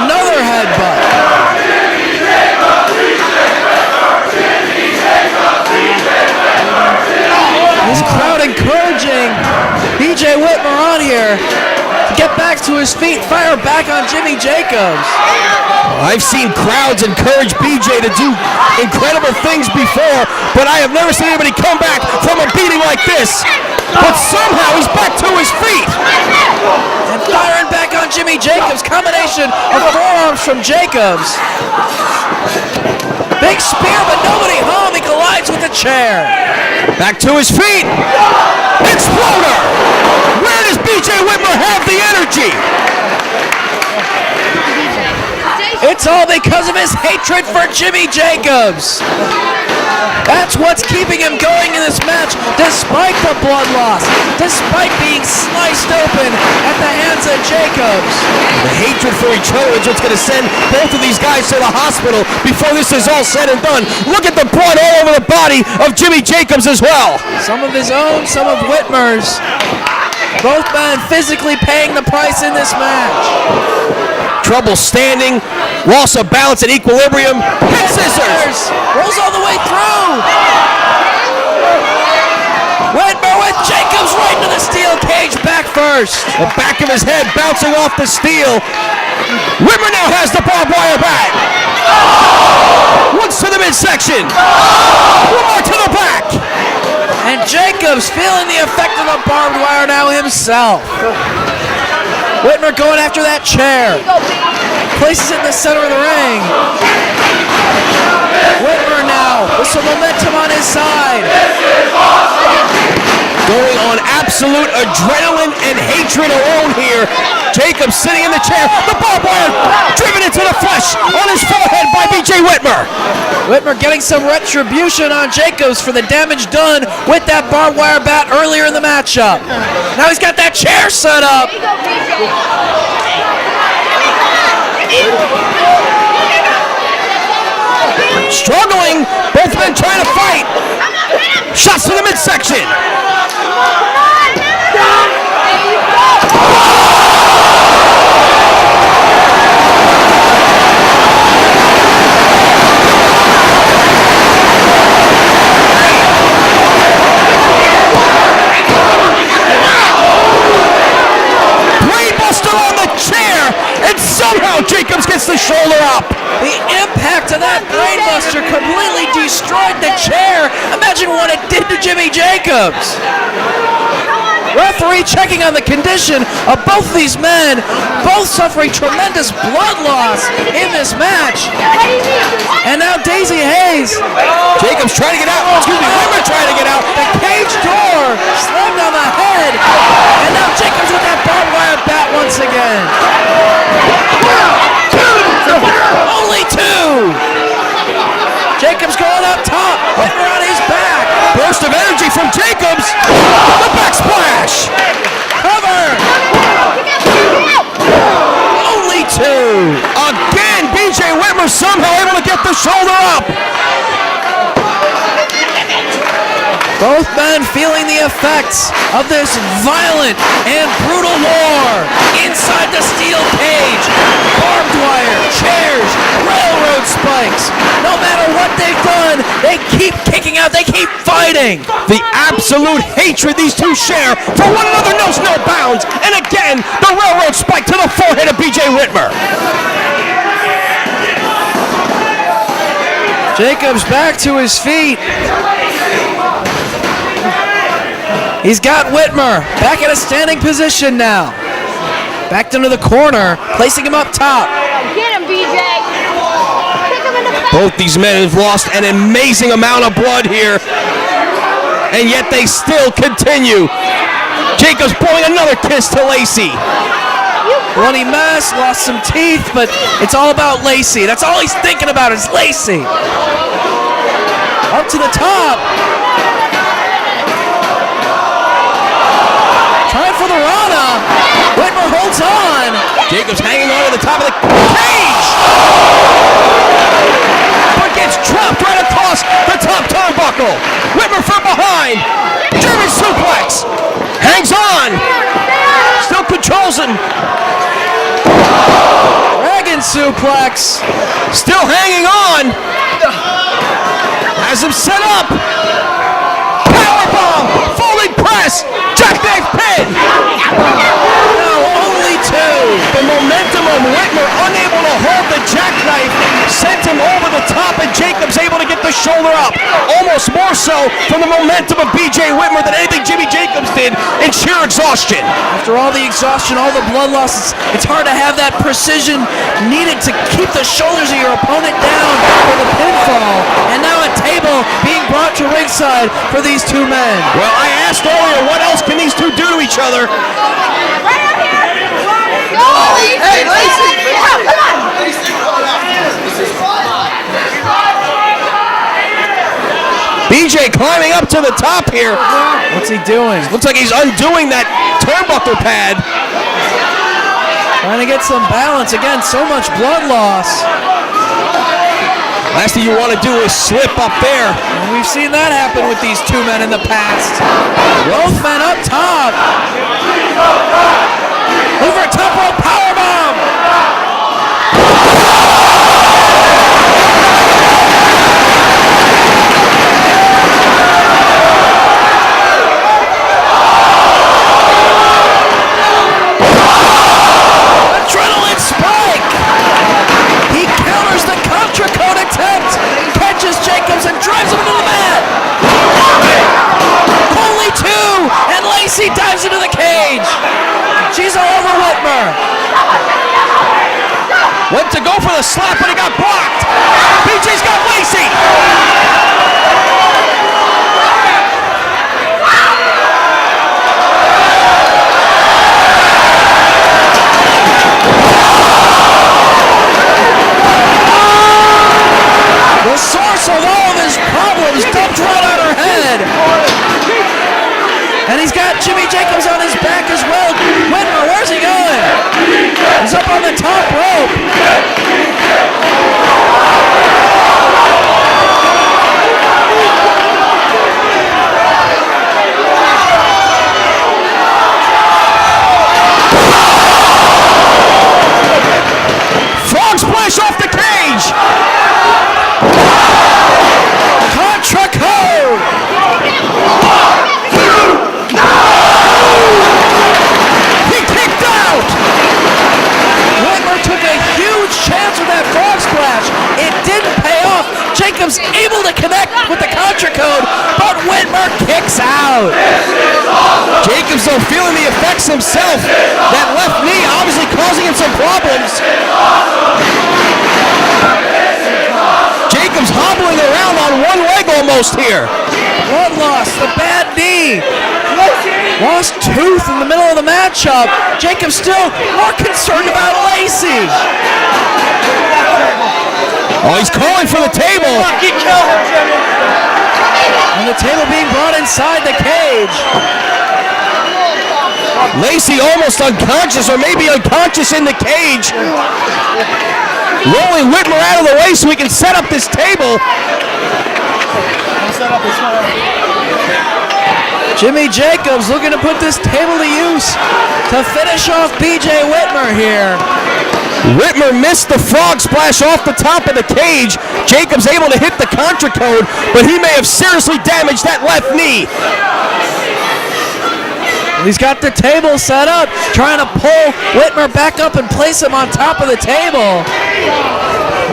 Another headbutt. This crowd encouraging BJ Whitmer on here to get back to his feet, fire back on Jimmy Jacobs. I've seen crowds encourage BJ to do incredible things before, but I have never seen anybody come back from a beating like this. But somehow he's back to his feet. And firing back on Jimmy Jacobs. Combination of forearms from Jacobs. Big spear, but nobody home. He collides with the chair. Back to his feet. Exploder! Where does BJ Whitmer have the energy? It's all because of his hatred for Jimmy Jacobs. That's what's keeping him going in this match, despite the blood loss, despite being sliced open at the hands of Jacobs. The hatred for each other is what's going to send both of these guys to the hospital before this is all said and done. Look at the blood all over the body of Jimmy Jacobs as well. Some of his own, some of Whitmer's. Both men physically paying the price in this match. Trouble standing, loss of balance and equilibrium. Hit scissors! Rolls all the way through. Whitmer with Jacobs right into the steel cage, back first. The back of his head bouncing off the steel. Whitmer now has the barbed wire back. Once to the midsection. One more to the back. And Jacobs feeling the effect of the barbed wire now himself. Whitmer going after that chair. Places it in the center of the ring. Whitmer now with some momentum on his side. Going on absolute adrenaline and hatred alone here. Jacobs sitting in the chair. The barbed wire driven into the flesh on his forehead by B.J. Whitmer. Whitmer getting some retribution on Jacobs for the damage done with that barbed wire bat earlier in the matchup. Now he's got that chair set up. Struggling, both men trying to fight. Shots to the midsection. Brainbuster on the chair, and somehow Jacobs gets the shoulder up. The impact of that brainbuster completely destroyed the chair. Imagine what it did to Jimmy Jacobs. Referee checking on the condition of both of these men, both suffering tremendous blood loss in this match. And now Daisy Hayes. Jacobs trying to get out. Excuse me, Whitmer trying to get out. The cage door slammed on the head. And now Jacobs with that barbed wire bat once again. Only two. Jacobs going up top. Whitmer on his back. Burst of energy from Jacobs. The backsplash. Cover. Only two. Again, B.J. Whitmer somehow able to get the shoulder up. Both men feeling the effects of this violent and brutal war inside the steel cage. Barbed wire, chairs, railroad spikes. No matter what they've done, they keep kicking out, they keep fighting. The absolute hatred these two share for one another knows no bounds. And again, the railroad spike to the forehead of B.J. Whitmer. Jacobs back to his feet. He's got Whitmer back in a standing position now. Backed into the corner, placing him up top. Get him, BJ. Both these men have lost an amazing amount of blood here, and yet they still continue. Jacobs blowing another kiss to Lacey. Bloody mess, lost some teeth, but it's all about Lacey. That's all he's thinking about is Lacey. Up to the top. Trying for the Rana. Whitmer holds on. Jacobs hanging on to the top of the cage. But gets dropped right across the top turnbuckle. Whitmer from behind. German suplex. Hangs on. Still controls him. Dragon suplex. Still hanging on. Has him set up. Powerbomb. Falling press. Jackknife pin. No, only two. The momentum of Whitmer unable to hold the jackknife sent him over the top, and Jacobs able to get the shoulder up. Almost more so from the momentum of B.J. Whitmer than anything Jimmy Jacobs did in sheer exhaustion. After all the exhaustion, all the blood loss, it's hard to have that precision needed to keep the shoulders of your opponent down for the pinfall. And now a table being brought to ringside for these two men. Well, I asked earlier, what else can these two do to each other? Hey, Lacey! BJ climbing up to the top here. What's he doing? Looks like he's undoing that turnbuckle pad. Trying to get some balance. Again, so much blood loss. Last thing you want to do is slip up there. And we've seen that happen with these two men in the past. Both men up top. Over a top rope powerbomb. Adrenaline spike. He counters the contra code attempt. Catches Jacobs and drives him into the mat. Only two, and Lacey dives into the cage. She's all over Whitmer. Went to go for the slap, but he got blocked. BJ's got Lacey. And he's got Jimmy Jacobs on his back as well. Whitmer, where's he going? He's up on the top rope. Frog splash off the cage. Contra code. He kicked out. Whitmer took a huge chance with that frog splash. It didn't pay off. Jacobs able to connect with the contra code, but Whitmer kicks out. Jacobs though feeling the effects himself. That left knee obviously causing him some problems. Jacobs hobbling around on one leg almost here. Blood loss, the bad knee. Lost tooth in the middle of the matchup. Jacobs still more concerned about Lacey. Oh, he's calling for the table. And the table being brought inside the cage. Lacey almost unconscious, or maybe unconscious in the cage. Rolling Whitmer out of the way so we can set up this table. Jimmy Jacobs looking to put this table to use to finish off BJ Whitmer here. Whitmer missed the frog splash off the top of the cage. Jacobs able to hit the contra code, but he may have seriously damaged that left knee. He's got the table set up, trying to pull Whitmer back up and place him on top of the table.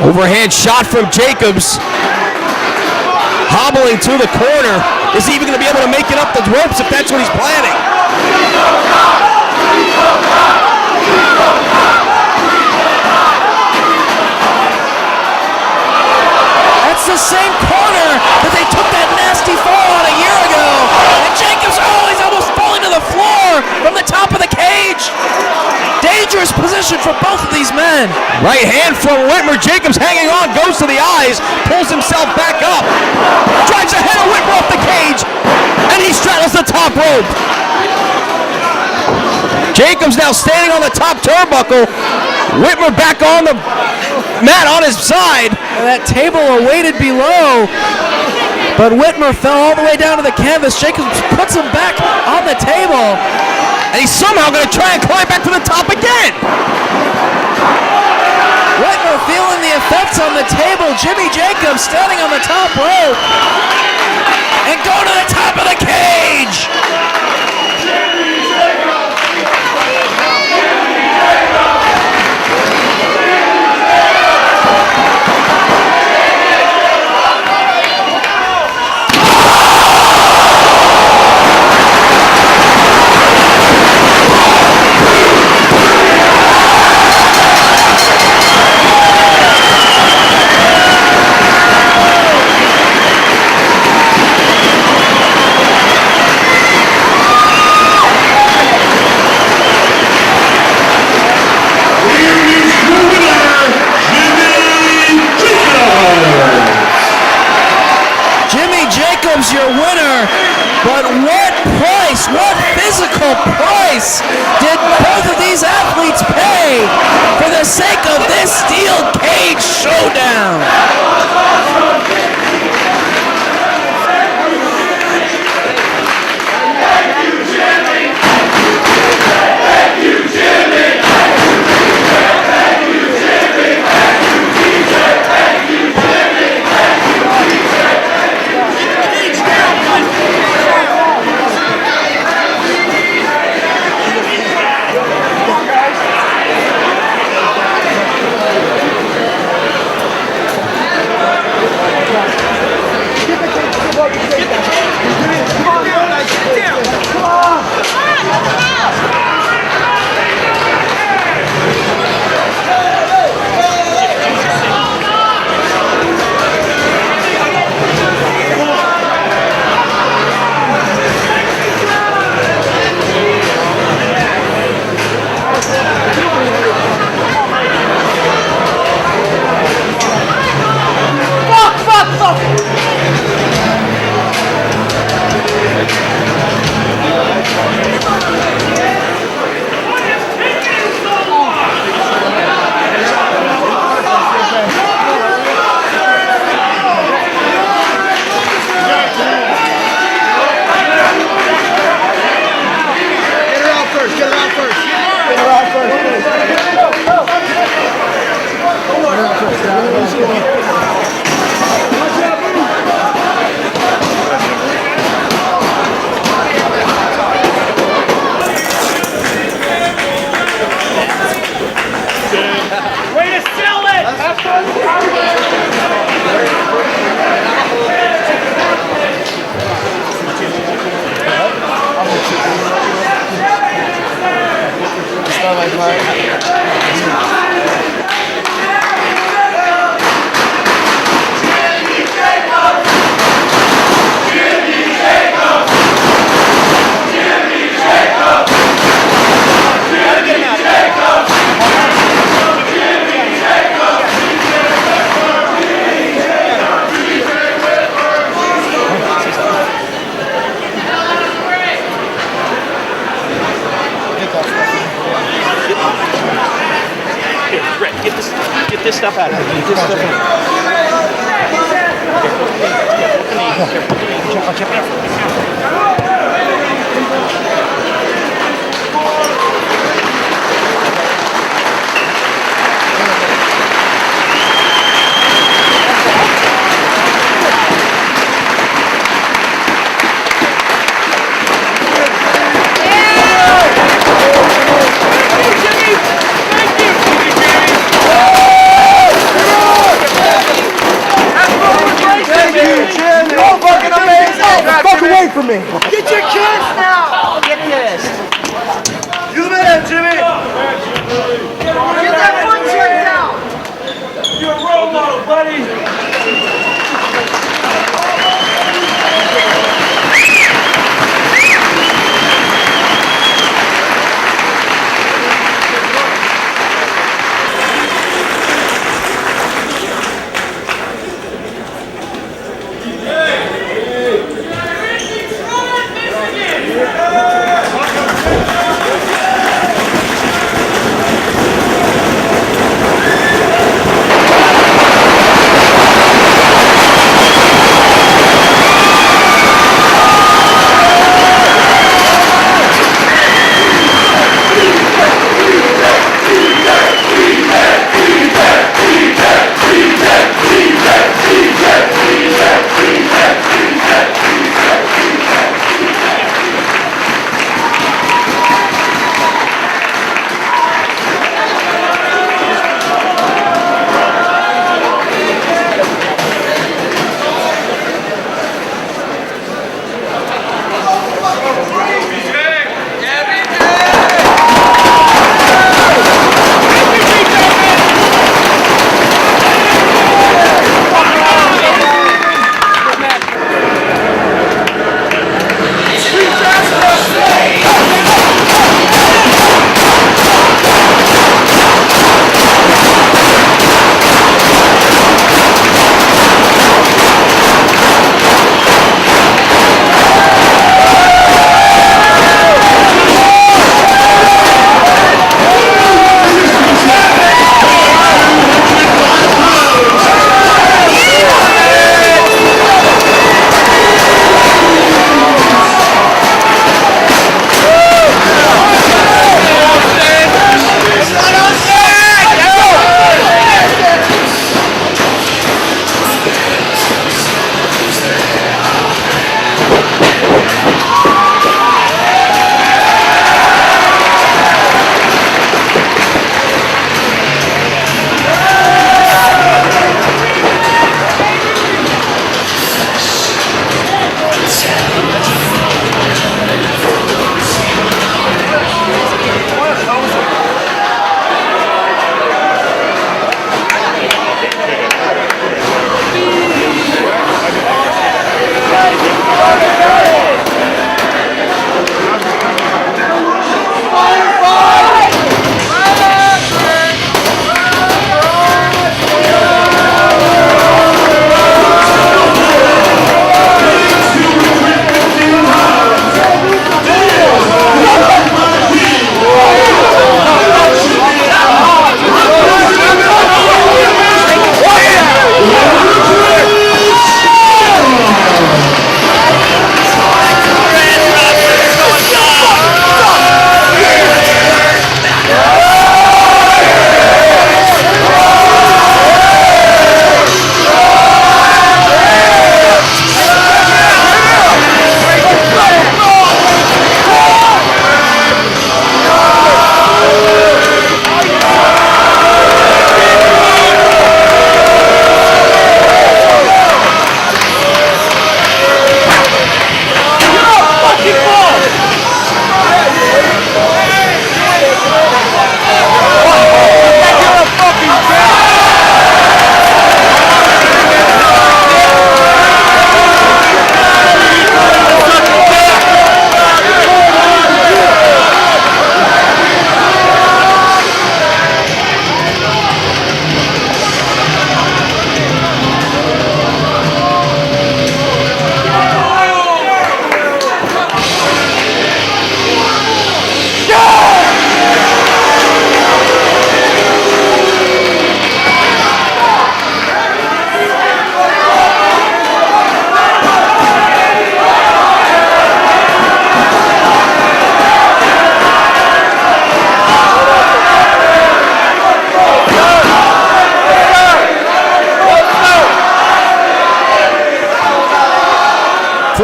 Overhand shot from Jacobs. Hobbling to the corner. Is he even going to be able to make it up the ropes if that's what he's planning? That's the same corner that they took that nasty fall on a year ago. And Jacobs, he's almost falling to the floor from the top of the cage. Dangerous position for both of these men. Right hand from Whitmer. Jacobs hanging on, goes to the eyes, pulls himself back up, drives ahead of Whitmer off the cage, and he straddles the top rope. Jacobs now standing on the top turnbuckle. Whitmer back on the mat on his side. And that table awaited below, but Whitmer fell all the way down to the canvas. Jacobs puts him back on the table. And he's somehow going to try and climb back to the top again. Whitmer feeling the effects on the table. Jimmy Jacobs standing on the top rope and going to the top of the cage. Your winner, but what physical price did both of these athletes pay for the sake of this steel cage showdown? much, Mark. Get this stuff out of here. Get this stuff out. Away from me! Get your kiss now! Get this. You man, Jimmy! Get that foot check down! You're a role model, buddy!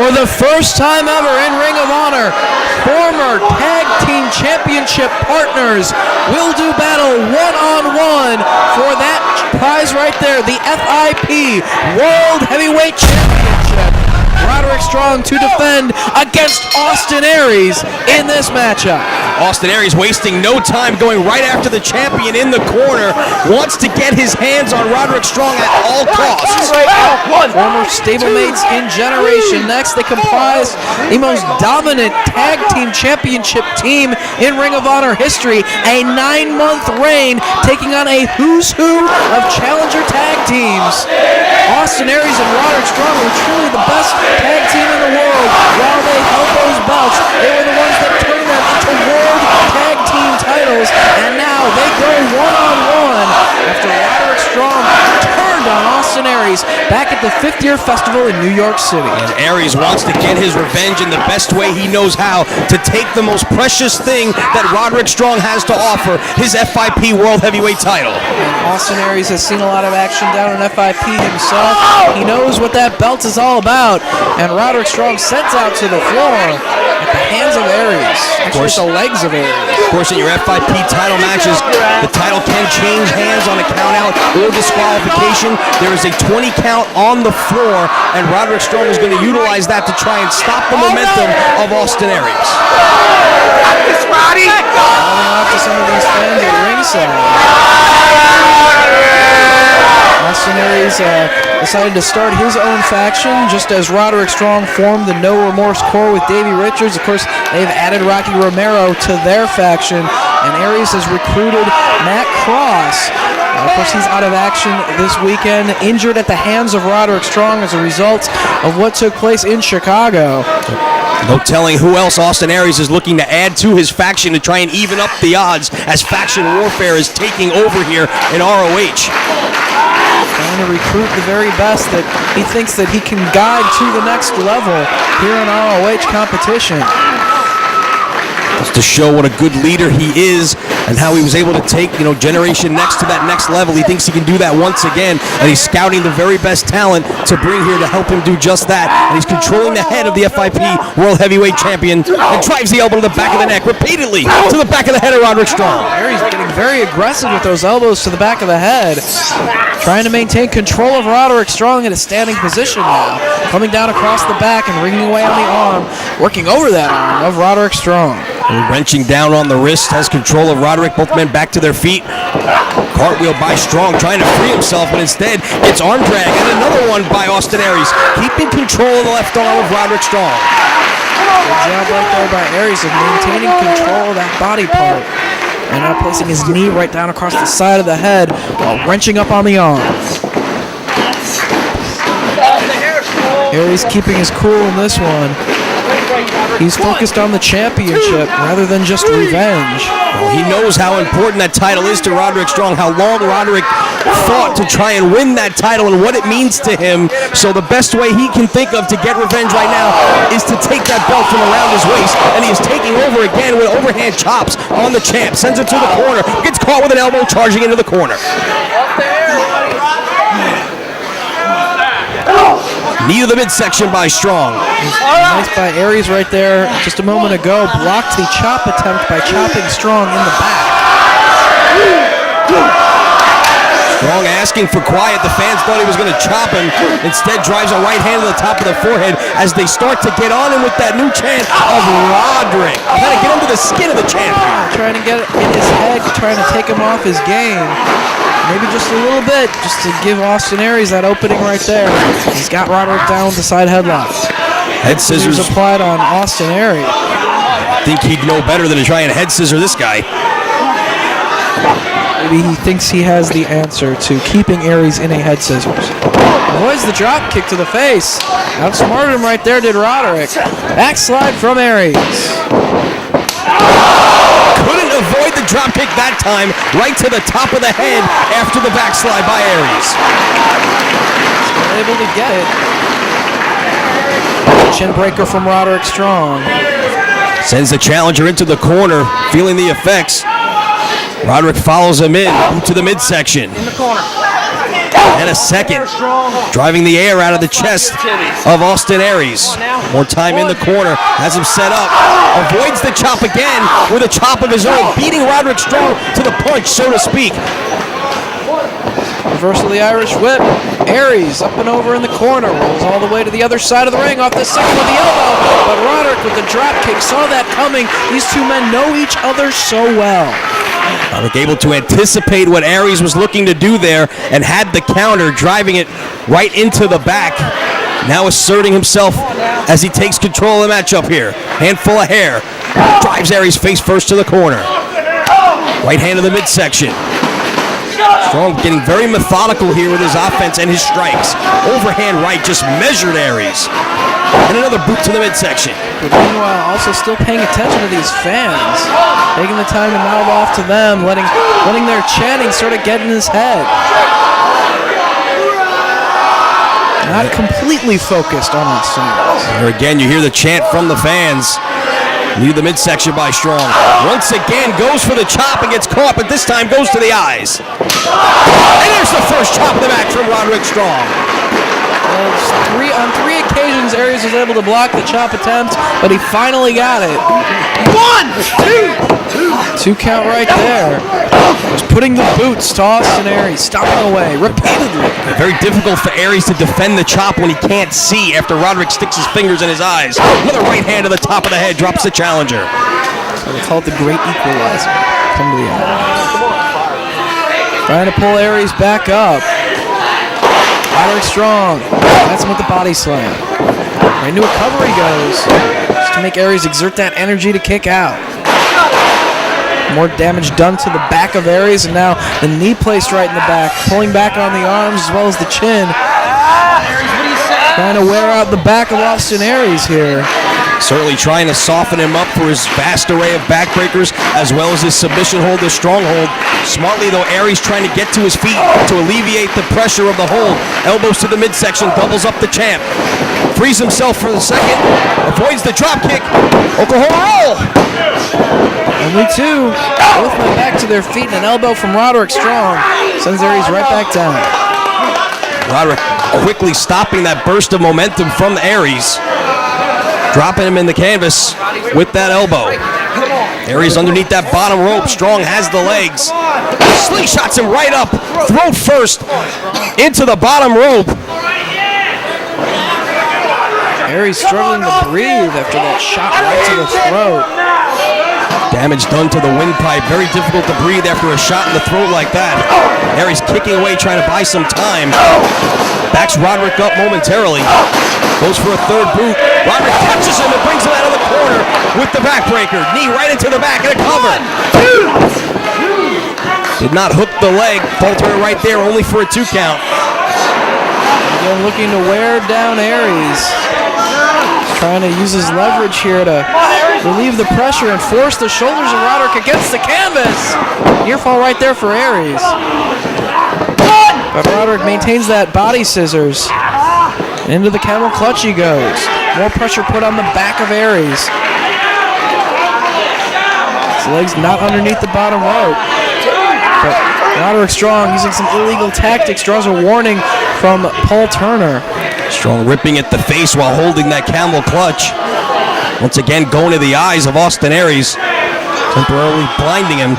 For the first time ever in Ring of Honor, former tag team championship partners will do battle one-on-one for that prize right there, the FIP World Heavyweight Championship. Roderick Strong to defend against Austin Aries in this matchup. Austin Aries wasting no time, going right after the champion in the corner. Wants to get his hands on Roderick Strong at all costs. Former stablemates in generation. Next, they comprise the most dominant tag team championship team in Ring of Honor history. A 9-month reign, taking on a who's who of challenger tag teams. Austin Aries and Roderick Strong were truly the best tag team in the world. While they held those belts, they were the ones that turned them into world tag team titles, and now they go one-on-one after Roderick Strong turned on Austin Aries back at the 5th Year Festival in New York City. And Aries wants to get his revenge in the best way he knows how, to take the most precious thing that Roderick Strong has to offer, his FIP World Heavyweight title. And Austin Aries has seen a lot of action down in FIP himself. He knows what that belt is all about, and Roderick Strong sends out to the floor at the hands of Aries. Actually, the legs of Aries. Of course, in your FIP title matches, the title can change hands on a count-out or disqualification. There is a 20 count on the floor, and Roderick Strong is going to utilize that to try and stop the momentum of Austin Aries. Calling out to some of these fans at ringside. Austin Aries decided to start his own faction just as Roderick Strong formed the No Remorse Corps with Davey Richards. Of course, they've added Rocky Romero to their faction, and Aries has recruited Matt Cross. Of course, he's out of action this weekend, injured at the hands of Roderick Strong as a result of what took place in Chicago. No telling who else Austin Aries is looking to add to his faction to try and even up the odds as faction warfare is taking over here in ROH. Trying to recruit the very best that he thinks that he can guide to the next level here in ROH competition. Just to show what a good leader he is and how he was able to take, Generation Next to that next level. He thinks he can do that once again, and he's scouting the very best talent to bring here to help him do just that. And he's controlling the head of the FIP World Heavyweight Champion and drives the elbow to the back of the neck repeatedly to the back of the head of Roderick Strong. Aries getting very aggressive with those elbows to the back of the head, trying to maintain control of Roderick Strong in a standing position now. Coming down across the back and ringing away on the arm, working over that arm of Roderick Strong. Wrenching down on the wrist, has control of Roderick. Both men back to their feet. Cartwheel by Strong, trying to free himself, but instead it's arm drag, and another one by Austin Aries, keeping control of the left arm of Roderick Strong. Good job right there by Aries of maintaining control of that body part. And now placing his knee right down across the side of the head while wrenching up on the arm. Aries keeping his cool in this one. He's focused on the championship rather than just revenge. Well, he knows how important that title is to Roderick Strong, how long Roderick fought to try and win that title and what it means to him. So the best way he can think of to get revenge right now is to take that belt from around his waist, and he is taking over again with overhand chops on the champ. Sends it to the corner, gets caught with an elbow, charging into the corner. Knee to the midsection by Strong. Nice by Aries right there just a moment ago. Blocked the chop attempt by chopping Strong in the back. Strong asking for quiet. The fans thought he was going to chop him. Instead drives a right hand to the top of the forehead as they start to get on him with that new chant of Roderick. Trying to get under the skin of the champ. Trying to get in his head, trying to take him off his game. Maybe just a little bit, just to give Austin Aries that opening right there. He's got Roderick down with the side headlock. Head scissors applied on Austin Aries. I think he'd know better than to try and head scissor this guy. Maybe he thinks he has the answer to keeping Aries in a head scissors. Avoids the drop kick to the face. Outsmarted him right there, did Roderick. Backslide from Aries. Couldn't avoid the drop kick that time, right to the top of the head after the backslide by Aries. Still able to get it. Chin breaker from Roderick Strong. Sends the challenger into the corner, feeling the effects. Roderick follows him in to the midsection. In the corner. And a second. Driving the air out of the chest of Austin Aries. More time in the corner. Has him set up. Avoids the chop again with a chop of his own. Beating Roderick Strong to the punch, so to speak. Reversal of the Irish whip. Aries up and over in the corner. Rolls all the way to the other side of the ring. Off the second with the elbow. But Roderick with the drop kick saw that coming. These two men know each other so well. Roderick able to anticipate what Aries was looking to do there and had the counter, driving it right into the back. Now asserting himself as he takes control of the matchup here. Handful of hair. Drives Aries face first to the corner. Right hand to the midsection. Strong getting very methodical here with his offense and his strikes. Overhand right just measured Aries. And another boot to the midsection. But meanwhile, also still paying attention to these fans. Taking the time to mouth off to them, letting their chanting sort of get in his head. Not completely focused on Austin Aries. Here again, you hear the chant from the fans. Lead the midsection by Strong. Once again goes for the chop and gets caught, but this time goes to the eyes. And there's the first chop of the match from Roderick Strong. On three occasions, Aries was able to block the chop attempt, but he finally got it. 2 count right there. Just putting the boots to Austin Aries, stopping away repeatedly. Very difficult for Aries to defend the chop when he can't see after Roderick sticks his fingers in his eyes. Another right hand to the top of the head, drops the challenger. So they call it the great equalizer. Come to the end. Trying to pull Aries back up. Roderick Strong. That's him with the body slam. Right into a cover he goes. Just to make Aries exert that energy to kick out. More damage done to the back of Aries, and now the knee placed right in the back, pulling back on the arms as well as the chin. Trying to wear out the back of Austin Aries here. Certainly trying to soften him up for his vast array of backbreakers as well as his submission hold, his stronghold. Smartly though, Aries trying to get to his feet to alleviate the pressure of the hold. Elbows to the midsection, doubles up the champ. Frees himself for the second, avoids the drop kick. Oklahoma roll! Only two. Both went back to their feet, and an elbow from Roderick Strong sends Aries right back down. Roderick quickly stopping that burst of momentum from Aries. Dropping him in the canvas with that elbow. Aries underneath that bottom rope. Strong has the legs. Slingshots him right up. Throat first into the bottom rope. Aries struggling to breathe after that shot right to the throat. Damage done to the windpipe. Very difficult to breathe after a shot in the throat like that. Aries kicking away, trying to buy some time. Backs Roderick up momentarily. Goes for a third boot. Roderick catches him and brings him out of the corner with the backbreaker. Knee right into the back and a cover. Did not hook the leg. Falter right there, only for a 2 count. Again, looking to wear down Aries. He's trying to use his leverage here to relieve the pressure and force the shoulders of Roderick against the canvas. Near fall right there for Aries. But Roderick maintains that body scissors. Into the camel clutch he goes. More pressure put on the back of Aries. His legs not underneath the bottom rope. But Roderick Strong, using some illegal tactics, draws a warning from Paul Turner. Strong ripping at the face while holding that camel clutch. Once again going to the eyes of Austin Aries, temporarily blinding him.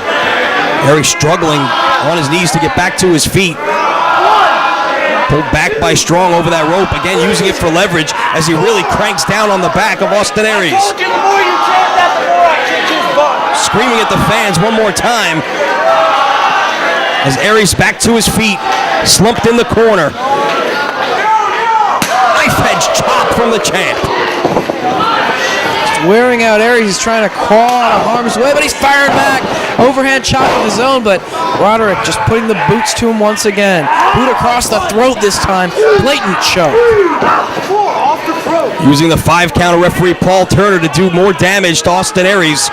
Aries struggling on his knees to get back to his feet. Pulled back by Strong over that rope, again using it for leverage as he really cranks down on the back of Austin Aries. Screaming at the fans one more time as Aries back to his feet, slumped in the corner. Knife edge chop from the champ. Wearing out Aries, he's trying to crawl out of harm's way, but he's firing back. Overhand chop of his own, but Roderick just putting the boots to him once again. Boot across the throat this time. Blatant choke. Using the 5 count of referee Paul Turner to do more damage to Austin Aries.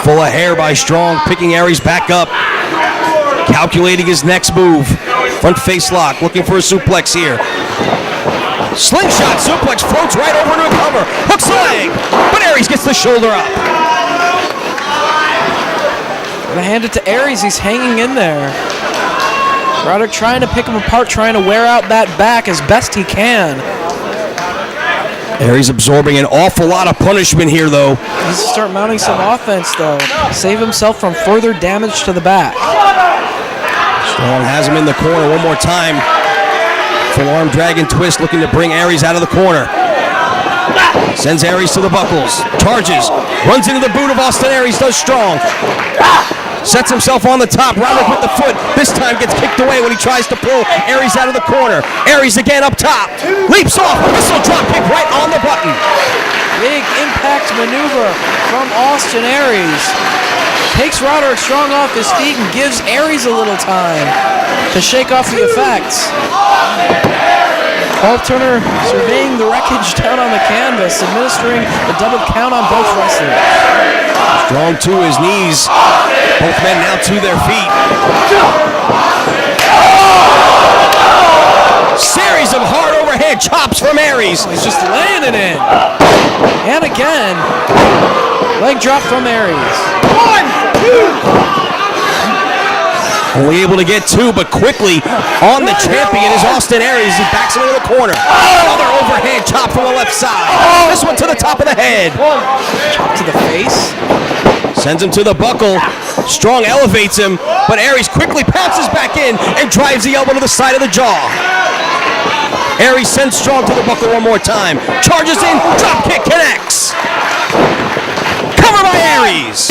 Full of hair by Strong, picking Aries back up. Calculating his next move. Front face lock, looking for a suplex here. Slingshot suplex, floats right over into a cover. Hooks the leg, but Aries gets the shoulder up. Gonna hand it to Aries, he's hanging in there. Roderick trying to pick him apart, trying to wear out that back as best he can. Aries absorbing an awful lot of punishment here, though. He needs to start mounting some offense, though. Save himself from further damage to the back. Strong has him in the corner one more time. Full arm dragon twist looking to bring Aries out of the corner. Sends Aries to the buckles. Charges. Runs into the boot of Austin Aries. Does Strong. Sets himself on the top. Roderick with the foot. This time gets kicked away when he tries to pull Aries out of the corner. Aries again up top. Leaps off. Missile drop kick right on the button. Big impact maneuver from Austin Aries. Takes Roderick Strong off his feet and gives Aries a little time to shake off the effects. Paul Turner surveying the wreckage down on the canvas, administering a double count on both wrestlers. Strong to his knees. Both men now to their feet. Series of hard overhead chops from Aries. He's just laying it in. And again, leg drop from Aries. 1, 2. Only able to get 2, but quickly on the champion is Austin Aries. He backs him into the corner. Another overhand chop from the left side. This one to the top of the head. Chop to the face. Sends him to the buckle. Strong elevates him, but Aries quickly pounces back in and drives the elbow to the side of the jaw. Aries sends Strong to the buckle one more time. Charges in, drop kick connects. Cover by Aries.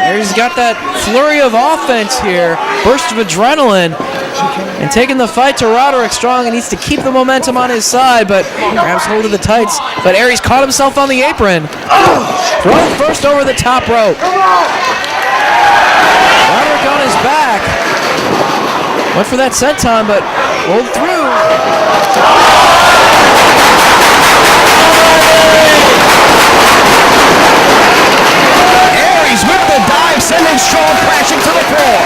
Aries got that flurry of offense here, burst of adrenaline, and taking the fight to Roderick Strong. He needs to keep the momentum on his side, but grabs hold of the tights. But Aries caught himself on the apron. Thrown first over the top rope. Roderick on his back. Went for that senton, but rolled through. Aries with the dive, sending Strong crashing to the floor.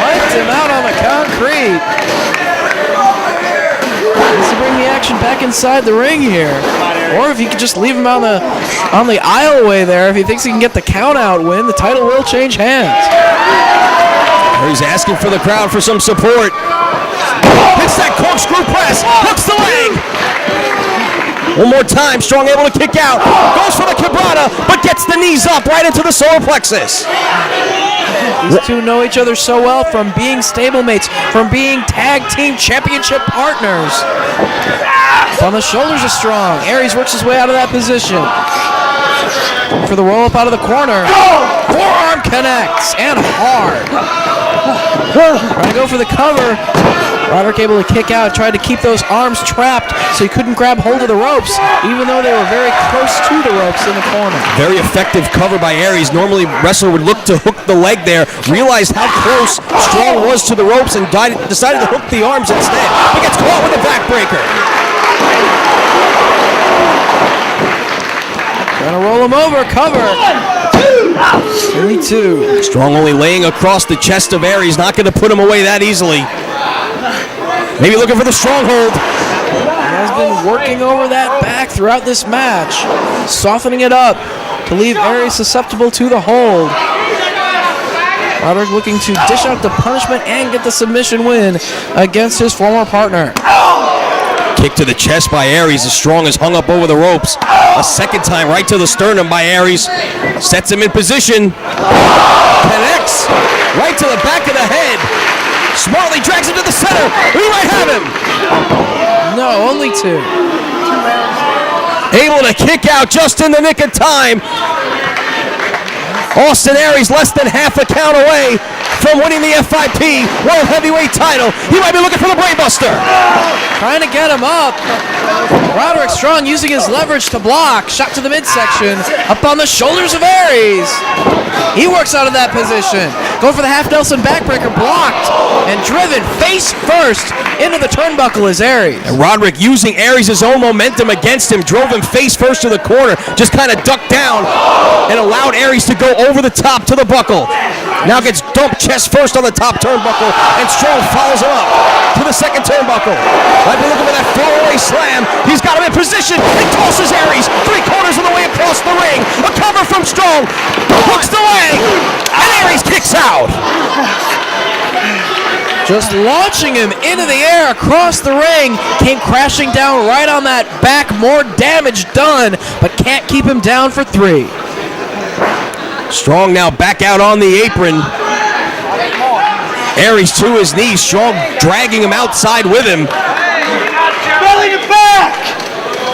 Wiped him out on the concrete. Needs to bring the action back inside the ring here. Or if he could just leave him on the aisleway there, if he thinks he can get the count out win, the title will change hands. He's asking for the crowd for some support. Hits that corkscrew press, hooks the leg. One more time, Strong able to kick out. Goes for the quebrada, but gets the knees up right into the solar plexus. These two know each other so well from being stablemates, from being tag team championship partners. Up on the shoulders of Strong. Aries works his way out of that position. For the roll up out of the corner. Forearm connects and hard. Trying to go for the cover. Roderick able to kick out, tried to keep those arms trapped so he couldn't grab hold of the ropes, even though they were very close to the ropes in the corner. Very effective cover by Aries. Normally, wrestler would look to hook the leg there, realized how close Strong was to the ropes, and decided to hook the arms instead. But gets caught with a backbreaker. Trying to roll him over, cover. 1, 2. Only 2. Strong only laying across the chest of Aries, not going to put him away that easily. Maybe looking for the stronghold. He has been working over that back throughout this match, softening it up to leave Aries susceptible to the hold. Roderick looking to dish out the punishment and get the submission win against his former partner. Kick to the chest by Aries. As Strong is hung up over the ropes. A second time right to the sternum by Aries. Sets him in position. Connects right to the back of the head. Smartly drags him to the center. We might have him. No, only 2. Able to kick out just in the nick of time. Austin Aries less than half a count away from winning the FIP World Heavyweight title. He might be looking for the Brainbuster. Trying to get him up. Roderick Strong using his leverage to block. Shot to the midsection. Up on the shoulders of Aries. He works out of that position. Going for the half Nelson backbreaker. Blocked and driven face first into the turnbuckle is Aries. And Roderick using Aries' own momentum against him. Drove him face first to the corner. Just kind of ducked down and allowed Aries to go over the top to the buckle. Now gets dumped chest first on the top turnbuckle, and Strong follows him up to the second turnbuckle. Might be looking for that throwaway slam. He's got him in position and tosses Aries 3/4 of the way across the ring. A cover from Strong. Hooks the leg, and Aries kicks kicks out. Just launching him into the air across the ring. Came crashing down right on that back. More damage done, but can't keep him down for 3. Strong now back out on the apron. Aries to his knees. Strong dragging him outside with him. Belly to back!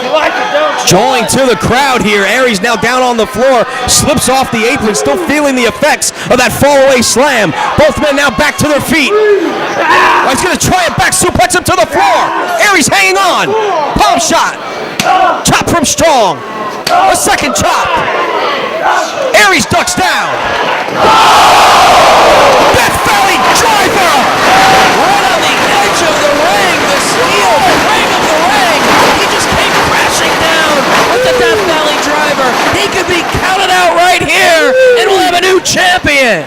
You like it, don't you? Jawing to the crowd here. Aries now down on the floor. Slips off the apron. Still feeling the effects of that fall-away slam. Both men now back to their feet. Oh, he's going to try and back suplex him to the floor. Aries hanging on. Palm shot. Chop from Strong. A second chop. Aries ducks down. Death Valley driver. Right on the edge of the ring. The steel frame of the ring. He just came crashing down with the Death Valley driver. He could be counted out right here, and we'll have a new champion.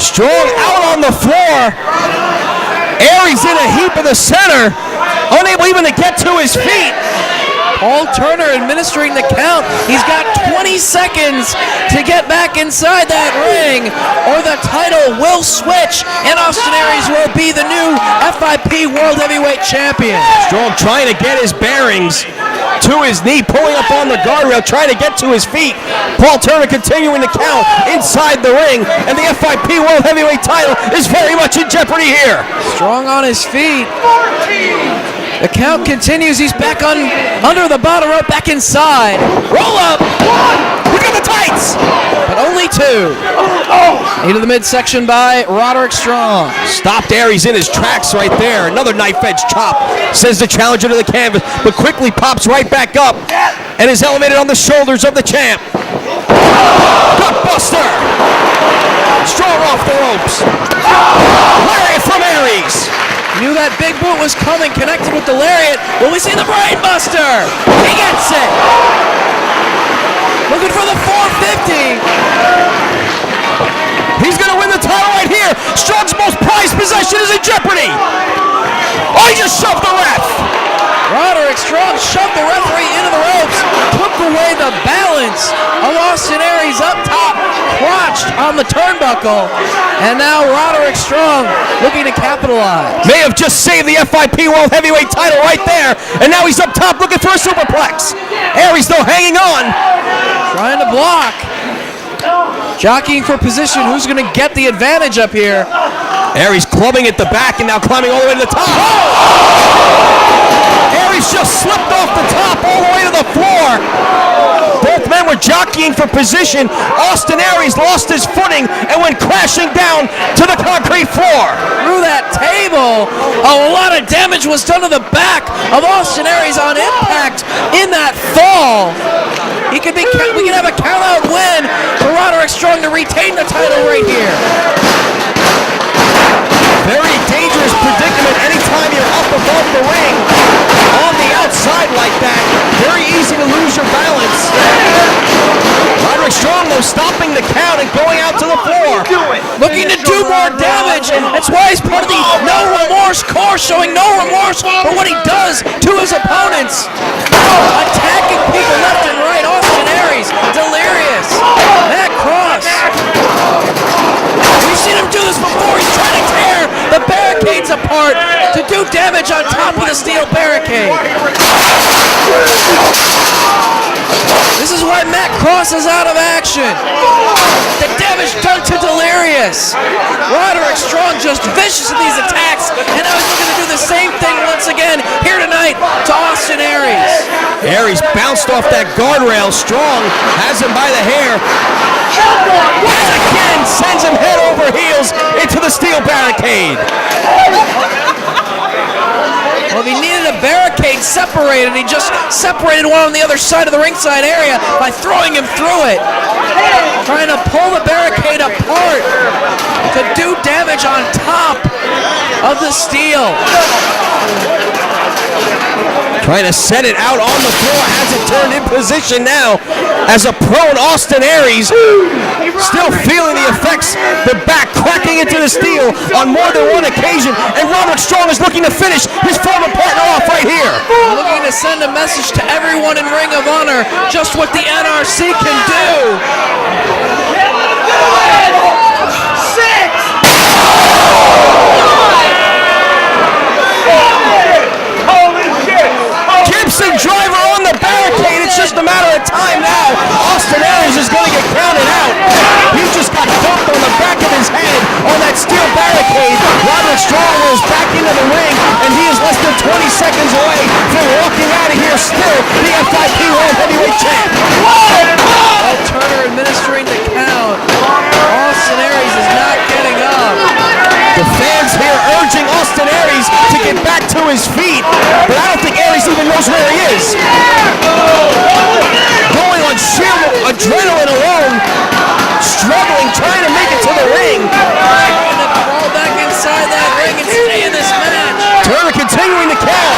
Strong out on the floor. Aries in a heap in the center. Unable even to get to his feet. Paul Turner administering the count. He's got 20 seconds to get back inside that ring, or the title will switch, and Austin Aries will be the new FIP World Heavyweight Champion. Strong trying to get his bearings. To his knee, pulling up on the guardrail, trying to get to his feet. Paul Turner continuing to count inside the ring, and the FIP World Heavyweight title is very much in jeopardy here. Strong on his feet. The count continues. He's back under the bottom rope, back inside. Roll up. Look at the tights. But only 2. Into the midsection by Roderick Strong. Stopped Aries in his tracks right there. Another knife edge chop. Sends the challenger to the canvas, but quickly pops right back up and is elevated on the shoulders of the champ. Gutbuster. Strong off the ropes. Lariat from Aries. Knew that big boot was coming, connected with the lariat. Will we see the brainbuster? He gets it. Looking for the 450. He's going to win the title right here. Strong's most prized possession is in jeopardy. Oh, he just shoved the ref. Roderick Strong shoved the referee into the ropes, took away the balance of Austin Aries up top, crotched on the turnbuckle, and now Roderick Strong looking to capitalize. May have just saved the FIP World Heavyweight title right there, and now he's up top looking for a superplex. Aries still hanging on. Trying to block. Jockeying for position. Who's going to get the advantage up here? Aries clubbing at the back and now climbing all the way to the top. Aries just slipped off the top all the way to the floor. Both men were jockeying for position. Austin Aries lost his footing and went crashing down to the concrete floor. Through that table, a lot of damage was done to the back of Austin Aries on impact in that fall. We could have a count-out win for Roderick Strong to retain the title right here. Very dangerous predicament anytime you're up above the ring. On the outside like that, very easy to lose your balance. Roderick Strong, though, stopping the count and going out to the floor. Looking to do more damage. That's why he's part of the No Remorse Corps, showing no remorse for what he does to his opponents. Attacking people left and right. Austin Aries, delirious. Matt Cross. We've seen him do this before. He's trying to tear the barricades apart to do damage on top of the steel barricade. This is why Matt Cross is out of action. The damage done to Delirious. Roderick Strong just vicious in these attacks, and now he's looking to do the same thing once again here tonight to Austin Aries. Aries bounced off that guardrail. Strong has him by the hair. Once again sends him head over heels into the steel barricade. Well, if he needed a barricade separated, he just separated one on the other side of the ringside area by throwing him through it. Trying to pull the barricade apart to do damage on top of the steel. Trying to set it out on the floor as it turned in position now as a prone Austin Aries still feeling the effects, the back cracking into the steel on more than one occasion, and Roderick Strong is looking to finish his former partner off right here. Looking to send a message to everyone in Ring of Honor just what the NRC can do. Gibson driver on the barricade. It's just a matter of time now. Austin Aries is going to get counted out. He just got bumped on the back of his head on that steel barricade. Roderick Strong rolls back into the ring, and he is less than 20 seconds away from walking out of here still the FIP World Heavyweight Champ. Turner administering the count. Austin Aries is not getting up. The fans here urging Austin Aries to get back to his feet, but I don't think Aries even knows where he is. Going on sheer adrenaline alone, struggling, trying to make it to the ring. Trying to crawl back inside that ring and stay in this match. Turner continuing to count.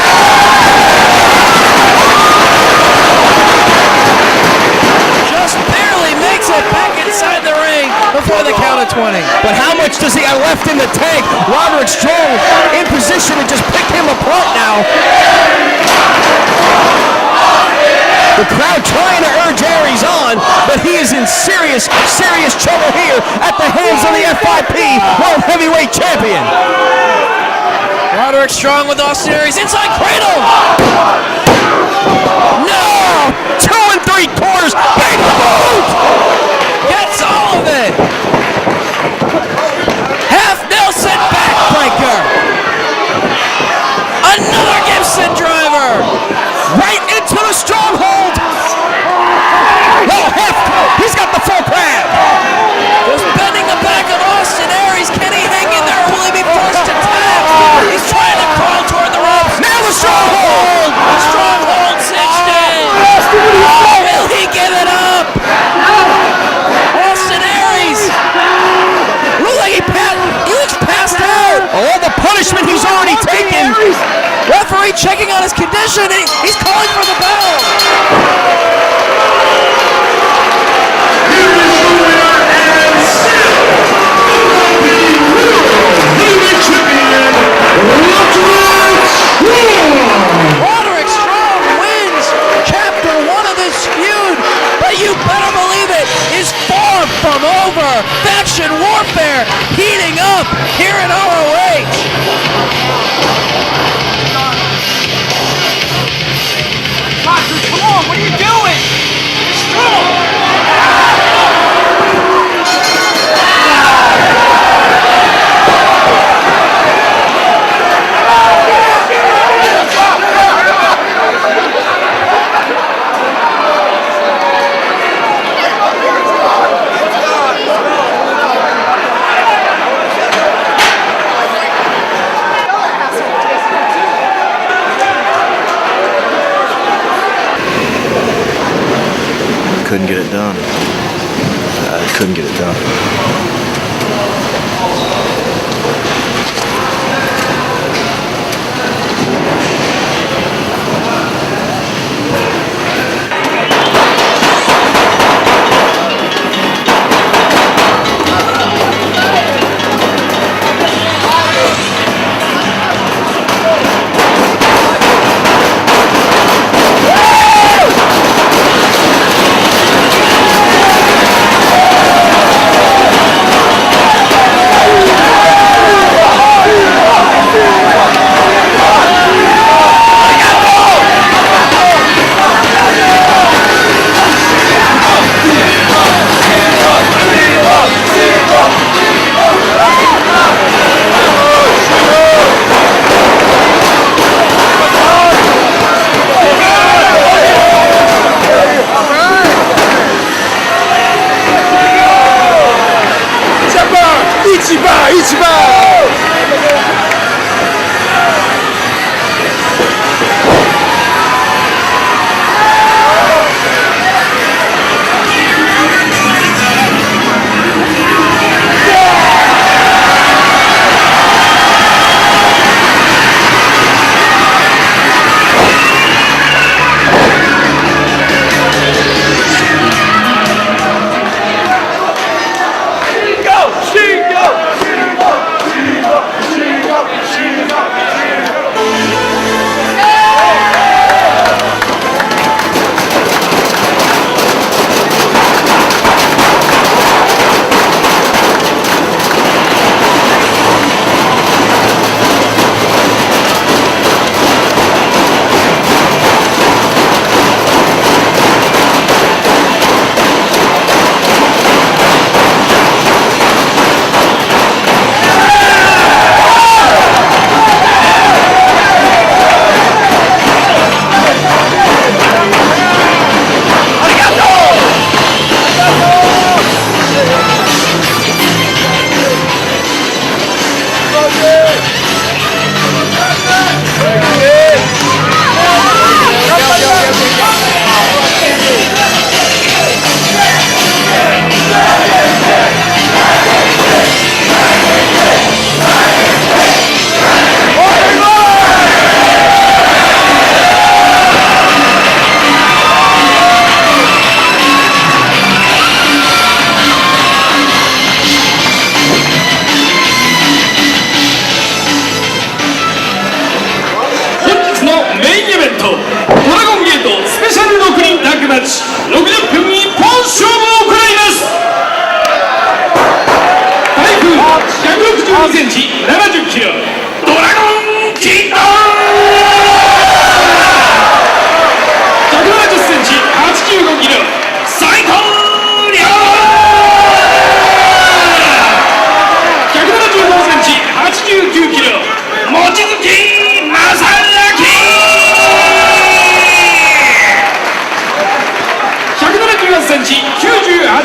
Just barely makes it back inside the ring before the count of 20. But how much does he have left in the tank? Roderick Strong in position to just pick him apart now. The crowd trying to urge Aries on, but he is in serious trouble here at the hands of the FIP World Heavyweight Champion. Roderick Strong with Austin Aries inside cradle. No! 2 3/4. Big boot! Gets all of it. Half Nelson backbreaker. Another Gibson driver. Right into the stronghold. Oh, he's got the full crab. Just bending the back of Austin Aries. Can he hang in there or will he be forced to tap? He's trying to crawl toward the ropes. Now the stronghold. Stronghold cinched in. Will he give it up? Austin Aries. Looks like he looks passed out. All the punishment he's already taken. Referee checking on his condition. He's calling for the bell. Roderick Strong wins Chapter 1 of this feud, but you better believe it is far from over. Faction warfare heating up here in ROH. Come on, what are you doing? Couldn't get it done. I couldn't get it done.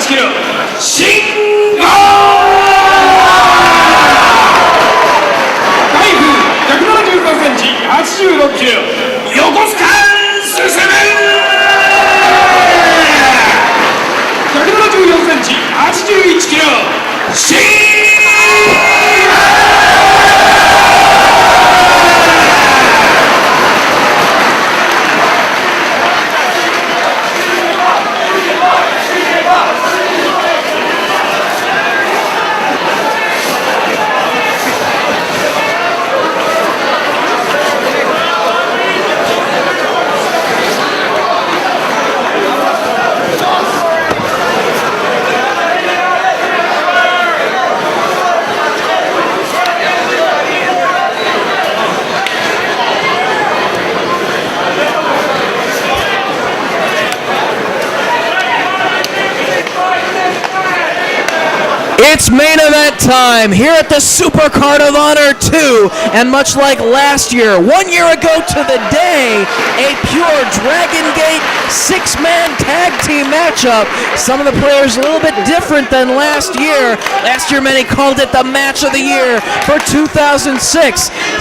161キロ新語海部175センチ86キロ横須賀進174センチ81キロ新It's main event time here at the Supercard of Honor 2, and much like last year, 1 year ago to the day, a pure Dragon Gate six-man tag team matchup. Some of the players a little bit different than last year. Last year, many called it the match of the year for 2006.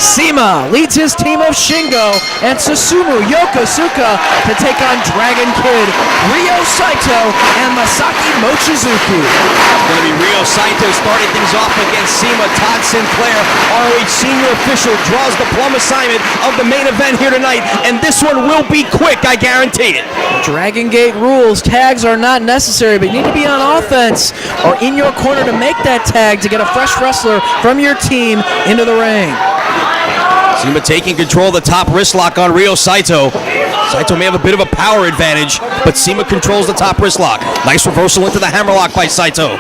CIMA leads his team of Shingo and Susumu Yokosuka to take on Dragon Kid, Ryo Saito, and Masaki Mochizuki. It's going to be Ryo Saito starting things off against CIMA. Todd Sinclair, ROH senior official, draws the plum assignment of the main event here tonight, and this one will be quick, I guarantee it. Dragon Gate rules, tags are not necessary, but you need to be on offense or in your corner to make that tag to get a fresh wrestler from your team into the ring. CIMA taking control of the top wrist lock on Ryo Saito. Saito may have a bit of a power advantage, but CIMA controls the top wrist lock. Nice reversal into the hammerlock by Saito.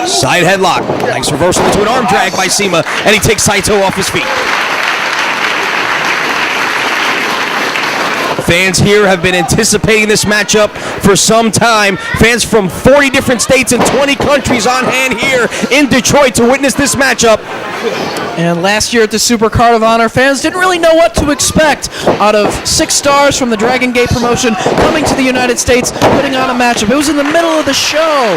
Side headlock. Nice reversal into an arm drag by CIMA, and he takes Saito off his feet. Fans here have been anticipating this matchup for some time. Fans from 40 different states and 20 countries on hand here in Detroit to witness this matchup. And last year at the Supercard of Honor, fans didn't really know what to expect out of 6 stars from the Dragon Gate promotion coming to the United States, putting on a matchup. It was in the middle of the show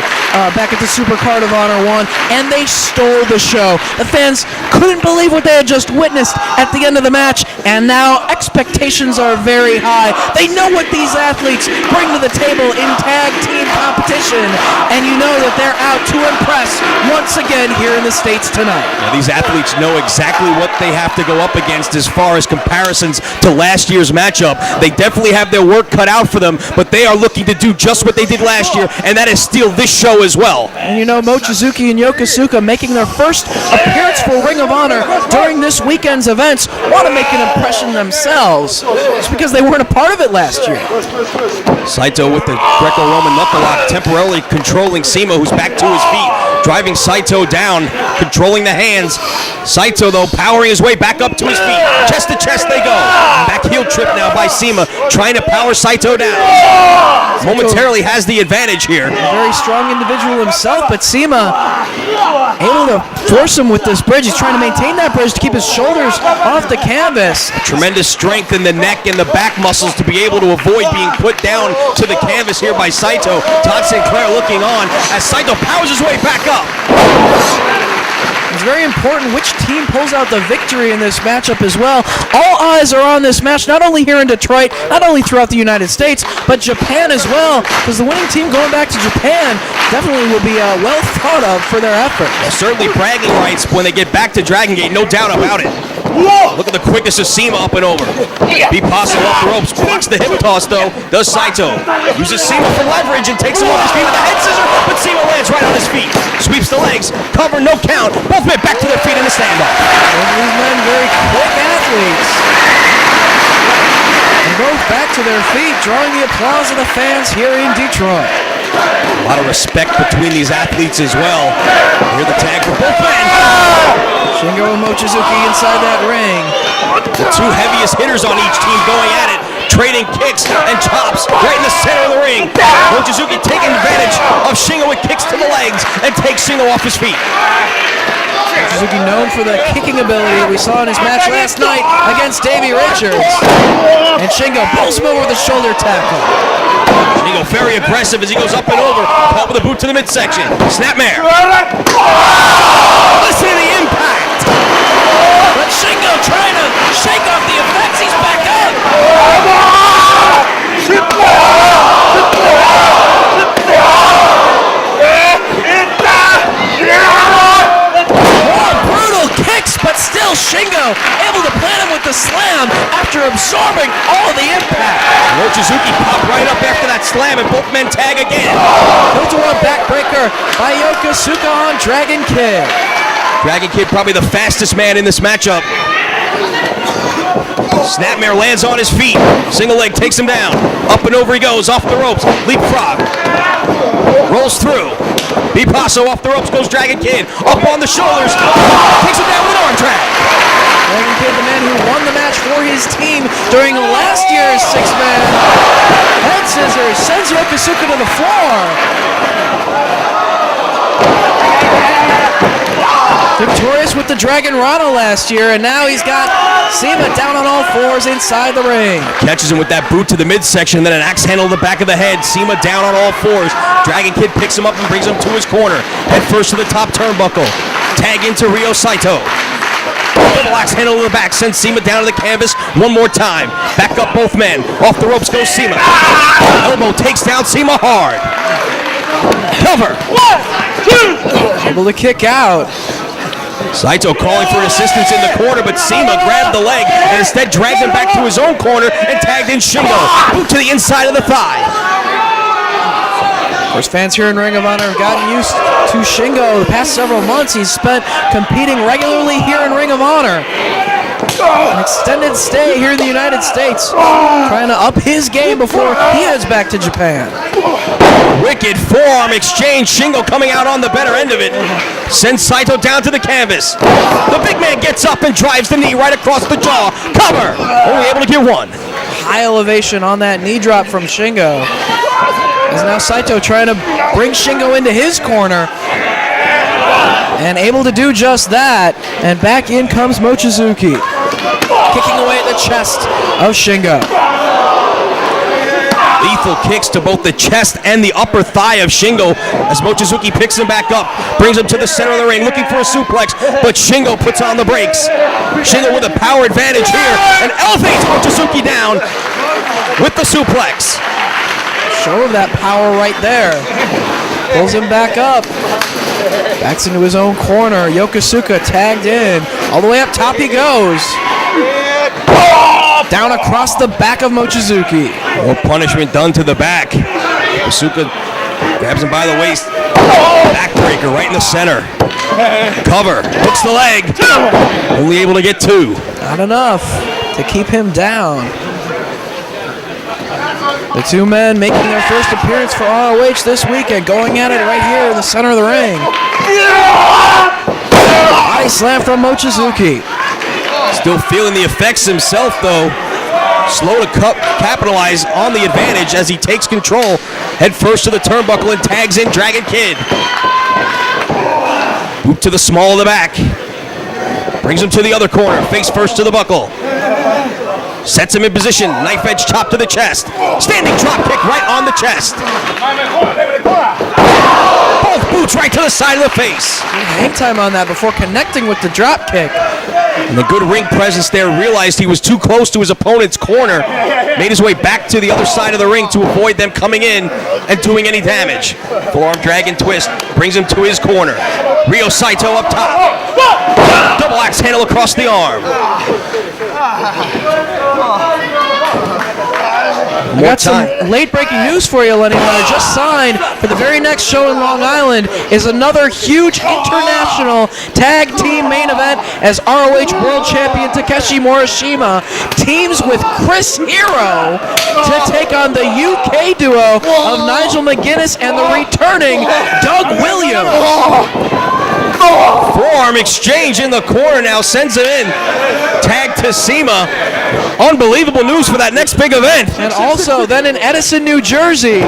back at the Supercard of Honor 1, and they stole the show. The fans couldn't believe what they had just witnessed at the end of the match, and now expectations are very high. They know what these athletes bring to the table in tag team competition, and you know that they're out to impress once again here in the States tonight. Now, these athletes know exactly what they have to go up against as far as comparisons to last year's matchup. They definitely have their work cut out for them, but they are looking to do just what they did last year, and that is steal this show as well. And you know, Mochizuki and Yokosuka making their first appearance for Ring of Honor during this weekend's events want to make an impression themselves, just because they weren't a part of it last year. Saito with the Greco-Roman knuckle lock, temporarily controlling CIMA, who's back to his feet, driving Saito down, controlling the hands. Saito, though, powering his way back up to his feet. Chest to chest they go. Back heel trip now by CIMA, trying to power Saito down. Momentarily has the advantage here. A very strong individual himself, but CIMA able to force him with this bridge. He's trying to maintain that bridge to keep his shoulders off the canvas. Tremendous strength in the neck and the back muscles to be able to avoid being put down to the canvas here by Saito. Todd Sinclair looking on as Saito powers his way back up. It's very important which team pulls out the victory in this matchup as well. All eyes are on this match, not only here in Detroit, not only throughout the United States, but Japan as well, because the winning team going back to Japan definitely will be well thought of for their effort. Well, certainly bragging rights when they get back to Dragon Gate, no doubt about it. Look at the quickness of CIMA up and over. Bipasso off the ropes, blocks the hip toss though, does Saito. Uses CIMA for leverage and takes him off his feet with a head scissor, but CIMA lands right on his feet. Sweeps the legs, cover, no count. Both men back to their feet in the standoff. These men very quick athletes. And both back to their feet, drawing the applause of the fans here in Detroit. A lot of respect between these athletes as well. Here the tag for both men. Shingo and Mochizuki inside that ring. The two heaviest hitters on each team going at it, trading kicks and chops right in the center of the ring. Mochizuki taking advantage of Shingo with kicks to the legs and takes Shingo off his feet. Suzuki known for the kicking ability we saw in his match last night against Davey Richards. And Shingo pulls him over with a shoulder tackle. Shingo very aggressive as he goes up and over. Caught with a boot to the midsection. Snapmare. Listen to the impact. But Shingo trying to shake off the effects. He's back up. More brutal kicks, but still Shingo able to plant him with the slam after absorbing all the impact. Mochizuki popped right up after that slam and both men tag again. Tilt-a-whirl backbreaker by Yokosuka on Dragon Kid. Dragon Kid probably the fastest man in this matchup. Snapmare lands on his feet. Single leg takes him down. Up and over he goes, off the ropes. Leapfrog. Rolls through. Bipasso off the ropes goes Dragon Kid. Up on the shoulders. Takes him down with an arm drag. Dragon Kid, the man who won the match for his team during last year's six-man head scissors, sends Yokosuka to the floor. Victorious with the Dragon Rana last year, and now he's got Sima down on all fours inside the ring. Catches him with that boot to the midsection, then an axe handle to the back of the head. Sima down on all fours. Dragon Kid picks him up and brings him to his corner. Head first to the top turnbuckle. Tag into Ryo Saito. Double axe handle to the back, sends Sima down to the canvas one more time. Back up both men. Off the ropes goes Sima. Elbow takes down Sima hard. Cover. 1, 2. Able to kick out. Saito calling for assistance in the corner, but Sima grabbed the leg and instead dragged him back to his own corner and tagged in Shingo. Boot to the inside of the thigh. Of course, fans here in Ring of Honor have gotten used to Shingo. The past several months, he's spent competing regularly here in Ring of Honor. An extended stay here in the United States, trying to up his game before he heads back to Japan. Wicked forearm exchange. Shingo coming out on the better end of it. Sends Saito down to the canvas. The big man gets up and drives the knee right across the jaw. Cover. Only able to get one. High elevation on that knee drop from Shingo. As now Saito trying to bring Shingo into his corner. And able to do just that. And back in comes Mochizuki. Kicking away at the chest of Shingo. Lethal kicks to both the chest and the upper thigh of Shingo as Mochizuki picks him back up, brings him to the center of the ring, looking for a suplex, but Shingo puts on the brakes. Shingo with a power advantage here and elevates Mochizuki down with the suplex. Show of that power right there. Pulls him back up. Backs into his own corner. Yokosuka tagged in. All the way up top he goes. Down across the back of Mochizuki. More punishment done to the back. Yokosuka grabs him by the waist. Backbreaker right in the center. Cover. Hooks the leg. Only able to get two. Not enough to keep him down. The two men making their first appearance for ROH this weekend, going at it right here in the center of the ring. Body slam from Mochizuki. Still feeling the effects himself, though. Slow to capitalize on the advantage as he takes control. Head first to the turnbuckle and tags in Dragon Kid. Boot to the small of the back. Brings him to the other corner. Face first to the buckle. Sets him in position. Knife edge chop to the chest. Standing drop kick right on the chest. Both boots right to the side of the face. Hang time on that before connecting with the drop kick. And the good ring presence there, realized he was too close to his opponent's corner. Made his way back to the other side of the ring to avoid them coming in and doing any damage. Forearm dragon twist brings him to his corner. Ryo Saito up top. Double axe handle across the arm. I got some late-breaking news for you, Lenny. Leonard. Just signed for the very next show in Long Island is another huge international tag team main event as ROH World Champion Takeshi Morishima teams with Chris Hero to take on the UK duo of Nigel McGuinness and the returning Doug Williams. Forearm exchange in the corner now, sends him in. Tag to Sima. Unbelievable news for that next big event. And also then in Edison, New Jersey,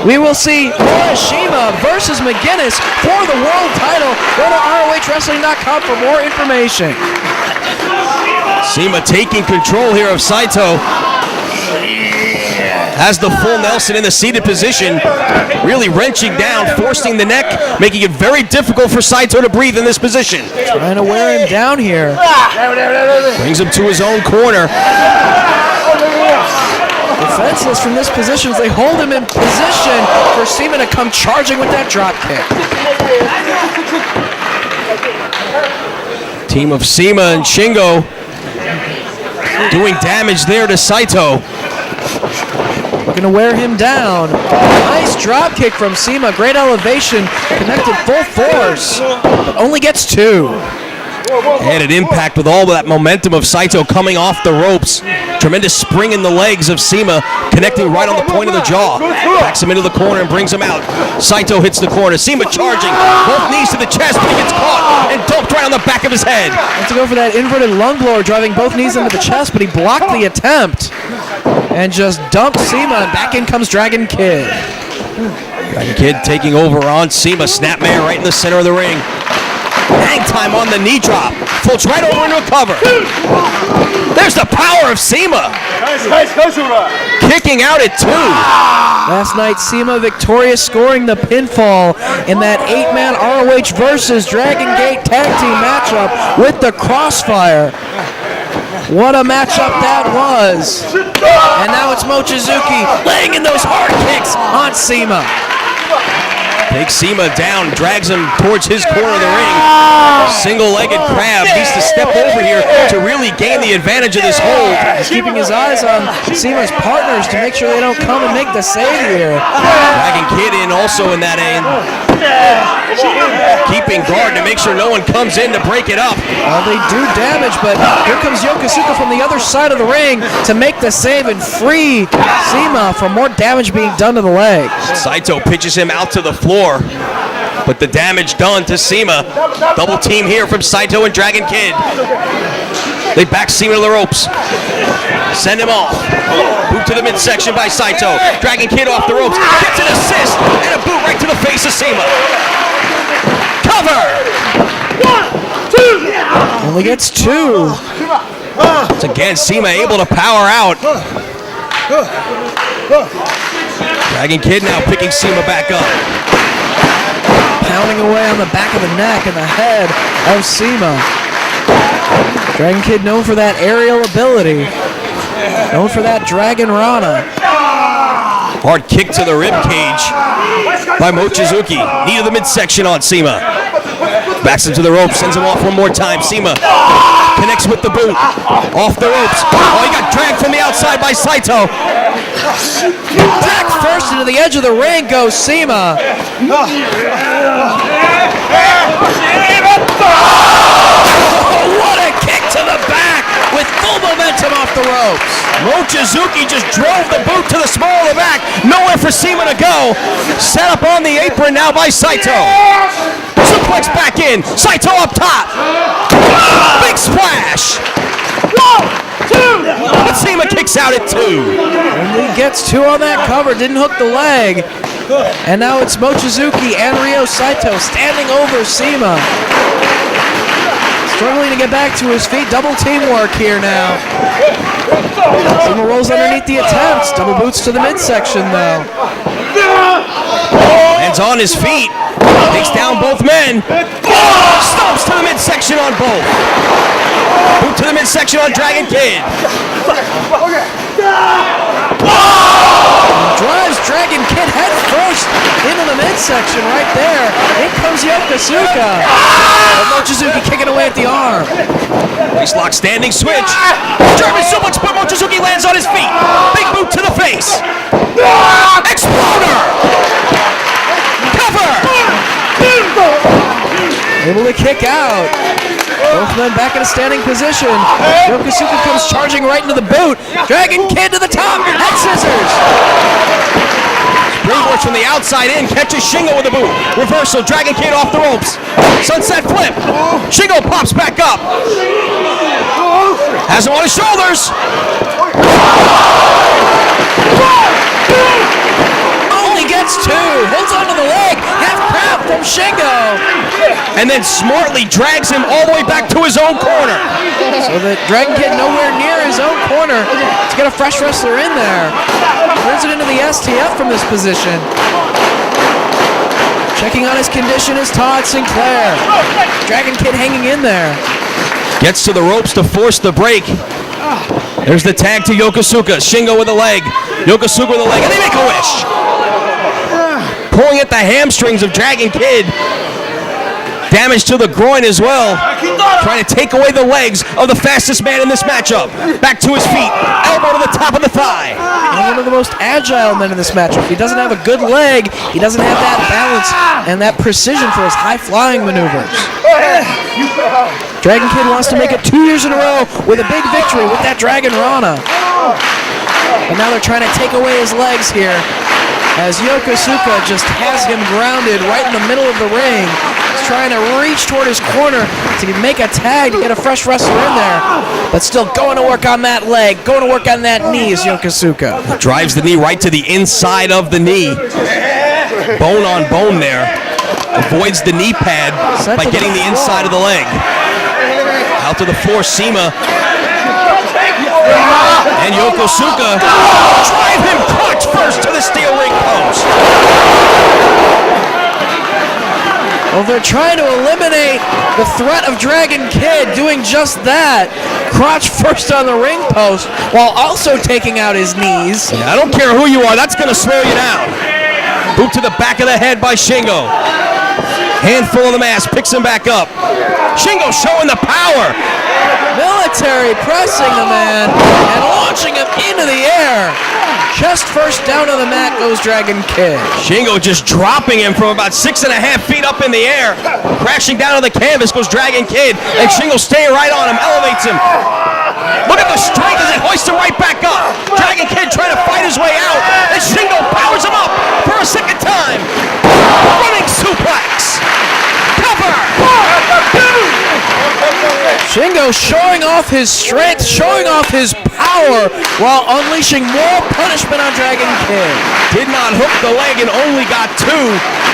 we will see Morishima versus McGinnis for the world title. Go to ROHWrestling.com for more information. CIMA taking control here of Saito. Has the full Nelson in the seated position, really wrenching down, forcing the neck, making it very difficult for Saito to breathe in this position. Trying to wear him down here. Brings him to his own corner. Defenseless from this position as they hold him in position for CIMA to come charging with that drop kick. Team of CIMA and Shingo doing damage there to Saito. Looking to wear him down. Nice drop kick from CIMA. Great elevation. Connected full force. But only gets 2. Added impact with all that momentum of Saito coming off the ropes. Tremendous spring in the legs of CIMA, connecting right on the point of the jaw. Backs him into the corner and brings him out. Saito hits the corner. CIMA charging. Both knees to the chest, but he gets caught and dumped right on the back of his head. Wants to go for that inverted lung blower, driving both knees into the chest, but he blocked the attempt. And just dumped CIMA, and back in comes Dragon Kid. Dragon Kid taking over on CIMA. Snapmare right in the center of the ring. Hang time on the knee drop. Floats right over into a cover. There's the power of CIMA. Kicking out at 2. Last night, CIMA victorious, scoring the pinfall in that 8-man ROH versus Dragon Gate tag team matchup with the Crossfire. What a matchup that was. And now it's Mochizuki laying in those hard kicks on CIMA. Takes CIMA down, drags him towards his corner of the ring. Single-legged crab needs to step over here to really gain the advantage of this hold. He's keeping his eyes on CIMA's partners to make sure they don't come and make the save here. Dragon Kid in also in that end. Keeping guard to make sure no one comes in to break it up. Well, they do damage, but here comes Yokosuka from the other side of the ring to make the save and free CIMA from more damage being done to the leg. Saito pitches him out to the floor, but the damage done to CIMA. Double team here from Saito and Dragon Kid. They back CIMA to the ropes. Send him off. Boot to the midsection by Saito. Dragon Kid off the ropes. Gets an assist and a boot right to the face of CIMA. Cover! 1, 2. Only gets 2. Once again, CIMA able to power out. Dragon Kid now picking CIMA back up. Pounding away on the back of the neck and the head of CIMA. Dragon Kid known for that aerial ability. Known for that Dragon Rana. Hard kick to the rib cage by Mochizuki. Knee to the midsection on CIMA. Backs him to the ropes, sends him off one more time. CIMA connects with the boot. Off the ropes. Oh, he got dragged from the outside by Saito. Back first into the edge of the ring goes CIMA. Oh, what a kick to the back with full momentum off the ropes. Mochizuki just drove the boot to the small of the back. Nowhere for CIMA to go. Set up on the apron now by Saito. Suplex back in. Saito up top. Big splash. 1, 2. But CIMA kicks out at 2. And he gets 2 on that cover. Didn't hook the leg. And now it's Mochizuki and Ryo Saito standing over CIMA. Struggling to get back to his feet. Double teamwork here now. CIMA rolls underneath the attempts. Double boots to the midsection though. Hands on his feet. Takes down both men. Stomps to the midsection on both. Boot to the midsection on Dragon Kid. Drives Dragon Kid head first into the midsection right there. In comes Yokosuka. Mochizuki kicking away at the arm. Waistlock standing switch. German suplex, but Mochizuki lands on his feet. Big boot to the face. Exploder. Cover. Able to kick out. Both men back in a standing position. Yokosuka comes charging right into the boot. Dragon Kid to the top. Head scissors. Springboard from the outside in. Catches Shingo with the boot. Reversal. Dragon Kid off the ropes. Sunset flip. Shingo pops back up. Has him on his shoulders. Only gets and then smartly drags him all the way back to his own corner. So the Dragon Kid nowhere near his own corner to get a fresh wrestler in there. Turns it into the STF from this position. Checking on his condition is Todd Sinclair. Dragon Kid hanging in there. Gets to the ropes to force the break. There's the tag to Yokosuka. Shingo with a leg. Yokosuka with a leg, and they make a wish. Pulling at the hamstrings of Dragon Kid. Damage to the groin as well. Trying to take away the legs of the fastest man in this matchup. Back to his feet. Elbow to the top of the thigh. And one of the most agile men in this matchup. He doesn't have a good leg. He doesn't have that balance and that precision for his high-flying maneuvers. Dragon Kid wants to make it 2 years in a row with a big victory with that Dragon Rana. But now they're trying to take away his legs here as Yokosuka just has him grounded right in the middle of the ring. He's trying to reach toward his corner to make a tag to get a fresh wrestler in there, but still going to work on that leg, going to work on that knee is Yokosuka. Drives the knee right to the inside of the knee. Bone on bone there. Avoids the knee pad by getting the inside of the leg. Out to the floor, Sema. And Yokosuka drive him crotch first to the steel ring post. Well, they're trying to eliminate the threat of Dragon Kid doing just that. Crotch first on the ring post while also taking out his knees. Yeah, I don't care who you are, that's going to slow you down. Boot to the back of the head by Shingo. Handful of the mask, picks him back up. Shingo showing the power. Military pressing the man and launching him into the air. Chest first down on the mat goes Dragon Kid. Shingo just dropping him from about 6.5 feet up in the air. Crashing down on the canvas goes Dragon Kid. And Shingo staying right on him, elevates him. Look at the strength as it hoists him right back up. Dragon Kid trying to fight his way out. And Shingo powers him up for a second time. Running suplex. Cover. Shingo showing off his strength, showing off his power while unleashing more punishment on Dragon Kid. Did not hook the leg and only got 2,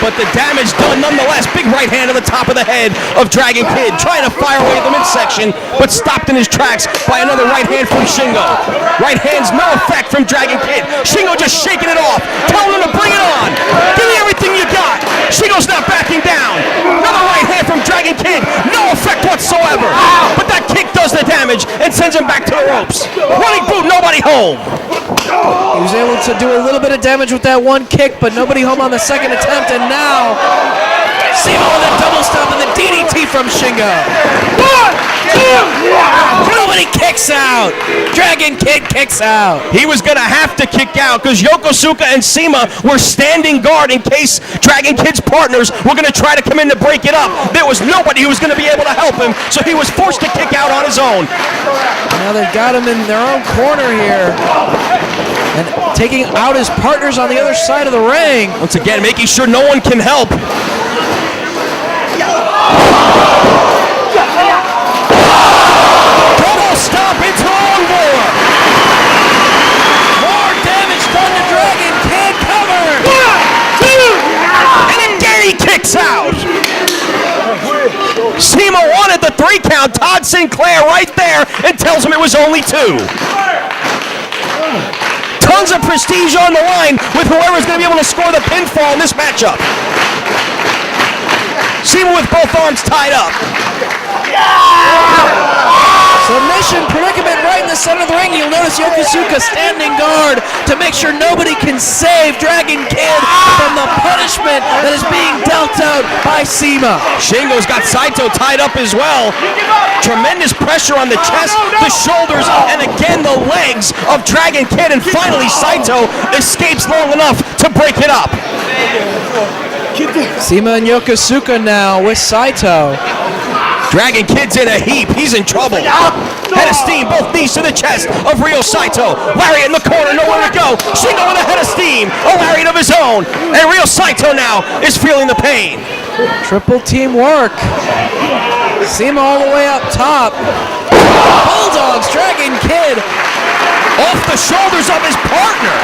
but the damage done nonetheless. Big right hand to the top of the head of Dragon Kid, trying to fire away the midsection, but stopped in his tracks by another right hand from Shingo. Right hand's no effect from Dragon Kid. Shingo just shaking it off, telling him to bring it on. Give me everything you got. Shingo's not backing down. Another right hand from Dragon Kid, no effect whatsoever. But that kick does the damage and sends him back to the ropes. Running boot, nobody home. He was able to do a little bit of damage with that one kick, but nobody home on the second attempt, and now Sema with a double stomp and the DDT from Shingo. 1, 2, nobody kicks out. Dragon Kid kicks out. He was going to have to kick out because Yokosuka and Sema were standing guard in case Dragon Kid's partners were going to try to come in to break it up. There was nobody who was going to be able to help him, so he was forced to kick out on his own. Now they've got him in their own corner here and taking out his partners on the other side of the ring. Once again, making sure no one can help. Double stomp into onboard. More damage done to Dragon Kid. Cover. 1, 2, and again he kicks out. Sema wanted the 3 count. Todd Sinclair right there and tells him it was only 2. Tons of prestige on the line with whoever's going to be able to score the pinfall in this matchup. Sema with both arms tied up. Submission predicament right in the center of the ring. You'll notice Yokosuka standing guard to make sure nobody can save Dragon Kid from the punishment that is being dealt out by Sema. Shingo's got Saito tied up as well. Tremendous pressure on the chest, the shoulders, and again the legs of Dragon Kid. And finally Saito escapes long enough to break it up. Sema and Yokosuka now with Saito. Dragon Kid's in a heap. He's in trouble. Head of steam, both knees to the chest of Ryo Saito. Lariat in the corner, nowhere to go. Shingo with a head of steam, a lariat of his own. And Ryo Saito now is feeling the pain. Triple team work. Sema all the way up top. Bulldogs, Dragon Kid. Off the shoulders of his partner.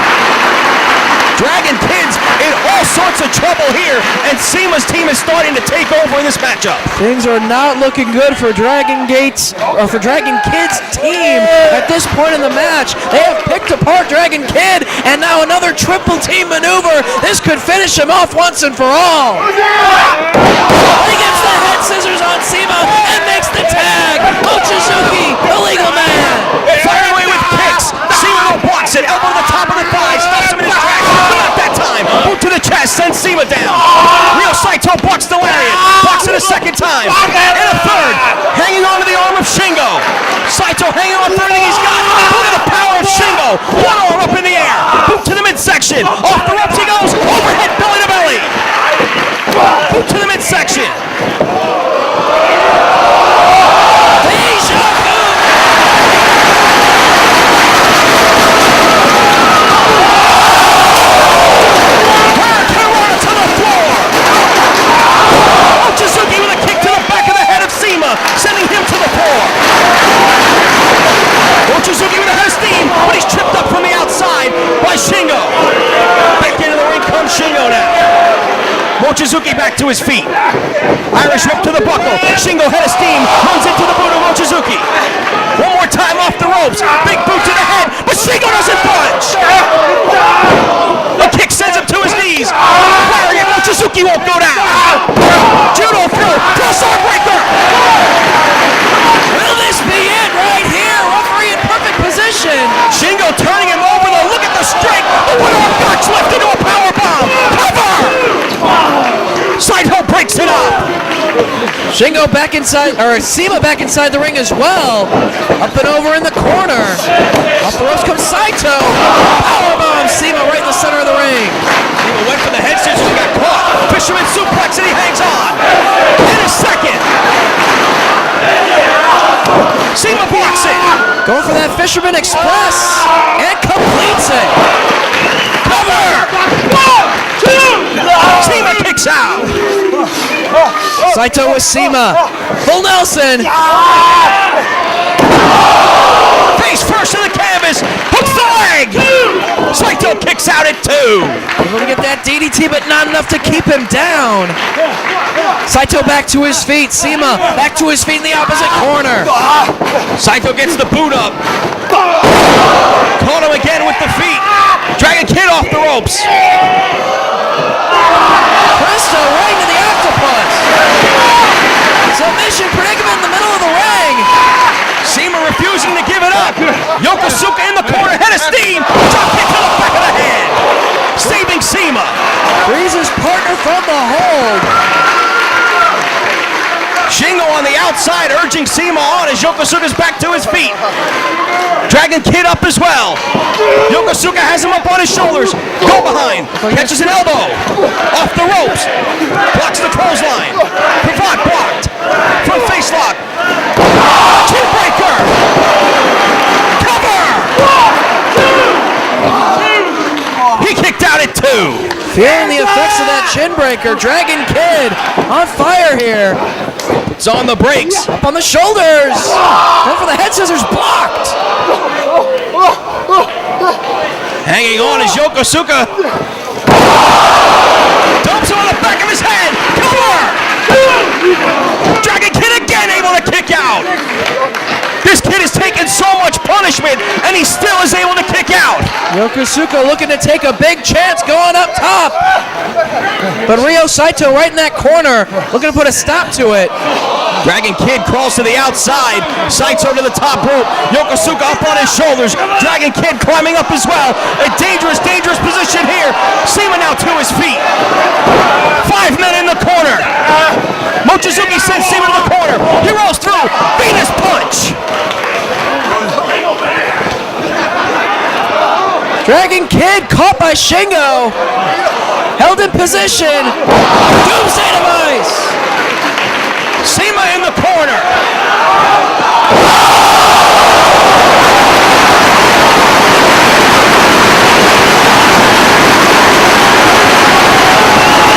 Dragon Kid's in all sorts of into trouble here, and CIMA's team is starting to take over in this matchup. Things are not looking good for Dragon Kid's team at this point in the match. They have picked apart Dragon Kid, and now another triple team maneuver. This could finish him off once and for all. He gets the head scissors on CIMA and makes the tag. Mochizuki, the legal man. Firing away with kicks. CIMA blocks it. Elbow to the top of the thigh. Stops him in his tracks. But not that time. Boot to the chest. Sends CIMA down. Ryo Saito blocks the lariat. Blocks it a second time. And a third. Hanging on to the arm of Shingo. Saito hanging on for everything he's got. Look at the power of Shingo. One arm up in the air. Boot to the midsection. Off the ropes he goes. Overhead belly to belly. Boot to the midsection. Mochizuki with a kick to the back of the head of CIMA, sending him to the floor. Mochizuki with a head of steam, but he's tripped up from the outside by Shingo. Back into the ring comes Shingo now. Mochizuki back to his feet. Irish whip to the buckle. Shingo head of steam, runs into the boot of Mochizuki. One more time off the ropes. Big boot to the head, but Shingo doesn't budge. A kick sends him to his knees. Lariat, Mochizuki won't go down. Judo through, cross-arm breaker. Will this be it right here? Referee in perfect position. Shingo turning him over, though. Look at the strength. The one-arm box left into a powerbomb. Cover! Saito breaks it up. Shingo back inside, or CIMA back inside the ring as well. Up and over in the corner. Off the ropes comes Saito. Powerbomb CIMA right in the center of the ring. CIMA went for the head scissors and got caught. Fisherman suplex and he hangs on. In a second. CIMA blocks it. Going for that Fisherman Express and completes it. Cover! 1, 2, CIMA kicks out. Saito with CIMA. Full Nelson. Face first to the canvas. Hooks the leg. Saito kicks out at 2. Able to get that DDT, but not enough to keep him down. Saito back to his feet. CIMA back to his feet in the opposite corner. Saito gets the boot up. Caught him again with the feet. Dragon Kid off the ropes. Presto right into the octopus. Submission predicament in the middle of the ring. CIMA refusing to give it up. Yokosuka in the corner, head of steam. Drop kick to the back of the head. Saving CIMA. Frees his partner from the hold. Shingo on the outside urging CIMA on as Yokosuka's back to his feet. Dragon Kid up as well. Yokosuka has him up on his shoulders. Go behind. Catches an elbow. Off the ropes. Blocks the clothesline. Cravat blocked. From face lock. Chin breaker. Cover. He kicked out at 2. Feeling the effects of that chin breaker. Dragon Kid on fire here. It's on the brakes. Up on the shoulders. Going for the head scissors. Blocked. Hanging on is Yokosuka. Dumps him on the back of his head. Cover! Dragon Kid again able to kick out. This kid is taking so much punishment, and he still is able to kick out. Yokosuka looking to take a big chance going up top. But Ryo Saito right in that corner, looking to put a stop to it. Dragon Kid crawls to the outside. Saito to the top rope. Yokosuka up on his shoulders. Dragon Kid climbing up as well. A dangerous, dangerous position here. CIMA now to his feet. 5 men in the corner. Mochizuki sends CIMA to the corner. He rolls through. Venus punch. Dragon Kid caught by Shingo. Held in position. Doomsday device. CIMA in the corner.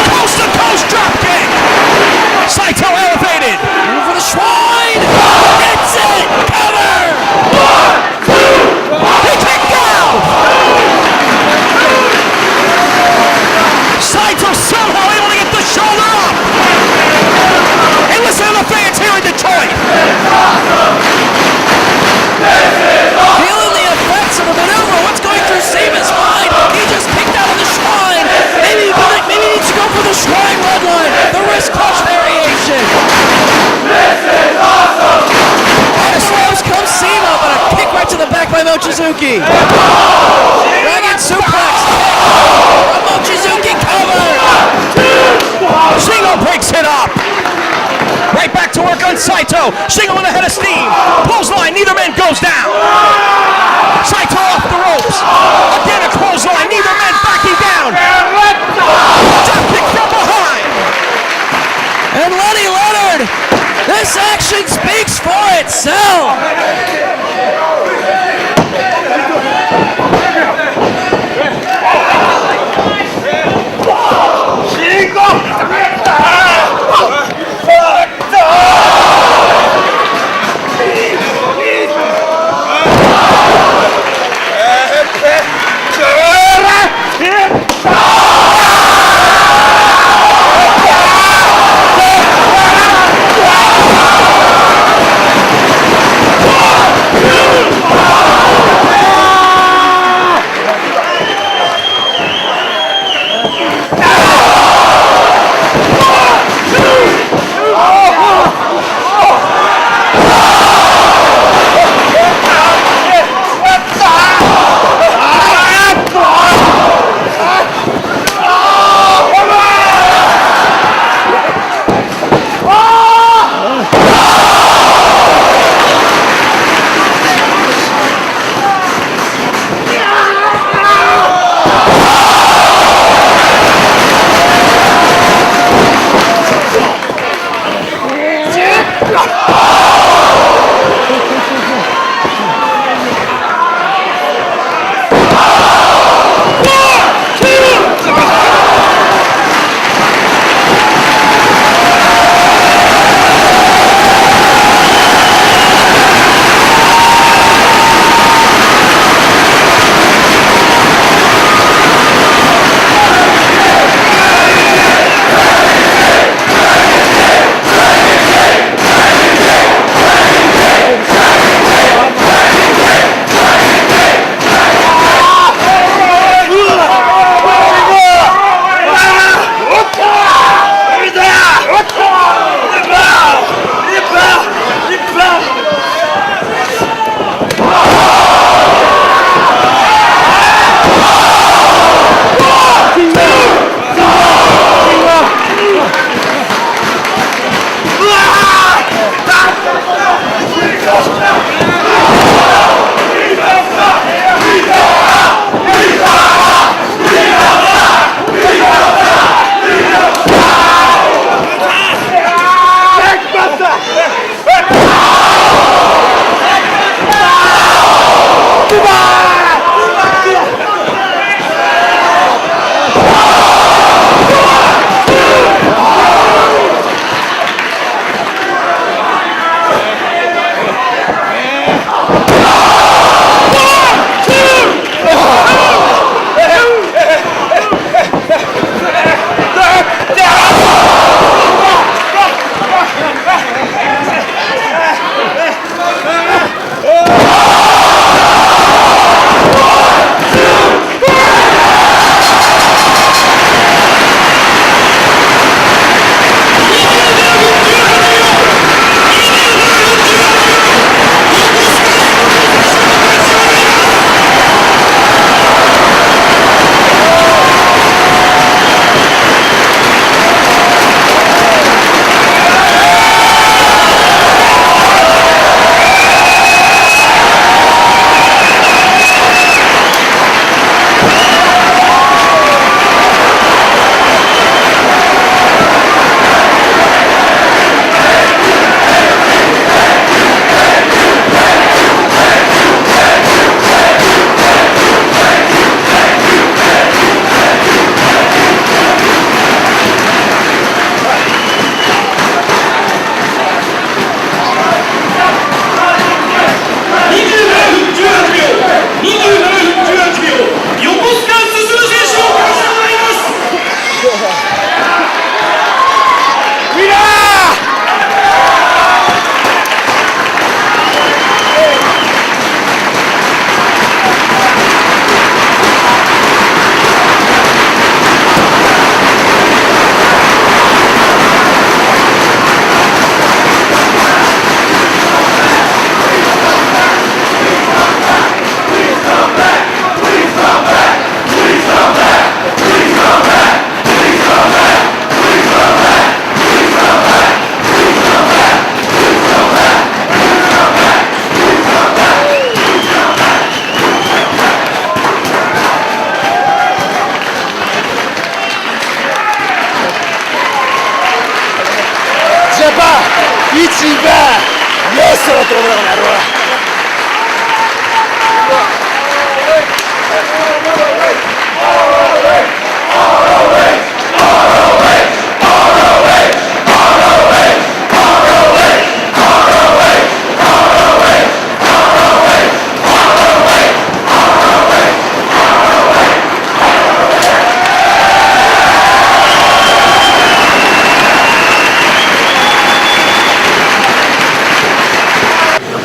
Coast to coast drop kick. Saito elevated. Moving for the Schwein. Hits it. Cover. 1, 2, he kicked out. Saito Mochizuki. Dragon suplex. A Mochizuki cover. Shingo breaks it up. Right back to work on Saito. Shingo with a head of steam. Clothesline, neither man goes down. Saito off the ropes. Again a clothesline, neither man backing down. Drop kick from behind. And Lenny Leonard, this action speaks for itself.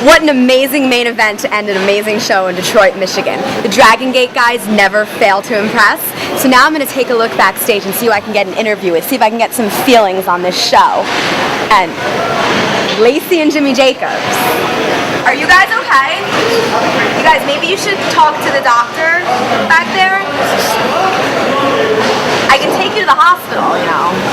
What an amazing main event to end an amazing show in Detroit, Michigan. The Dragon Gate guys never fail to impress. So now I'm going to take a look backstage and see who I can get an interview with, see if I can get some feelings on this show. And Lacey and Jimmy Jacobs. Are you guys okay? You guys, maybe you should talk to the doctor back there. I can take you to the hospital, you know.